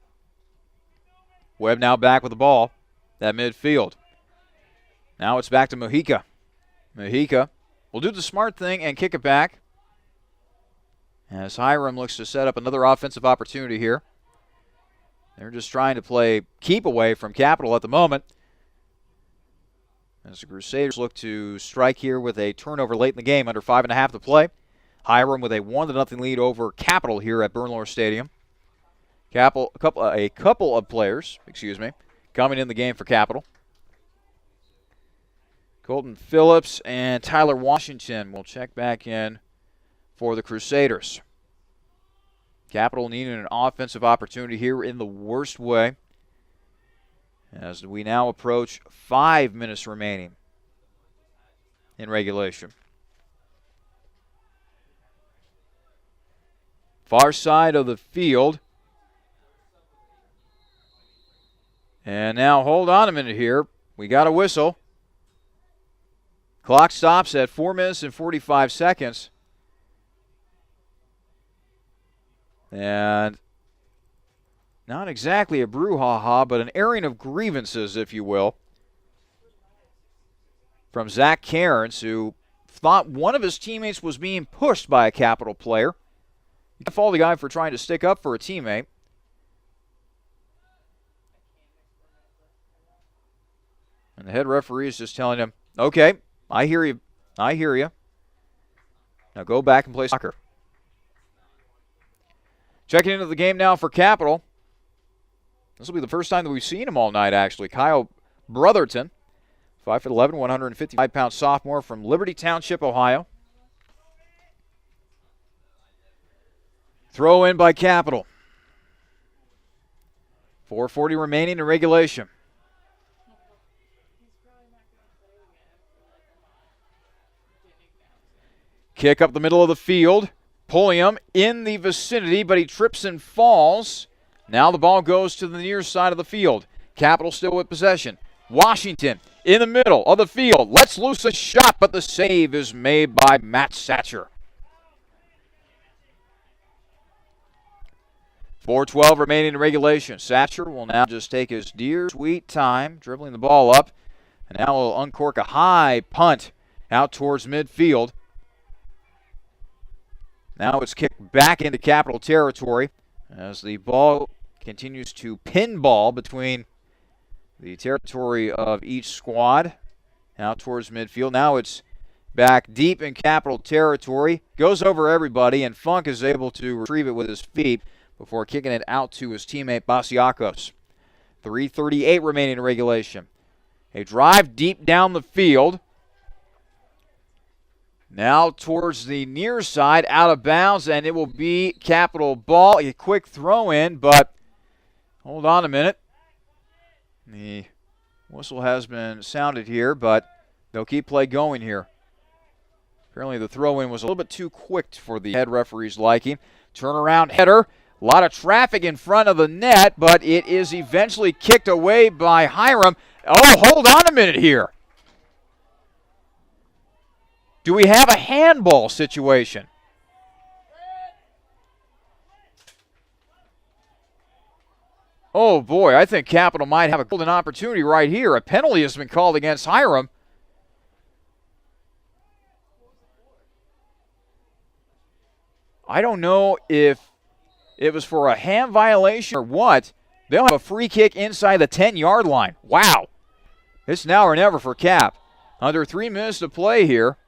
Webb now back with the ball at midfield. Now it's back to Mujica. Mujica will do the smart thing and kick it back as Hiram looks to set up another offensive opportunity here. They're just trying to play keep away from Capital at the moment as the Crusaders look to strike here with a turnover late in the game, under 5.5 to play. Hiram with a 1-0 lead over Capital here at Bernlohr Stadium. A couple of players, coming in the game for Capital. Colton Phillips and Tyler Washington will check back in for the Crusaders. Capital needing an offensive opportunity here in the worst way as we now approach 5 minutes remaining in regulation. Far side of the field. And now hold on a minute here. We got a whistle. Clock stops at 4 minutes and 45 seconds. And not exactly a brouhaha, but an airing of grievances, if you will, from Zach Cairns, who thought one of his teammates was being pushed by a Capital player. You can fault the guy for trying to stick up for a teammate. And the head referee is just telling him, okay, I hear you. Now go back and play soccer. Checking into the game now for Capital. This will be the first time that we've seen him all night, actually. Kyle Brotherton, 5'11", 155-pound sophomore from Liberty Township, Ohio. Throw in by Capital. 4:40 remaining in regulation. Kick up the middle of the field. Pulliam in the vicinity, but he trips and falls. Now the ball goes to the near side of the field. Capital still with possession. Washington in the middle of the field. Lets loose a shot, but the save is made by Matt Satcher. 4:12 remaining in regulation. Satcher will now just take his dear sweet time dribbling the ball up And now will uncork a high punt out towards midfield. Now it's kicked back into Capital territory as the ball continues to pinball between the territory of each squad out towards midfield. Now it's back deep in Capital territory. Goes over everybody, and Funk is able to retrieve it with his feet before kicking it out to his teammate Basiakos. 3:38 remaining in regulation. A drive deep down the field. Now towards the near side, out of bounds, and it will be Capital ball. A quick throw in, but hold on a minute. The whistle has been sounded here, but they'll keep play going here. Apparently the throw in was a little bit too quick for the head referee's liking. Turnaround header. A lot of traffic in front of the net, but it is eventually kicked away by Hiram. Oh, hold on a minute here. Do we have a handball situation? Oh, boy, I think Capital might have a golden opportunity right here. A penalty has been called against Hiram. I don't know if it was for a hand violation or what. They'll have a free kick inside the 10-yard line. Wow. It's now or never for Cap. Under 3 minutes to play here.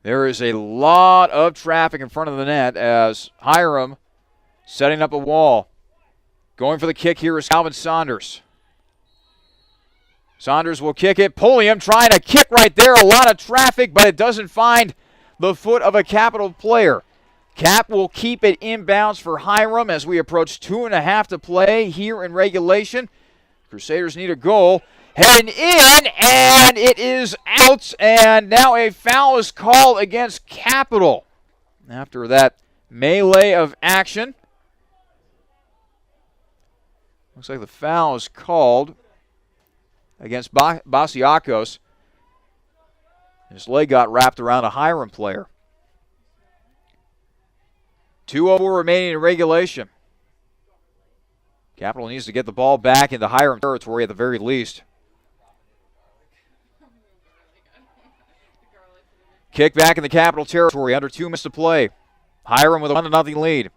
There is a lot of traffic in front of the net as Hiram setting up a wall. Going for the kick here is Calvin Saunders. Saunders will kick it. Pulliam trying to kick right there. A lot of traffic, but it doesn't find the foot of a Capital player. Cap will keep it inbounds for Hiram as we approach 2.5 to play here in regulation. Crusaders need a goal. Heading in, and it is out, and now a foul is called against Capital. After that melee of action. Looks like the foul is called against Basiakos. His leg got wrapped around a Hiram player. 2:04 remaining in regulation. Capital needs to get the ball back into Hiram territory at the very least. Kick back in the Capital territory, under 2 minutes to play. Hiram with a 1-0 lead.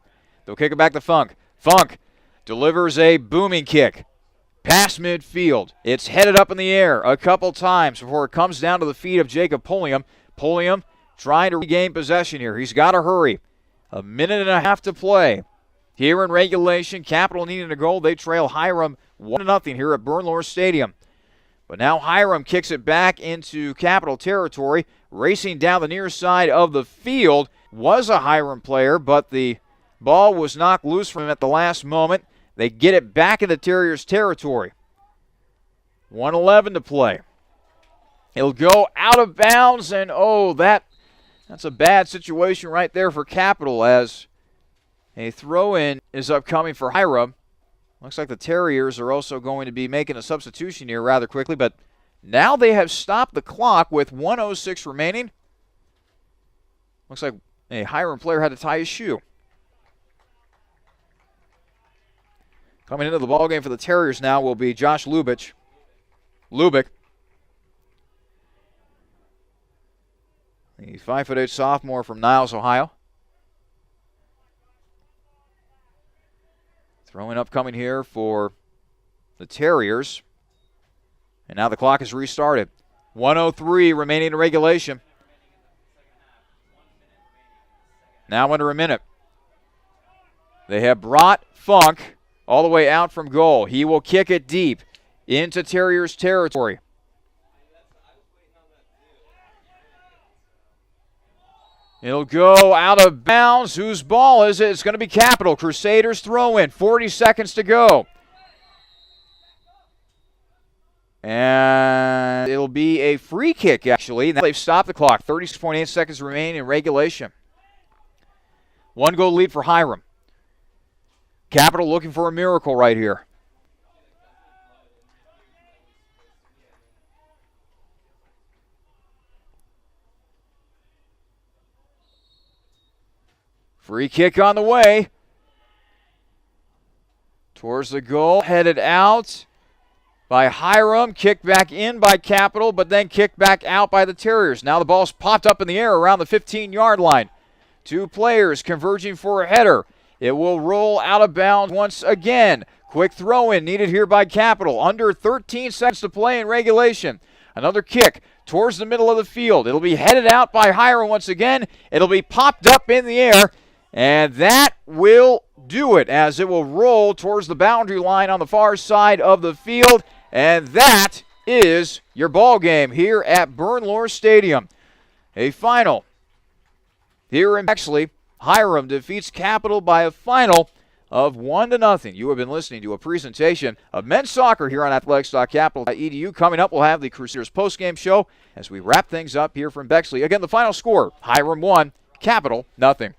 They'll kick it back to Funk. Funk delivers a booming kick. Past midfield. It's headed up in the air a couple times before it comes down to the feet of Jacob Pulliam. Pulliam trying to regain possession here. He's got to hurry. 1.5 to play. Here in regulation, Capital needing a goal. They trail Hiram 1-0 here at Burnlor Stadium. But now Hiram kicks it back into Capital territory. Racing down the near side of the field was a Hiram player, but the ball was knocked loose from him at the last moment. They get it back in the Terriers' territory. 1:11 to play. It'll go out of bounds, and that's a bad situation right there for Capital as a throw-in is upcoming for Hiram. Looks like the Terriers are also going to be making a substitution here rather quickly, but now they have stopped the clock with 1:06 remaining. Looks like a Hiram player had to tie his shoe. Coming into the ballgame for the Terriers now will be Josh Lubick. The 5'8" sophomore from Niles, Ohio. Throwing upcoming here for the Terriers. And now the clock is restarted. 1:03 remaining in regulation. Now under a minute. They have brought Funk all the way out from goal. He will kick it deep into Terriers territory. It'll go out of bounds. Whose ball is it? It's going to be Capital. Crusaders throw in. 40 seconds to go. And it'll be a free kick, actually. Now they've stopped the clock. 36.8 seconds remain in regulation. 1-goal lead for Hiram. Capital looking for a miracle right here. Free kick on the way. towards the goal, headed out by Hiram, kicked back in by Capital, but then kicked back out by the Terriers. Now the ball's popped up in the air around the 15-yard line. Two players converging for a header. It will roll out of bounds once again. Quick throw-in needed here by Capital. Under 13 seconds to play in regulation. Another kick towards the middle of the field. It'll be headed out by Hiram once again. It'll be popped up in the air, and that will do it as it will roll towards the boundary line on the far side of the field. And that is your ball game here at Bernlohr Stadium. A final here in Bexley. Hiram defeats Capital by a final of 1-0. You have been listening to a presentation of men's soccer here on athletics.capital.edu. Coming up, we'll have the Crusaders postgame show as we wrap things up here from Bexley. Again, the final score, Hiram 1, Capital 0.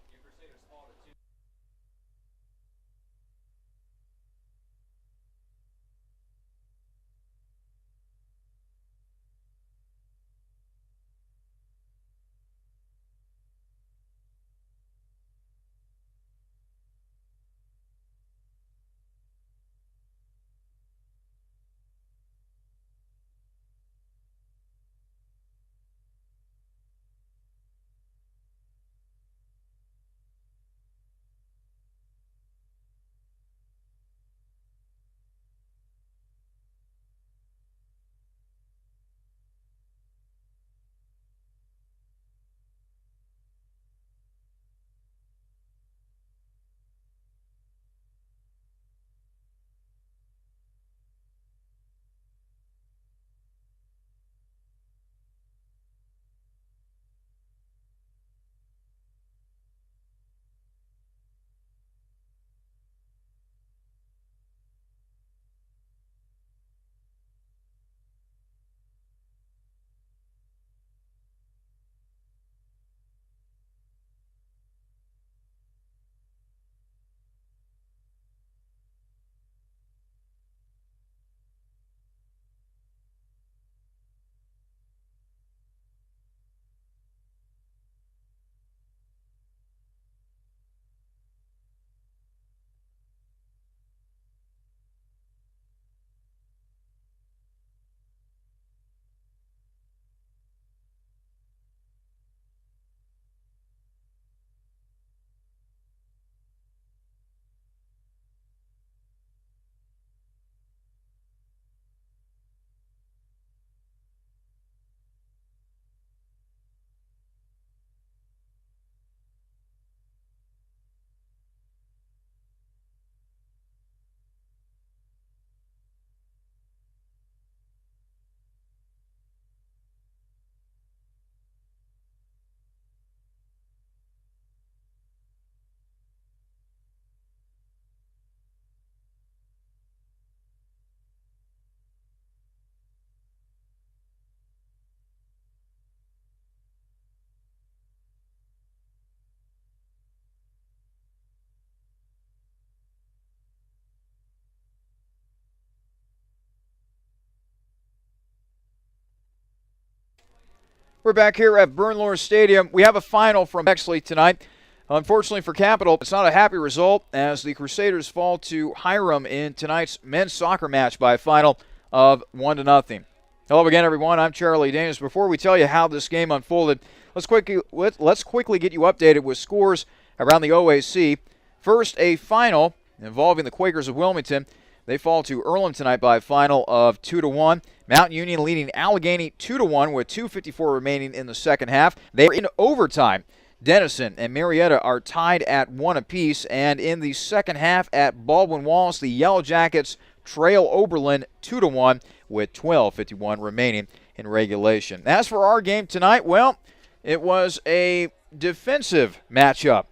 We're back here at Bernlohr Stadium. We have a final from Bexley tonight. Unfortunately for Capital, it's not a happy result as the Crusaders fall to Hiram in tonight's men's soccer match by a final of 1-0. Hello again, everyone. I'm Charlie Danis. Before we tell you how this game unfolded, let's quickly get you updated with scores around the OAC. First, a final involving the Quakers of Wilmington. They fall to Earlham tonight by a final of 2-1. Mount Union leading Allegheny 2-1 with 2:54 remaining in the second half. They are in overtime. Denison and Marietta are tied at 1 apiece. And in the second half at Baldwin Wallace, the Yellow Jackets trail Oberlin 2-1 with 12:51 remaining in regulation. As for our game tonight, well, it was a defensive matchup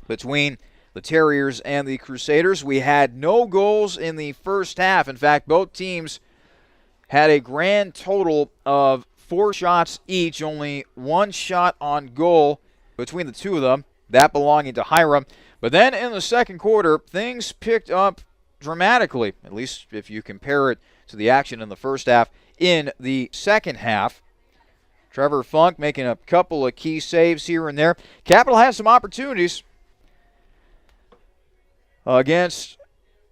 between the Terriers and the Crusaders. We had no goals in the first half. In fact, both teams had a grand total of 4 shots each, only 1 shot on goal between the two of them, that belonging to Hiram. But then in the second quarter, things picked up dramatically, at least if you compare it to the action in the first half. In the second half, Trevor Funk making a couple of key saves here and there. Capital has some opportunities against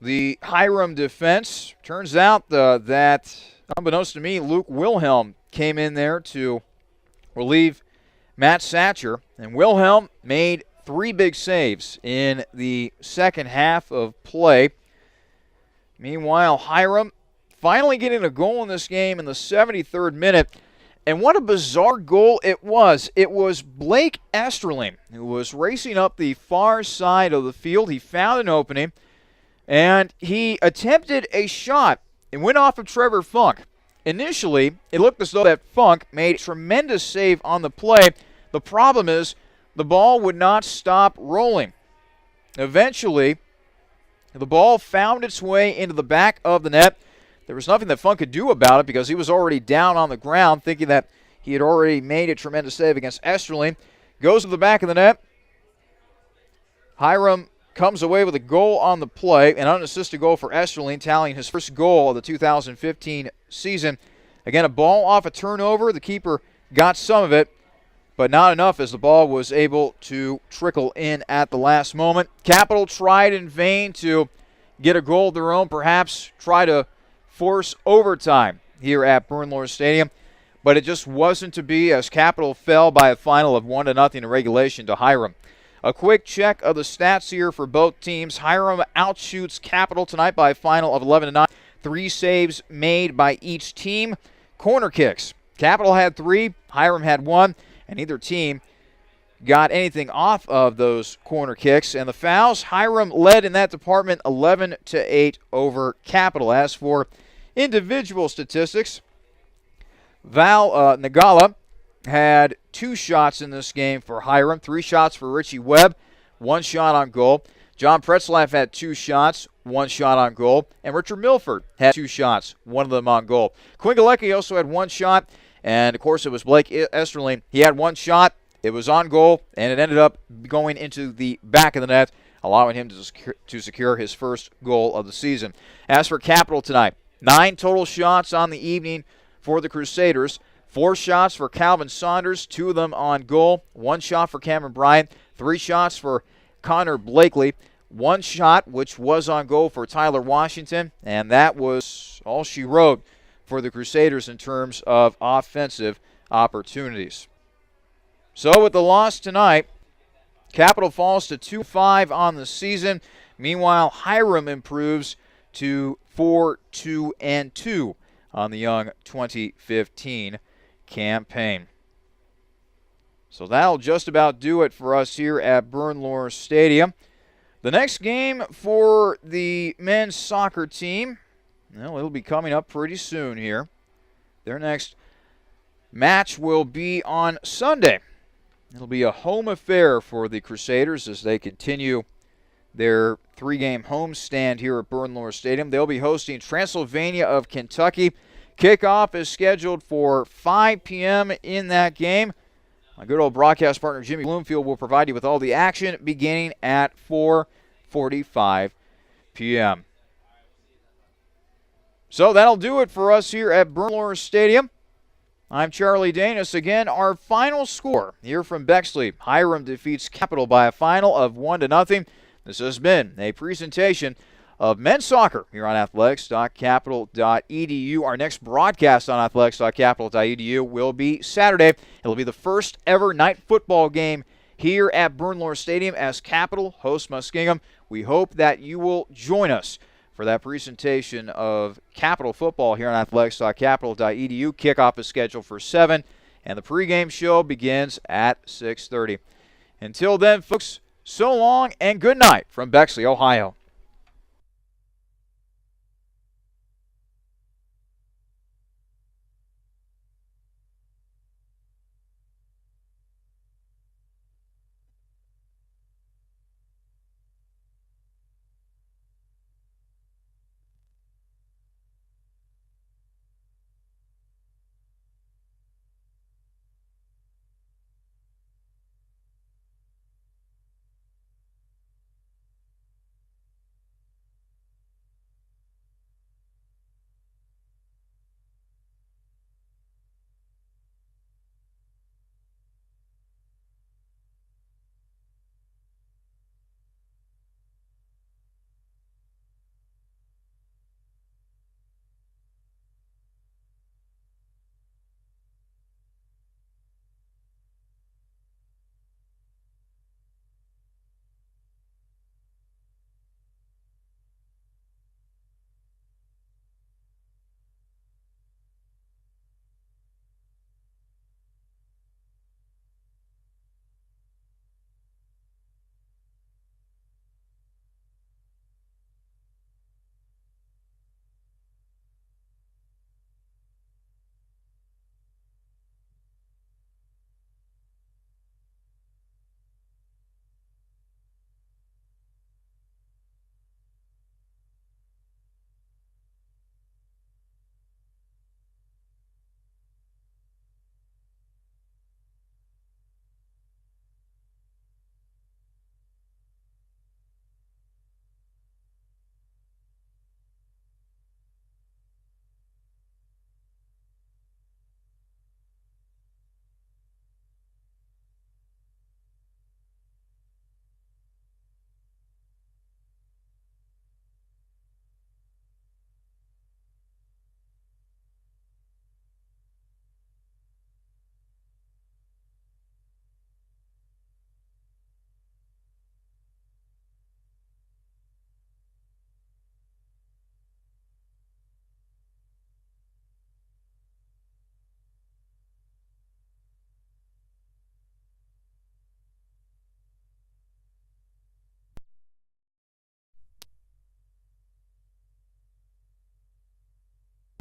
the Hiram defense. Turns out that, unbeknownst to me, Luke Wilhelm came in there to relieve Matt Satcher. And Wilhelm made 3 big saves in the second half of play. Meanwhile, Hiram finally getting a goal in this game in the 73rd minute. And what a bizarre goal it was. It was Blake Esterling who was racing up the far side of the field. He found an opening, and he attempted a shot. It went off of Trevor Funk. Initially, it looked as though that Funk made a tremendous save on the play. The problem is the ball would not stop rolling. Eventually, the ball found its way into the back of the net. There was nothing that Funk could do about it because he was already down on the ground, thinking that he had already made a tremendous save against Esterling. Goes to the back of the net. Hiram comes away with a goal on the play, an unassisted goal for Esterling, tallying his first goal of the 2015 season. Again, a ball off a turnover. The keeper got some of it, but not enough as the ball was able to trickle in at the last moment. Capital tried in vain to get a goal of their own, perhaps try to force overtime here at Bernlohr Stadium, but it just wasn't to be as Capital fell by a final of 1-0 in regulation to Hiram. A quick check of the stats here for both teams. Hiram outshoots Capital tonight by a final of 11-9. 3 saves made by each team. Corner kicks. Capital had 3, Hiram had 1, and neither team got anything off of those corner kicks. And the fouls, Hiram led in that department 11-8 over Capital. As for individual statistics, Val Nagala had 2 shots in this game for Hiram, 3 shots for Richie Webb, 1 shot on goal. John Pretzlaff had 2 shots, 1 shot on goal. And Richard Milford had 2 shots, 1 of them on goal. Quinn Galecki also had 1 shot, and of course it was Blake Esterling. He had 1 shot, it was on goal, and it ended up going into the back of the net, allowing him to secure his first goal of the season. As for Capital tonight, 9 total shots on the evening for the Crusaders. 4 shots for Calvin Saunders, 2 of them on goal. 1 shot for Cameron Bryant. 3 shots for Connor Blakely. 1 shot, which was on goal for Tyler Washington. And that was all she wrote for the Crusaders in terms of offensive opportunities. So with the loss tonight, Capital falls to 2-5 on the season. Meanwhile, Hiram improves to 4-2-2 on the young 2015 campaign. So that'll just about do it for us here at Bernlohr Stadium. The next game for the men's soccer team, well, it'll be coming up pretty soon here. Their next match will be on Sunday. It'll be a home affair for the Crusaders as they continue their 3-game homestand here at Bernlohr Stadium. They'll be hosting Transylvania of Kentucky. Kickoff is scheduled for 5 p.m. in that game. My good old broadcast partner Jimmy Bloomfield will provide you with all the action beginning at 4:45 p.m. So that'll do it for us here at Bernlohr Stadium. I'm Charlie Danis. Again, our final score here from Bexley. Hiram defeats Capital by a final of 1-0. This has been a presentation of men's soccer here on athletics.capital.edu. Our next broadcast on athletics.capital.edu will be Saturday. It'll be the first ever night football game here at Bernlohr Stadium as Capital hosts Muskingum. We hope that you will join us for that presentation of Capital football here on athletics.capital.edu. Kickoff is scheduled for 7, and the pregame show begins at 6:30. Until then, folks, so long and good night from Bexley, Ohio.